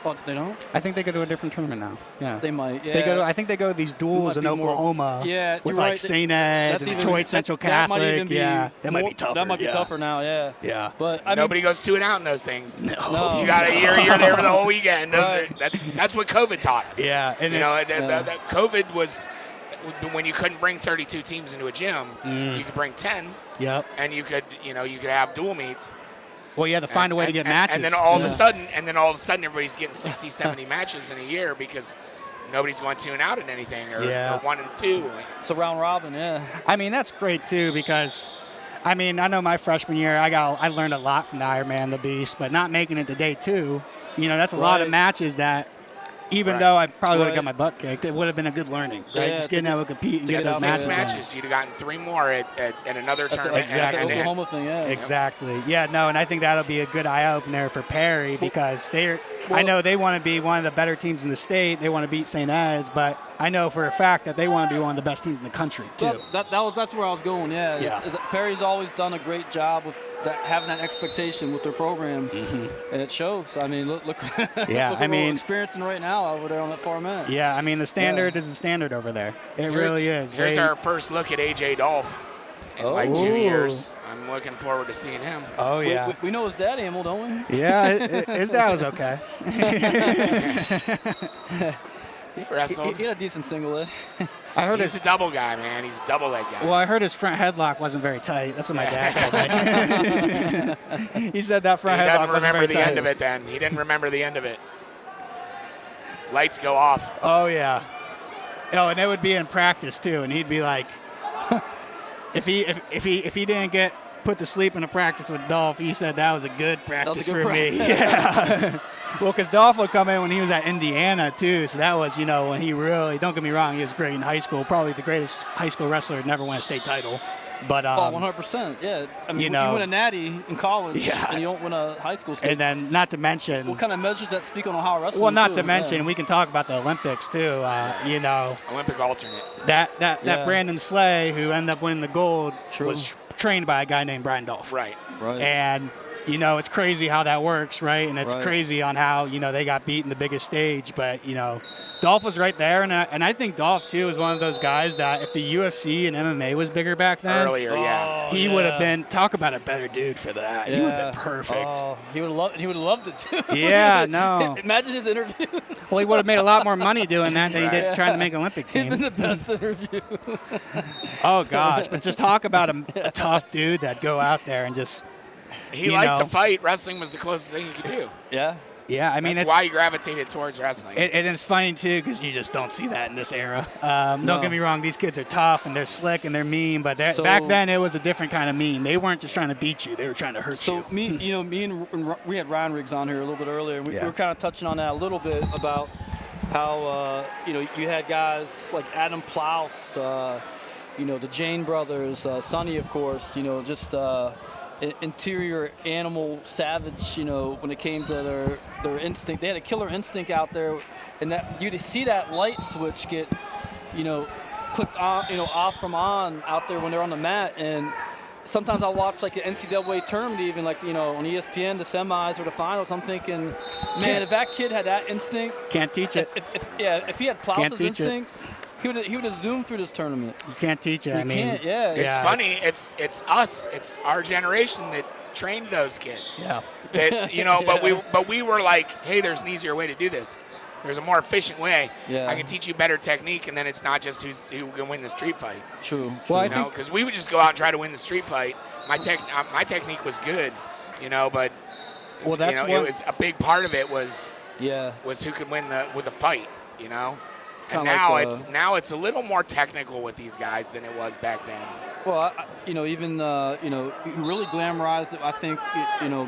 Oh, they don't? I think they go to a different tournament now. Yeah. They might, yeah. I think they go to these duels in Oklahoma. With like St. Ed's and Detroit Central Catholic. That might be tougher. That might be tougher now, yeah. Yeah. But nobody goes 2 and out in those things. No. You got you're there for the whole weekend. That's what COVID taught us. Yeah. And that COVID was when you couldn't bring 32 teams into a gym, you could bring 10. Yep. And you could have dual meets. Well, you had to find a way to get matches. And then all of a sudden, everybody's getting 60, 70 matches in a year because nobody's going 2 and out in anything, or, Yeah. or 1 and 2. It's a round robin, yeah. I mean, that's great too because, I mean, I know my freshman year I learned a lot from the Ironman, the Beast, but not making it to day 2, that's a lot of Right. matches that. Even Right. though I probably would have Right. got my butt kicked, it would have been a good learning, right? Yeah, Just getting able to compete and to get get those out Six there. matches. matches. You'd have gotten 3 more at another tournament. Exactly. And- Oklahoma thing, yeah. Exactly. Yeah, no, and I think that'll be a good eye-opener for Perry because I know they want to be one of the better teams in the state. They want to beat St. Ed's, but I know for a fact that they want to be one of the best teams in the country, too. That's where I was going, yeah. Yeah. Perry's always done a great job with having that expectation with their program, and it shows. I mean, look Yeah, look I what mean- we're experiencing right now over there on that far mat. Yeah, I mean, the standard is the standard over there. It really is. Here's our first look at A.J. Dolph in like 2 Ooh. years. I'm looking forward to seeing him. Oh, yeah. We know his dad, Emil, don't we? Yeah, his dad was okay. He wrestled. He had a decent single leg. I heard He's his a double guy, man. He's a double leg guy. Well, I heard his front headlock wasn't very tight. That's what my dad told me. He said that front He headlock doesn't wasn't remember very the tight. end of it then. He didn't remember the end of it. Lights go off. Oh, yeah. Oh, and it would be in practice, too. And he'd be like, if he didn't get put to sleep in a practice with Dolph, he said that was a good practice good for me. practice. Yeah. Well, because Dolph would come in when he was at Indiana, too. So that was, when he really, don't get me wrong, he was great in high school. Probably the greatest high school wrestler to never win a state title. But 100%. Yeah. I mean, you win a natty in college, and you don't win a high school state. And then, not to mention, What kind of measures that speak on Ohio wrestling? well, not too? to mention, Yeah. we can talk about the Olympics too. Olympic alternate. That Yeah. Brandon Slay, who ended up winning the gold, True. was trained by a guy named Brian Dolph. Right. Right. And it's crazy how that works, right? And it's Right. crazy on how they got beat in the biggest stage. But Dolph was right there, and I think Dolph too is one of those guys that if the UFC and MMA was bigger back then, Earlier, yeah. he would have been talk about a better dude for that. He would have been perfect. Oh, he would have loved it too. Yeah, no. Imagine his interview. Well, he would have made a lot more money doing that than he did trying to make an Olympic He's team. been the best interview. Oh, gosh. But just talk about a tough dude that'd go out there and just, He liked to fight. Wrestling was the closest thing he could do. Yeah. yeah, I mean, That's why he gravitated towards wrestling. and it's funny, too, because you just don't see that in this era. Don't No. get me wrong. These kids are tough, and they're slick, and they're mean. But So- back then, it was a different kind of mean. They weren't just trying to beat you. They were trying to hurt So you. me and we had Ryan Riggs on here a little bit earlier. We Yeah. were kind of touching on that a little bit about how you had guys like Adam Plouse, the Jane brothers, Sonny, of course. Just interior animal savage. When it came to their instinct, they had a killer instinct out there, and that you'd see that light switch get clicked on, off from on out there when they're on the mat. And sometimes I'll watch like an NCAA tournament, even like on ESPN, the semis or the finals. I'm thinking, man, if that kid had that instinct, Can't teach it. if he had Can't Plouse's teach it. instinct, he would have zoomed through this tournament. You can't teach it. I You mean, can't, yeah. It's funny. It's us. It's our generation that trained those kids. Yeah. That, but we were like, hey, there's an easier way to do this. There's a more efficient way. Yeah. I can teach you better technique, and then it's not just who can win the street fight. True. Well, I You know, think because we would just go out and try to win the street fight. My technique was good, but well, that's it what was a big part of it was Yeah. who could win the fight. And Kinda now like, it's a little more technical with these guys than it was back then. Well, you really glamorized it. I think,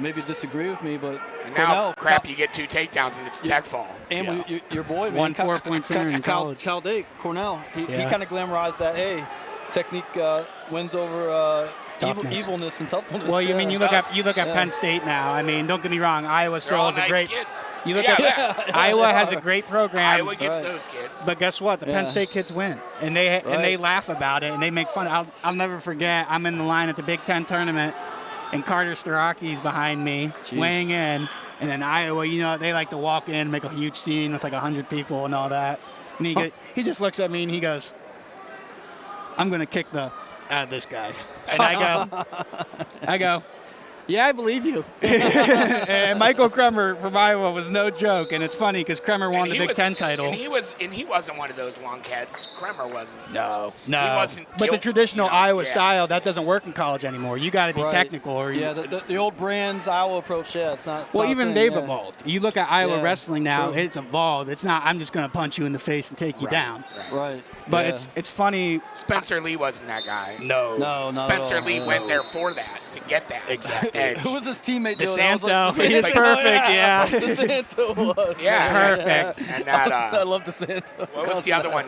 maybe disagree with me, but And Cornell, now, you get 2 takedowns and it's tech fall. and your boy, man, Won 4.2 in college. Cal Dake, Cornell. He Yeah. kind of glamorized that. Hey, technique wins over Toughness. evilness and toughness. Well, you mean you look does. at Penn State now. I mean, don't get me wrong. Iowa They're still all has a nice great. kids. You look Yeah, at Iowa has a great program. Iowa gets Right. those kids. But guess what? The Penn Yeah. State kids win, and they Right. laugh about it, and they make fun. I'll never forget. I'm in the line at the Big Ten tournament, and Carter Staraki's behind me, Jeez. weighing in, and then Iowa. They like to walk in, make a huge scene with like 100 people and all that. And he just looks at me and he goes, "I'm gonna kick the out of this guy," and I go, Yeah, I believe you. And Michael Kremer from Iowa was no joke, and it's funny because Kremer won the Big Ten title. And he wasn't one of those lunkheads. Kremer wasn't. No. He wasn't. But the traditional you know, Iowa style, that doesn't work in college anymore. You got to be technical. Or the old Brands Iowa approach. Yeah, it's not. Well, not even thing, they've evolved. You look at Iowa wrestling now; true. it's evolved. It's not. I'm just going to punch you in the face and take you down. Right. But it's funny. Spencer Lee wasn't that guy. No. Not Spencer Lee went there for that, to get that exactly. Edge. Who was his teammate? DeSanto. He is perfect. Yeah. DeSanto was. Yeah. Perfect. And that. I love DeSanto. What was the other one?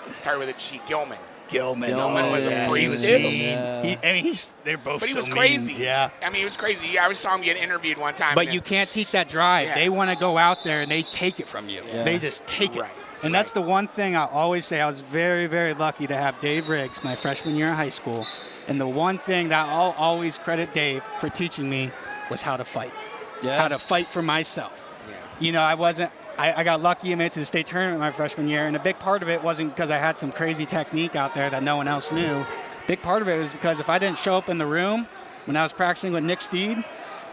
It started with a G. Gilman. Gilman was a freak was too. mean. They're both. But he was still crazy. Mean. Yeah. I mean, he was crazy. I saw him get interviewed one time. But you can't teach that drive. Yeah. They want to go out there and they take it from you. Yeah. They just take it. Right. And that's the one thing I always say. I was very, very lucky to have Dave Riggs my freshman year in high school. And the one thing that I'll always credit Dave for teaching me was how to fight. Yeah. How to fight for myself. Yeah. You know, I got lucky and made it to the state tournament my freshman year. And a big part of it wasn't because I had some crazy technique out there that no one else knew. Big part of it was because if I didn't show up in the room when I was practicing with Nick Steed,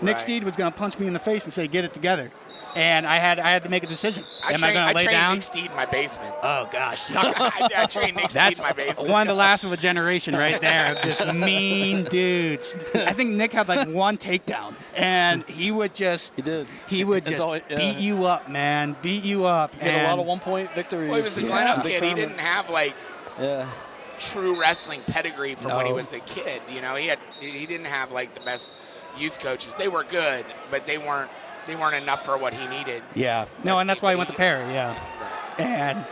Nick Steed was going to punch me in the face and say, "Get it together." And I had to make a decision. Am I going to lay down? I trained Nick Steed in my basement. Oh, gosh. I trained Nick Steed in my basement. That's one of the last of a generation right there of just mean dudes. I think Nick had like one takedown, and he would just beat you up, man. Beat you up. He had a lot of one-point victories. Well, he was a Glen kid. He didn't have like true wrestling pedigree from when he was a kid. You know, he didn't have like the best youth coaches. They were good, but they weren't enough for what he needed. Yeah. No, and that's why he went to Perry, And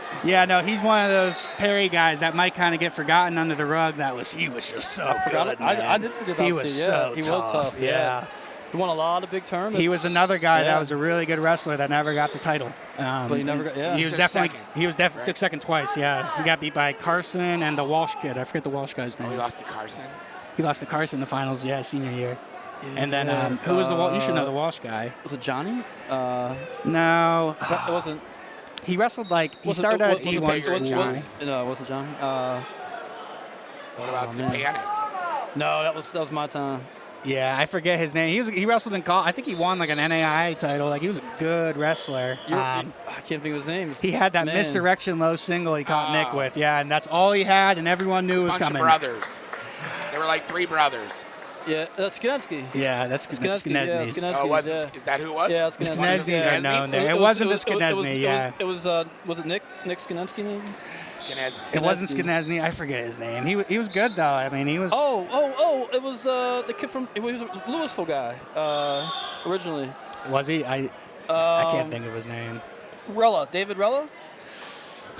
he's one of those Perry guys that might kind of get forgotten under the rug. He was just so good, man. I did forget about He was so he tough. was tough. Yeah. He won a lot of big tournaments. He was another guy that was a really good wrestler that never got the title. But he never got. Yeah. He took second twice. Yeah. He got beat by Carson and the Walsh kid. I forget the Walsh guy's name. Oh, he lost to Carson. He lost to Carson in the finals. Yeah, senior year. And then who was the Walsh? You should know the Walsh guy. Was it Johnny? No. It wasn't. He wrestled he started out at D1 school. Johnny? No, it wasn't Johnny. What about Stepanek? No, that was my time. Yeah, I forget his name. He wrestled in college. I think he won like an NAIA title. Like he was a good wrestler. I can't think of his name. He had that misdirection low single he caught Nick with. Yeah, and that's all he had, and everyone knew it was coming. Bunch of brothers. They were like three brothers. Yeah, that's Skinetsky. Yeah, that's Skinetsky's. Oh, is that who it was? Yeah, Skinetsky's are known there. It wasn't the Skinesny, It was it Nick Skinetsky maybe? Skinesny. It wasn't Skinesny. I forget his name. He was good though. I mean, he was. It was the kid he was a Louisville guy originally. Was he? I can't think of his name. David Rella.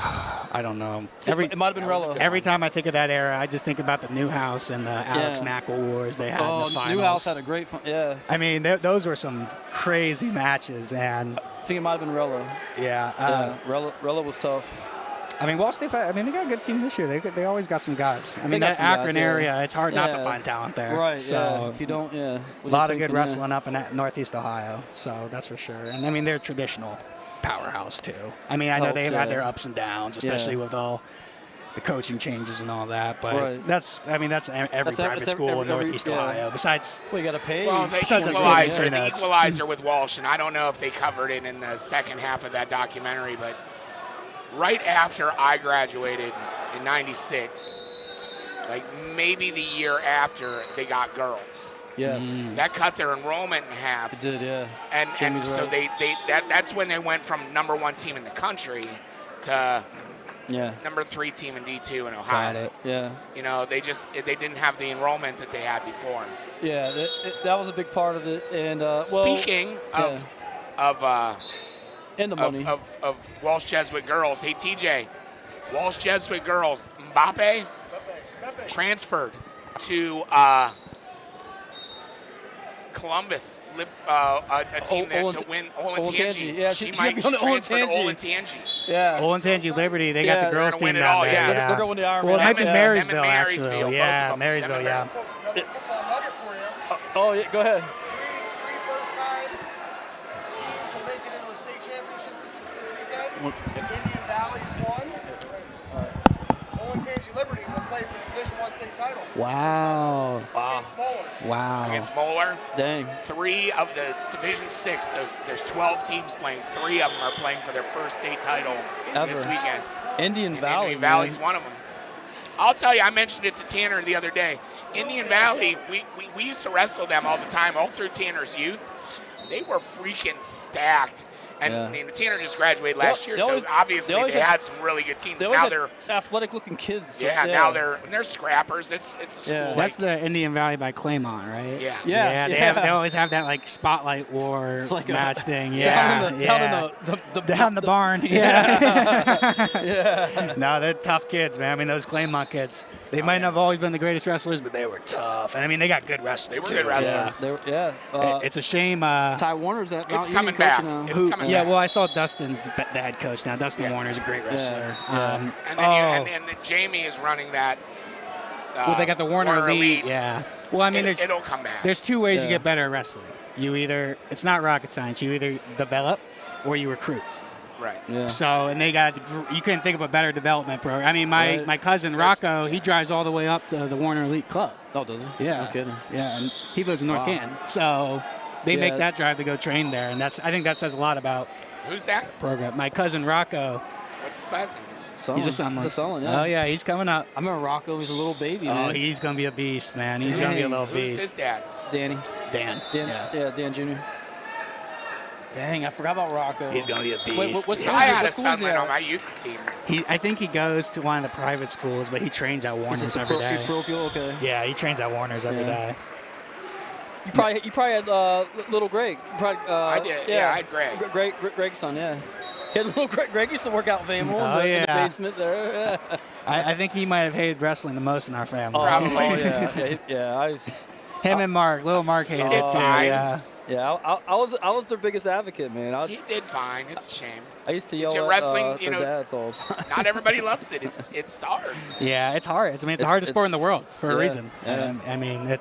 I don't know. It might have been Rella. Every time I think of that era, I just think about the Newhouse and the Alex Mack Wars they had in the finals. Newhouse had a great fun. Yeah. I mean, those were some crazy matches, and I think it might have been Rella. Yeah. Rella was tough. I mean, Walsh, they got a good team this year. They always got some guys. I mean, that Akron area, it's hard not to find talent there. Right, so if you don't, a lot of good wrestling up in Northeast Ohio, so that's for sure. And, I mean, they're traditional powerhouse, too. I mean, I know they've had their ups and downs, especially with all the coaching changes and all that. But that's every private school in Northeast Ohio. Besides, you got to pay. Well, the equalizer with Walsh, and I don't know if they covered it in the second half of that documentary, but right after I graduated in '96, like maybe the year after, they got girls. Yes. That cut their enrollment in half. It did, yeah. And so that's when they went from #1 team in the country to #3 team in D2 in Ohio. Got it. Yeah. You know, they didn't have the enrollment that they had before. Yeah, that was a big part of it. And speaking of and the money of Walsh Jesuit girls, hey TJ, Walsh Jesuit girls, Mbappe transferred to Columbus, a team there to win Olentangy. Yeah, she might transfer to Olentangy. Yeah. Olentangy Liberty, they got the girls team down there. Yeah. They're going to the Ironman. Well, it might be Marysville, actually. Yeah, Marysville, yeah. Football nugget for you. Oh, yeah, go ahead. Three first-time teams will make it into a state championship this weekend. Indian Valley is one. Tangi Liberty will play for the Division I state title. Wow. Against Moeller. Wow. Against Moeller. Dang. 3 of the Division 6, so there's 12 teams playing. 3 of them are playing for their first state title this weekend. Indian And Valley. Indian Valley's one of them. I'll tell you, I mentioned it to Tanner the other day. Indian Valley, we used to wrestle them all the time, all through Tanner's youth. They were freaking stacked. And I mean, Tanner just graduated last year, so obviously they had some really good teams. Now they're athletic-looking kids. Yeah, now they're scrappers. It's a school. That's the Indian Valley by Claymont, right? Yeah. They always have that like spotlight war like match thing. Down in the barn. Yeah. No, they're tough kids, man. I mean, those Claymont kids. They might not have always been the greatest wrestlers, but they were tough. And I mean, they got good wrestlers. They were good wrestlers. It's a shame. Ty Warner's at It's coming back. It's coming back. Yeah, well, I saw Dustin's the head coach now. Dustin Warner's a great wrestler. And then Jamie is running that. Well, they got the Warner Elite. Yeah. Well, I mean, it'll come back. There's 2 ways you get better at wrestling. It's not rocket science. You either develop or you recruit. Right. Yeah. So, and you couldn't think of a better development program. I mean, my cousin Rocco, he drives all the way up to the Warner Elite Club. Oh, does he? Yeah. No kidding. Yeah, and he lives in North Canton. So they make that drive to go train there, and I think that says a lot about who's that the program. My cousin Rocco. What's his last name? He's a Soehnlen. He's a Soehnlen, yeah. Oh, yeah, he's coming up. I remember Rocco. He was a little baby, man. Oh, he's going to be a beast, man. He's going to be a little beast. Who's his dad? Danny. Dan. Yeah, Dan Jr. Dang, I forgot about Rocco. He's going to be a beast. I had a Soehnlen on my youth team. I think he goes to one of the private schools, but he trains at Warner's every day. Okay. Yeah, he trains at Warner's every day. You probably had little Greg. I did. Yeah, I had Greg. Greg's son. Yeah. He had little Greg used to work out with Emil in the basement there. Yeah. I think he might have hated wrestling the most in our family. Probably. Him and Mark, little Mark hated it too. Yeah, I was their biggest advocate, man. He did fine. It's a shame. I used to yell at wrestling, their dads all the time. Not everybody loves it. It's hard. Yeah, it's hard. It's the hardest sport in the world for a reason. Yeah. I mean,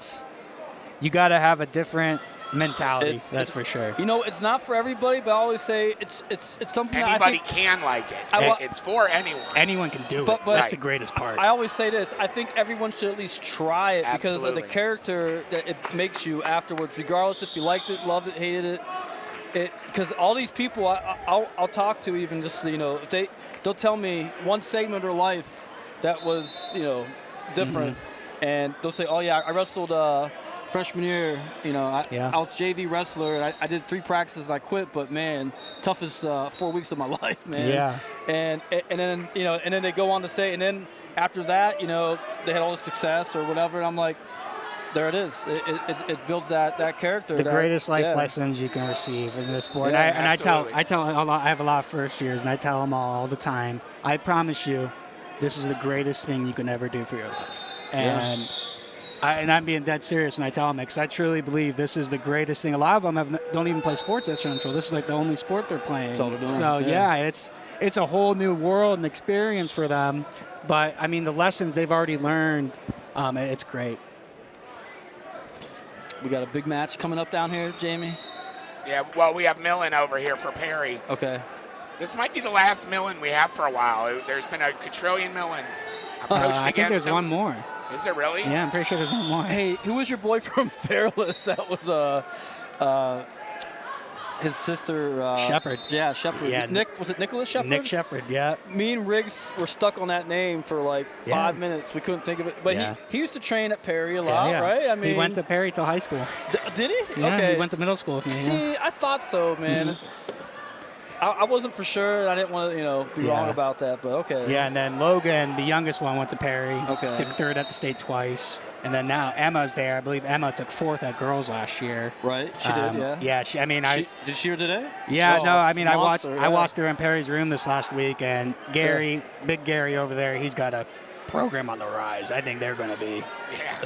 you got to have a different mentality. That's for sure. You know, it's not for everybody, but I always say it's something anybody that can like it. It's for anyone. Anyone can do it. That's the greatest part. I always say this. I think everyone should at least try it because of the character that it makes you afterwards, regardless if you liked it, loved it, hated it. Because all these people I'll talk to, even just they'll tell me one segment of their life that was different, and they'll say, oh yeah, I wrestled freshman year, I was JV wrestler, and I did 3 practices and I quit, but man, toughest 4 weeks of my life, man. Yeah. And then they go on to say, and then after that, they had all the success or whatever, and I'm like, there it is. It builds that character. The greatest life lessons you can receive in this sport. Yeah, and I tell a lot, I have a lot of first years, and I tell them all the time, I promise you, this is the greatest thing you can ever do for your life. And I'm being dead serious when I tell them, because I truly believe this is the greatest thing. A lot of them don't even play sports at Central. This is like the only sport they're playing. That's all they're doing. So it's a whole new world and experience for them. But I mean, the lessons they've already learned, it's great. We got a big match coming up down here, Jamie. Yeah, well, we have Millen over here for Perry. Okay. This might be the last Millen we have for a while. There's been a quadrillion Millens. I've coached against I think there's one more. Is there really? Yeah, I'm pretty sure there's one more. Hey, who was your boy from Fairless? That was his sister. Shepard. Yeah, Shepard. Yeah. Was it Nicholas Shepard? Nick Shepard, yeah. Me and Riggs were stuck on that name for like 5 minutes. We couldn't think of it. But he used to train at Perry a lot, right? I mean, he went to Perry till high school. Did he? Yeah, okay. he went to middle school with me. See, I thought so, man. Mm-hmm. I wasn't for sure. I didn't want to, be wrong about that, but okay. Yeah, and then Logan, the youngest one, went to Perry. Okay. Took 3rd at the state twice. And then now Emma's there. I believe Emma took 4th at girls last year. Right, she did, yeah. Yeah, did she or today? Yeah, I Monster, I watched her in Perry's room this last week, and Gary, Big Gary over there, he's got a program on the rise. I think they're going to be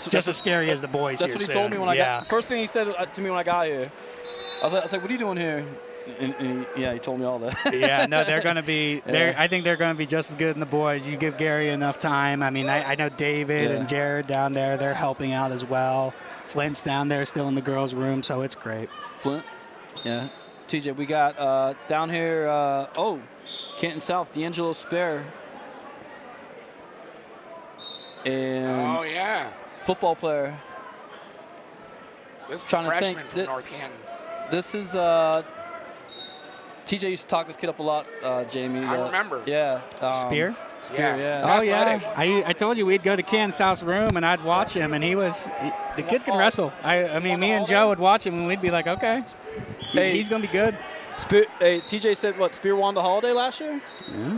just as scary as the boys that's here what he soon. told me when I got. First thing he said to me when I got here, I was like, what are you doing here? And he told me all that. Yeah, no, they're going to be. I think they're going to be just as good in the boys. You give Gary enough time. I mean, I know David and Jared down there. They're helping out as well. Flint's down there still in the girls' room, so it's great. Flint, yeah. TJ, we got down here. Canton South, D'Angelo Spare. and Oh, yeah. football player. This is a Trying to freshman think. from North Canton. This is TJ used to talk this kid up a lot, Jamie. I remember. Yeah. Spear? Spear, yeah. He's Oh, athletic. yeah. I told you we'd go to Canton's house room, and I'd watch him, and the kid can wrestle. I mean, me and Joe would watch him, and we'd be like, okay, he's going to be good. TJ said, what, Spear won the Holiday last year?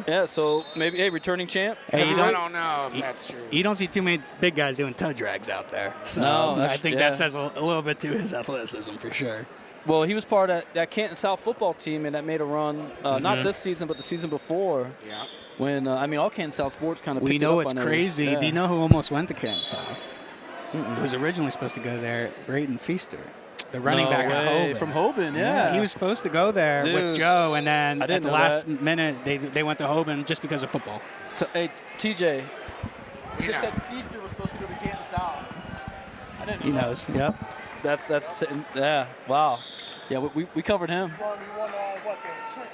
Yeah, so maybe, returning champ. Hey, I don't know if that's true. You don't see too many big guys doing toe drags out there. So No, I think yeah. that says a little bit to his athleticism for sure. Well, he was part of that Canton South football team, and that made a run, not this season, but the season before. Yeah. When, all Canton South sports kind of We picked it know up it's on those. crazy. Yeah. Do you know who almost went to Canton South? Who was originally supposed to go there? Braden Feaster, the running back at Hoban. From Hoban, yeah. He was supposed to go there with Dude, Joe, and then I at didn't the know last that. minute, they went to Hoban just because of football. Hey, TJ, you Yeah. just said Feaster was supposed to go to Canton South. I didn't know He that. knows. Yep. That's yeah, wow. Yeah, we covered him. He won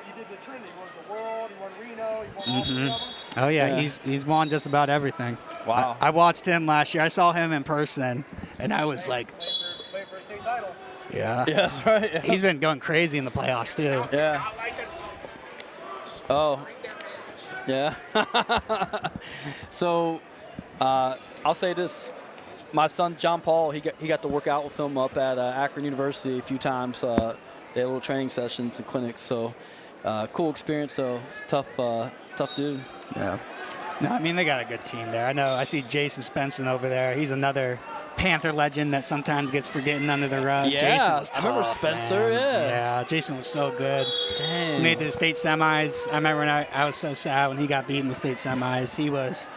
he did the Trinity. He was the World. He won Reno. He won all three of them. Oh yeah, Yeah. he's won just about everything. Wow. I watched him last year. I saw him in person, and I was like, Played for a state title. yeah. Yeah, that's right. Yeah. He's been going crazy in the playoffs too. Yeah. Oh. Yeah. So, I'll say this: my son John Paul, he got to work out with him up at Akron University a few times. They had little training sessions and clinics. So, cool experience. So tough dude. Yeah. No, I mean they got a good team there. I know. I see Jason Spencer over there. He's another Panther legend that sometimes gets forgotten under the rug. Yeah, Jason was I remember tough, Spencer, man. yeah. Yeah, Jason was so good. Dang. He made it to the state semis. I remember when I was so sad when he got beat in the state semis. He was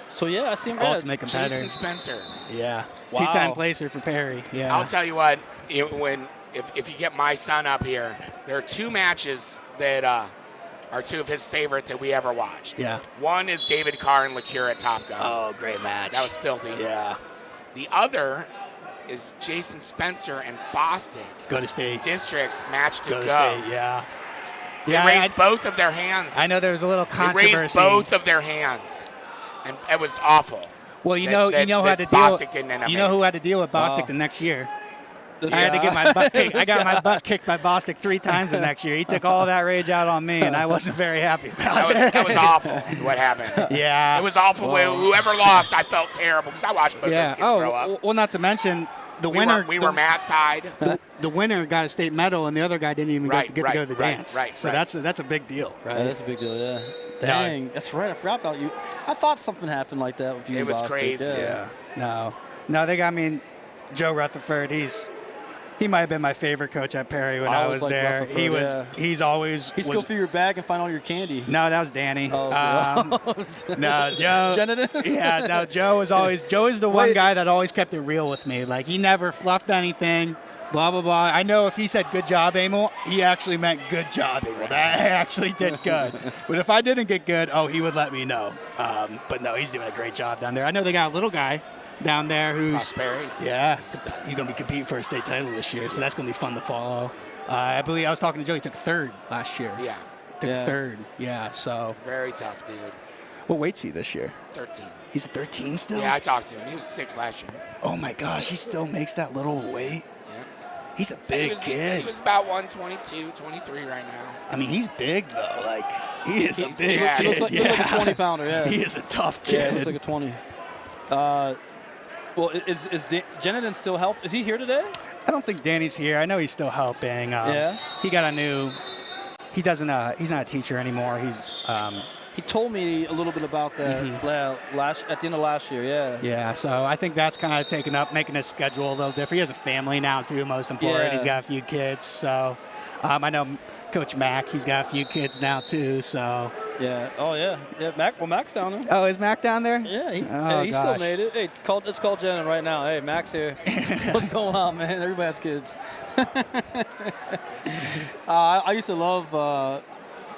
So yeah, I seen ultimate competitor. Jason Spencer. Yeah. Wow. Two-time placer for Perry. Yeah. I'll tell you what, if you get my son up here, there are two matches that are two of his favorite that we ever watched. Yeah. One is David Carr and LaCure at Top Gun. Oh, great match. That was filthy. Yeah. The other is Jason Spencer and Bostic. Go to state. Districts match to Go go. to state. Yeah. They Yeah. raised both of their hands. I know there was a little They controversy. raised both of their hands, and it was awful. Well, you that- know, that- you know who had to that deal. Bostic didn't end up You know making. who had to deal with Bostic Wow. the next year. This I had to guy. get my butt kicked. I This got my guy. butt kicked by Bostic 3 times the next year. He took all that rage out on me, and I wasn't very happy about it. That was awful. What happened? Yeah. It was awful. Whoever lost, I felt terrible because I watched both those kids grow up. Well, not to mention the We winner. were Matt's side. The winner got a state medal, and the other guy didn't even get to go to the Right, dance. right, so right. that's a big deal, right? Yeah, that's a big deal, yeah. Dang, that's right. I forgot about you. I thought something happened like that with you. It and was Bostic, crazy. Yeah. No, they got. I mean, Joe Rutherford. He might have been my favorite coach at Perry when I was liked there. Rutherford, He was. yeah. He's always. He's go through your bag and find all your candy. No, that was Danny. Oh, No, Joe. Shannon? Yeah, no, Joe is the one Wait. guy that always kept it real with me. Like, he never fluffed anything, blah, blah, blah. I know if he said good job, Emil, he actually meant good job, Emil. That I actually did good. But if I didn't get good, he would let me know. But no, he's doing a great job down there. I know they got a little guy down there who's Prosperity. yeah, he's going to be competing for a state title this year, so that's going to be fun to follow. I believe I was talking to Joe. He took third last year. Yeah, Took Yeah. third. Yeah, so very tough, dude. what weight's he this year? 13. He's a 13 still? Yeah, I talked to him. He was 6 last year. Oh my gosh, he still makes that little weight. Yeah. He's a He big said he kid. was about 122, 23 right now. I mean, he's big though. Like, he is a He's big jacked. He looks kid. like, he looks like a 20 pounder, yeah. He is a tough Yeah, kid. he looks like a 20. Well, is Jenniden still help? Is he here today? I don't think Danny's here. I know he's still helping. Yeah. He got a new. He doesn't. He's not a teacher anymore. He's. He told me a little bit about that at the end of last year, yeah. Yeah. So I think that's kind of taken up, making his schedule a little different. He has a family now too. Most important. Yeah. He's got a few kids. So I know Coach Mack. He's got a few kids now too. So. Yeah. Oh, yeah. Yeah, Mac's down there. Oh, is Mac down there? Yeah, he Oh, still gosh. made it. Hey, let's call Jenna right now. Hey, Mac's here. What's going on, man? Everybody has kids. I used to love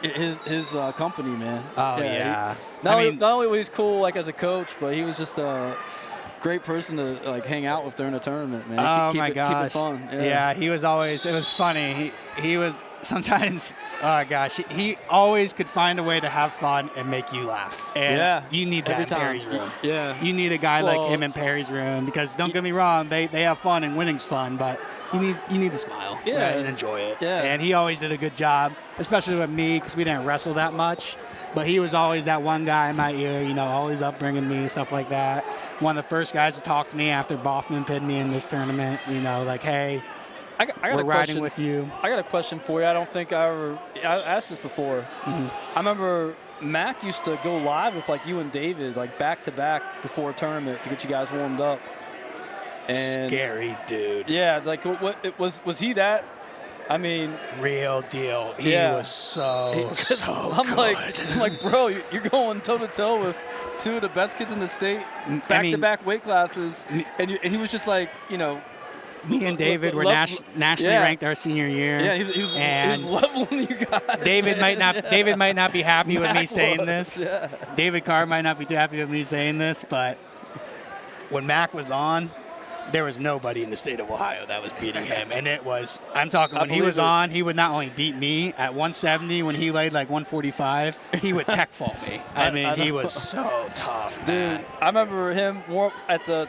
his company, man. Oh, yeah. Not I mean- only was he cool like as a coach, but he was just a great person to like hang out with during the tournament, man. Oh keep my it gosh! fun. Yeah, he was always. It was funny. He was. sometimes, oh gosh, he always could find a way to have fun and make you laugh. And you need that every in time. Perry's room. Yeah. You need a guy like him in Perry's room because don't get me wrong, they have fun and winning's fun, but you need to smile right, and enjoy it. Yeah. And he always did a good job, especially with me because we didn't wrestle that much. But he was always that one guy in my ear, you know, always upbringing me, stuff like that. One of the first guys to talk to me after Boffman pinned me in this tournament, you know, like, hey, I got we're a riding question with you. I got a question for you. I don't think I asked this before. Mm-hmm. I remember Mac used to go live with like you and David, like back to back before a tournament to get you guys warmed up. And scary dude. Yeah, like what was he that? I mean, real deal. He was so I'm good. like, bro, you're going toe to toe with two of the best kids in the state, back to back weight classes, and he was just like, you know. Me and David were nationally ranked our senior year. Yeah, he was leveling you guys. David might not be happy with me saying this. Yeah. David Carr might not be too happy with me saying this, but when Mac was on, there was nobody in the state of Ohio that was beating him. And it was, I'm talking when he was on, he would not only beat me at 170, when he laid like 145, he would tech fall me. I mean, he was so tough, man. Dude, I remember him more at the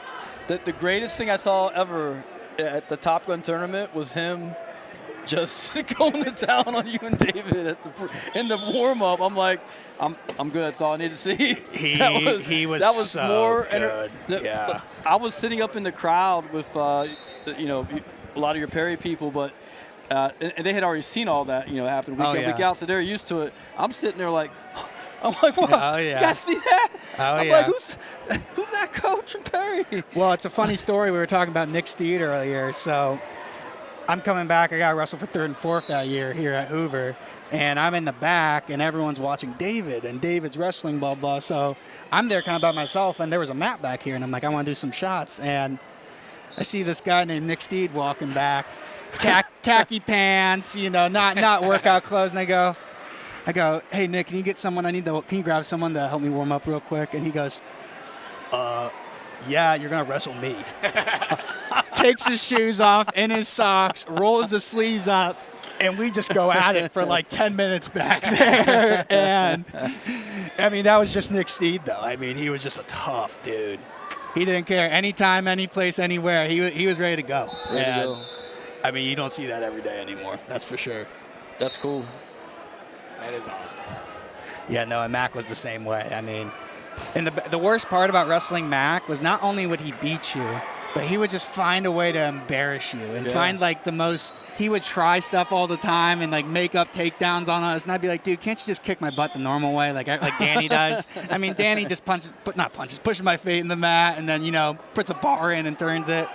greatest thing I saw ever at the Top Gun tournament was him just going to town on you and David in the warm-up. I'm like, I'm good. That's all I need to see. He was so more good. Yeah. I was sitting up in the crowd with, you know, a lot of your Perry people, but and they had already seen all that, you know, happen week in, week out, so they're used to it. I'm sitting there like, what? Oh, yeah. You guys see that? I'm yeah. like, who's that coach from Perry? Well, it's a funny story. We were talking about Nick Steed earlier. So I'm coming back. I got wrestled for 3rd and 4th that year here at Hoover. And I'm in the back, and everyone's watching David, and David's wrestling, blah, blah. So I'm there kind of by myself, and there was a mat back here, and I'm like, I want to do some shots. And I see this guy named Nick Steed walking back, khaki pants, you know, not workout clothes. And I go, hey, Nick, can you get someone? Can you grab someone to help me warm up real quick? And he goes, yeah, you're going to wrestle me. Takes his shoes off and his socks, rolls the sleeves up, and we just go at it for like 10 minutes back there. And, I mean, that was just Nick Steed, though. I mean, he was just a tough dude. He didn't care. Anytime, any place, anywhere. He was ready to go. I mean, you don't see that every day anymore. That's for sure. That's cool. That is awesome. Yeah, no, and Mac was the same way. I mean, and the worst part about wrestling Mac was not only would he beat you, but he would just find a way to embarrass you and find like the most. He would try stuff all the time and like make up takedowns on us, and I'd be like, dude, can't you just kick my butt the normal way, like Danny does? I mean, Danny just pushes my feet in the mat, and then puts a bar in and turns it.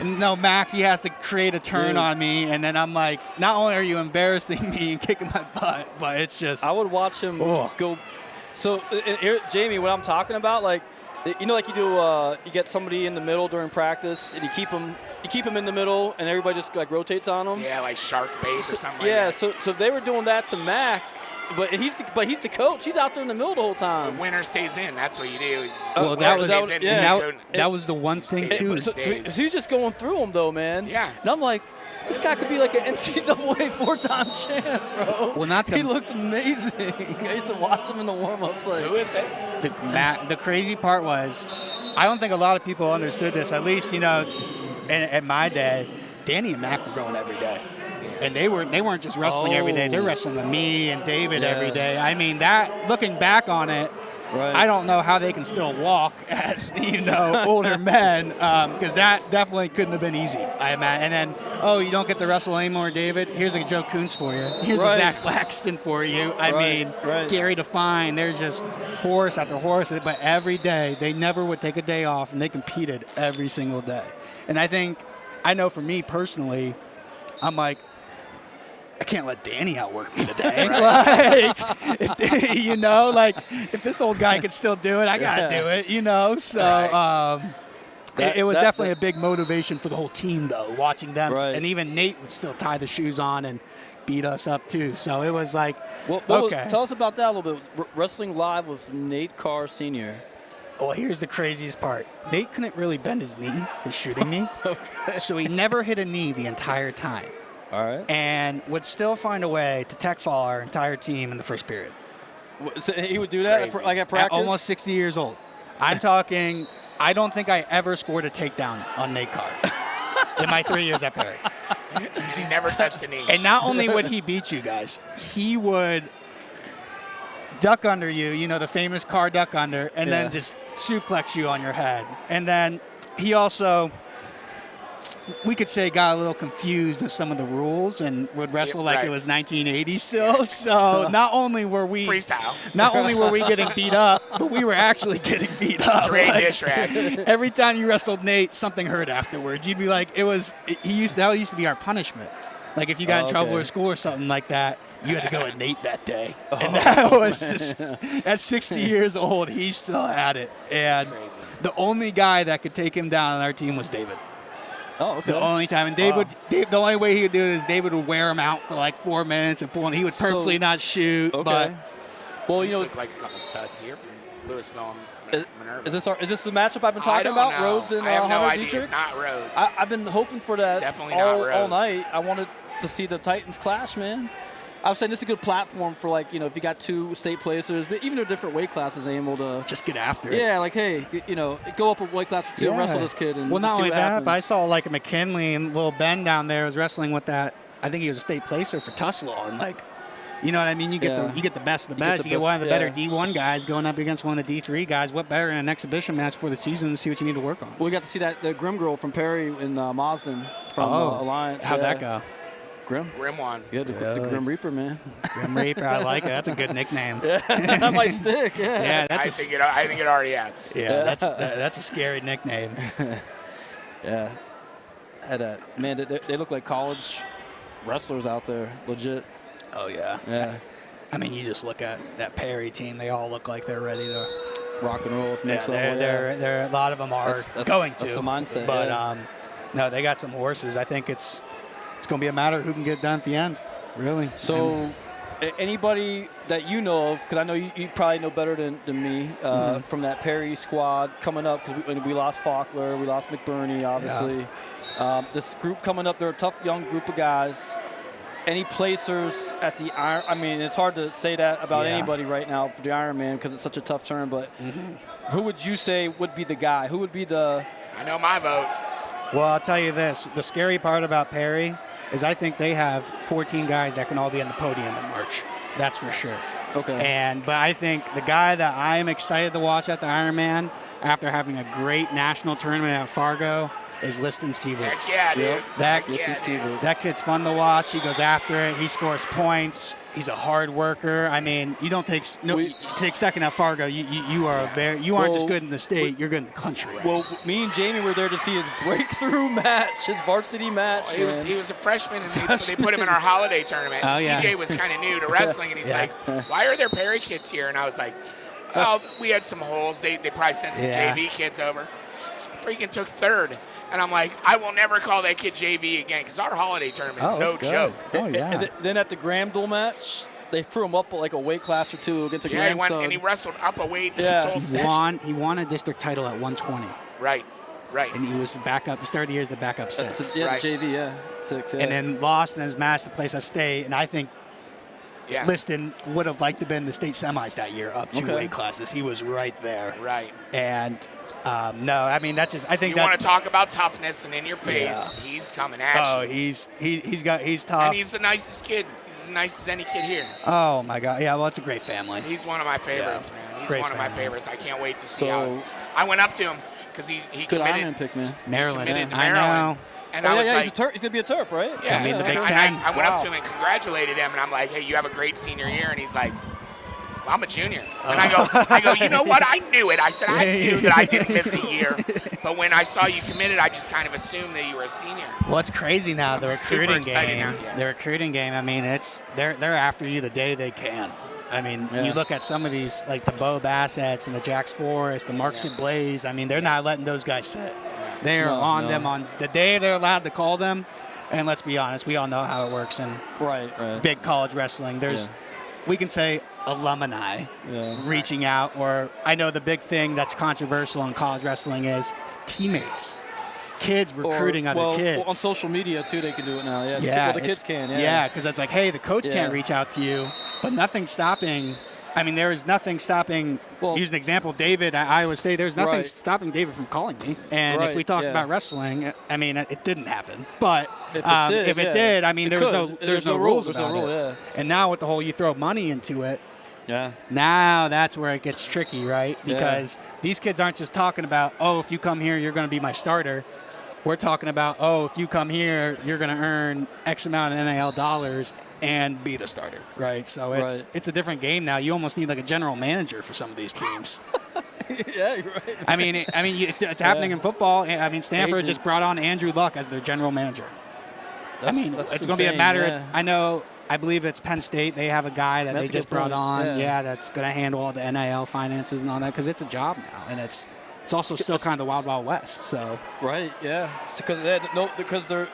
And no, Mac, he has to create a turn on me, and then I'm like, not only are you embarrassing me and kicking my butt, but it's just. I would watch him go. So here, Jamie, what I'm talking about, like, like you do, you get somebody in the middle during practice, and you keep them in the middle, and everybody just like rotates on them. Yeah, like shark bait or something. Yeah, like that. So they were doing that to Mac. But he's the coach. He's out there in the middle the whole time. The winner stays in. That's what you do. Well, that was the one thing too. So he's just going through them though, man. Yeah. And I'm like, this guy could be like an NCAA 4-time champ, bro. Well, he looked amazing. I used to watch him in the warm-ups. Like, who is that? The crazy part was, I don't think a lot of people understood this. At least at my day, Danny and Mac were growing every day. And they weren't just wrestling every day. They're wrestling with me and David every day. I mean, that, looking back on it, I don't know how they can still walk as, older men, because that definitely couldn't have been easy, I imagine. And then, you don't get to wrestle anymore, David? Here's a Joe Kuntz for you. Here's a Zach Laxton for you. I mean, Gary Define. There's just horse after horse. But every day, they never would take a day off, and they competed every single day. And I know for me personally, I'm like, I can't let Danny outwork me today. If this old guy could still do it, I got to do it, So it was definitely a big motivation for the whole team, though, watching them. Right. And even Nate would still tie the shoes on and beat us up, too. So it was like, okay. Tell us about that a little bit. Wrestling live with Nate Carr Sr. Well, here's the craziest part. Nate couldn't really bend his knee in shooting me. So he never hit a knee the entire time. All right. and would still find a way to tech fall our entire team in the first period. So he would do that like at practice? At almost 60 years old. I'm talking, I don't think I ever scored a takedown on Nate Carr in my 3 years at Perry. And he never touched a knee. And not only would he beat you guys, he would duck under you, you know, the famous Carr duck under, and then just suplex you on your head. And then he also, we could say, got a little confused with some of the rules and would wrestle like it was 1980 still. So not only were we getting beat up, but we were actually getting beat up. Straight dish rack. Every time you wrestled Nate, something hurt afterwards. You'd be like, that used to be our punishment. Like if you got in trouble at school or something like that, you had to go with Nate that day. And that was at 60 years old, he still had it. And the only guy that could take him down on our team was David. Oh, okay. The only time. And the only way he would do it is David would wear him out for like 4 minutes and pull him. He would purposely not shoot. Okay. But Well, you look like a couple studs here from Louisville and Minerva. Is this the matchup I've been talking about? Know. Rhodes and I have no Hunter idea. Dietrich? It's not Rhodes. I've been hoping for that all night. I wanted to see the Titans clash, man. I was saying this is a good platform for, like, you know, if you got two state placers, but even their different weight classes, they're able to just get after it. Yeah, like, hey, you know, go up a weight class or two and wrestle this kid. And well, not see only what that, happens. but I saw like a McKinley and little Ben down there was wrestling with that. I think he was a state placer for Tuslaw, and like, you know what I mean? You get the best of the best. You get one of the better D1 guys going up against one of the D3 guys. What better in an exhibition match for the season to see what you need to work on? Well, we got to see the Grim girl from Perry in Mausden from Alliance. How'd that go? Grim one. Yeah, the Grim Reaper, man. Grim Reaper, I like it. That's a good nickname. That might stick. Yeah. I think it already has. Yeah, that's a scary nickname. Yeah. Man, they look like college wrestlers out there, legit. Oh yeah. Yeah. I mean, you just look at that Perry team; they all look like they're ready to rock and roll at the next level. They're a lot of them are going to. That's the mindset. But no, they got some horses. I think it's going to be a matter of who can get done at the end, really. So, anybody that you know of, because I know you probably know better than me, from that Perry squad coming up, because we lost Faulkner, we lost McBurney, obviously. Yeah. This group coming up, they're a tough young group of guys. Any placers at the Iron? I mean, it's hard to say that about anybody right now for the Ironman because it's such a tough term. But who would you say would be the guy? Who would be the? I know my vote. Well, I'll tell you this: the scary part about Perry is I think they have 14 guys that can all be on the podium in March. That's for sure. Okay. But I think the guy that I am excited to watch at the Ironman after having a great national tournament at Fargo is Liston Stevert. Heck yeah, dude. That kid's fun to watch. He goes after it. He scores points. He's a hard worker. I mean, you don't take second at Fargo. You aren't just good in the state. You're good in the country. Well, me and Jamie were there to see his breakthrough match, his varsity match. He was a freshman, and they put him in our holiday tournament. Oh, yeah. TJ was kind of new to wrestling, and he's like, "Why are there Perry kids here?" And I was like, "Oh, we had some holes. They probably sent some JV kids over." Freaking took third. And I'm like, I will never call that kid JV again because our holiday tournament is no joke. Oh, yeah. And then at the Graham duel match, they threw him up like a weight class or two against the Graham. Yeah, and he wrestled up a weight. Yeah. He won a district title at 120. Right. And he was backup. He started the year as the backup 6. Yeah, JV, 6. Yeah. And then lost in his match to place at state. And I think Liston would have liked to have been in the state semis that year, up 2 weight classes. He was right there. Right. And no, I mean that's just. I think you want to talk about toughness and in your face. Yeah. He's coming at you. Oh, he's tough. And he's the nicest kid. He's as nice as any kid here. Oh my God, yeah. Well, it's a great family. He's one of my favorites, man. He's great one of my family. favorites. I can't wait to see how. I went up to him because he good committed. Ironman pick, man. Maryland, committed to I Maryland. know. And I was like, he's going to be a Terp, right? Yeah, the Big I Ten. went up to him and congratulated him, and I'm like, hey, you have a great senior year, and he's like, well, I'm a junior. And I go, you know what? I knew it. I said, I knew that I didn't miss a year. But when I saw you committed, I just kind of assumed that you were a senior. Well, it's crazy now. The recruiting game. Now, yeah. The recruiting game. I mean, they're after you the day they can. I mean, you look at some of these, like the Bo Bassett's and the Jax Forrest, the Marks Blaze. I mean, they're not letting those guys sit. They're on them on the day they're allowed to call them. And let's be honest, we all know how it works in big college wrestling. There's, we can say, alumni reaching out, or I know the big thing that's controversial in college wrestling is teammates. kids recruiting other kids. Well, on social media too, they can do it now. Yeah, Yeah, the kids can. Yeah, because it's like, hey, the coach can't reach out to you, but nothing's stopping. I mean, there is nothing stopping. Well, use an example, David at Iowa State. There's nothing stopping David from calling me. And if we talked about wrestling, I mean, it didn't happen. But if it did, I mean, there's no rules about it. Yeah. And now with the whole you throw money into it. Yeah. Now that's where it gets tricky, right? Because these kids aren't just talking about, oh, if you come here, you're going to be my starter. We're talking about, oh, if you come here, you're going to earn X amount of NIL dollars and be the starter, right? So it's a different game now. You almost need like a general manager for some of these teams. Yeah, you're right. I mean, it's happening in football. I mean, Stanford just brought on Andrew Luck as their general manager. It's going to be a matter of, I believe it's Penn State. They have a guy that they just brought on. Yeah, that's going to handle all the NIL finances and all that because it's a job now, and it's also still kind of the wild, wild west. So it's because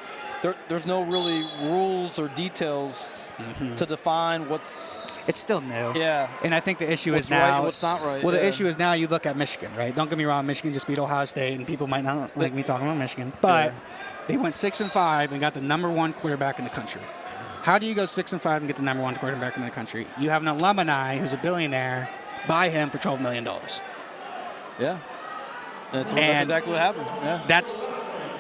there's no really rules or details to define what's. It's still new. Yeah. And I think the issue what's is now. Right and what's not right. Well, the issue is now you look at Michigan, right? Don't get me wrong, Michigan just beat Ohio State, and people might not like me talking about Michigan, but they went 6-5 and got the #1 quarterback in the country. How do you go 6-5 and get the #1 quarterback in the country? You have an alumni who's a billionaire buy him for $12 million. Yeah. That's exactly what happened. Yeah.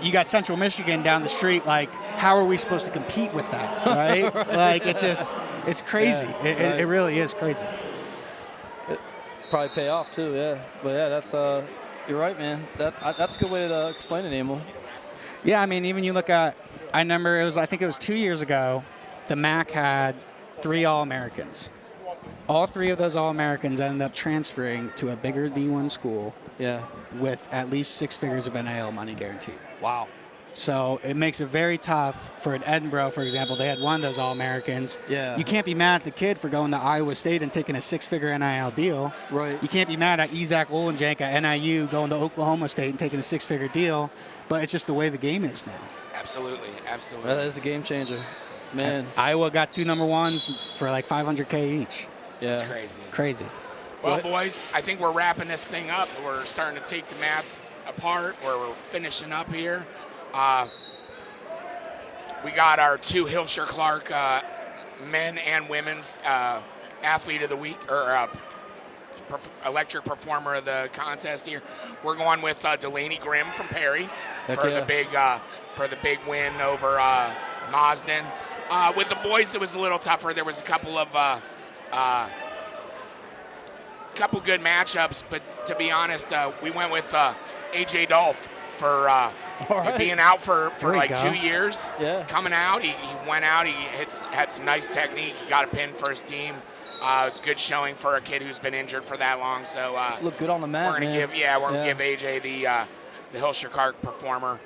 You got Central Michigan down the street. Like, how are we supposed to compete with that, right? Like, it's crazy. Yeah, it really is crazy. It probably pay off too, yeah. But yeah, that's you're right, man. That's a good way to explain it, Emil. Yeah, I mean, even you look at, I remember I think it was 2 years ago, the MAC had 3 All-Americans. All 3 of those All-Americans ended up transferring to a bigger D1 school with at least 6 figures of NIL money guaranteed. Wow. So it makes it very tough for an Edinburgh, for example. They had one of those All-Americans. Yeah. You can't be mad at the kid for going to Iowa State and taking a 6-figure NIL deal. Right. You can't be mad at Isaac Olenjank at NIU going to Oklahoma State and taking a 6-figure deal. But it's just the way the game is now. Absolutely. That is a game changer, man. And Iowa got 2 #1s for like $500K each. Yeah. That's Crazy. Well, boys, I think we're wrapping this thing up. We're starting to take the mats apart. We're finishing up here. We got our 2 Hilshire Clark men and women's athlete of the week, or electric performer of the contest here. We're going with Delaney Grimm from Perry for the big win over Mazden. With the boys, it was a little tougher. There was a couple of good matchups, but to be honest, we went with AJ Dolph for being out for like 2 years. Yeah. Coming out, he went out. He had some nice technique. He got a pin for his team. It was a good showing for a kid who's been injured for that long. So look good on the mat. We're gonna give AJ the Hilshire Clark performer.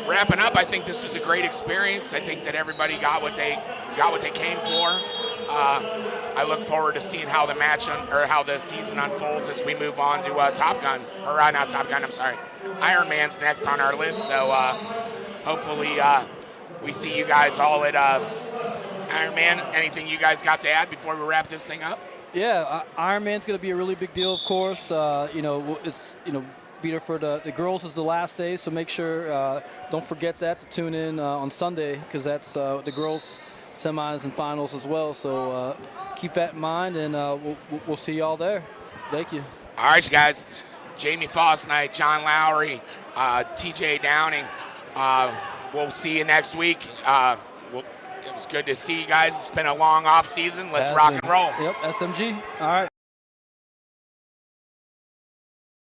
Wrapping up, I think this was a great experience. I think that everybody got what they came for. I look forward to seeing how the how the season unfolds as we move on to Top Gun, or not Top Gun. I'm sorry, Iron Man's next on our list. So hopefully we see you guys all at Iron Man. Anything you guys got to add before we wrap this thing up? Yeah, Iron Man's going to be a really big deal, of course. Beater for the girls is the last day, so make sure don't forget that to tune in on Sunday, because that's the girls semis and finals as well. So keep that in mind, and we'll see y'all there. Thank you. All right, guys. Jamie Fausnight, John Lowery, TJ Downing. We'll see you next week. It was good to see you guys. It's been a long off season. Let's rock and roll. Yep, SMG. All right.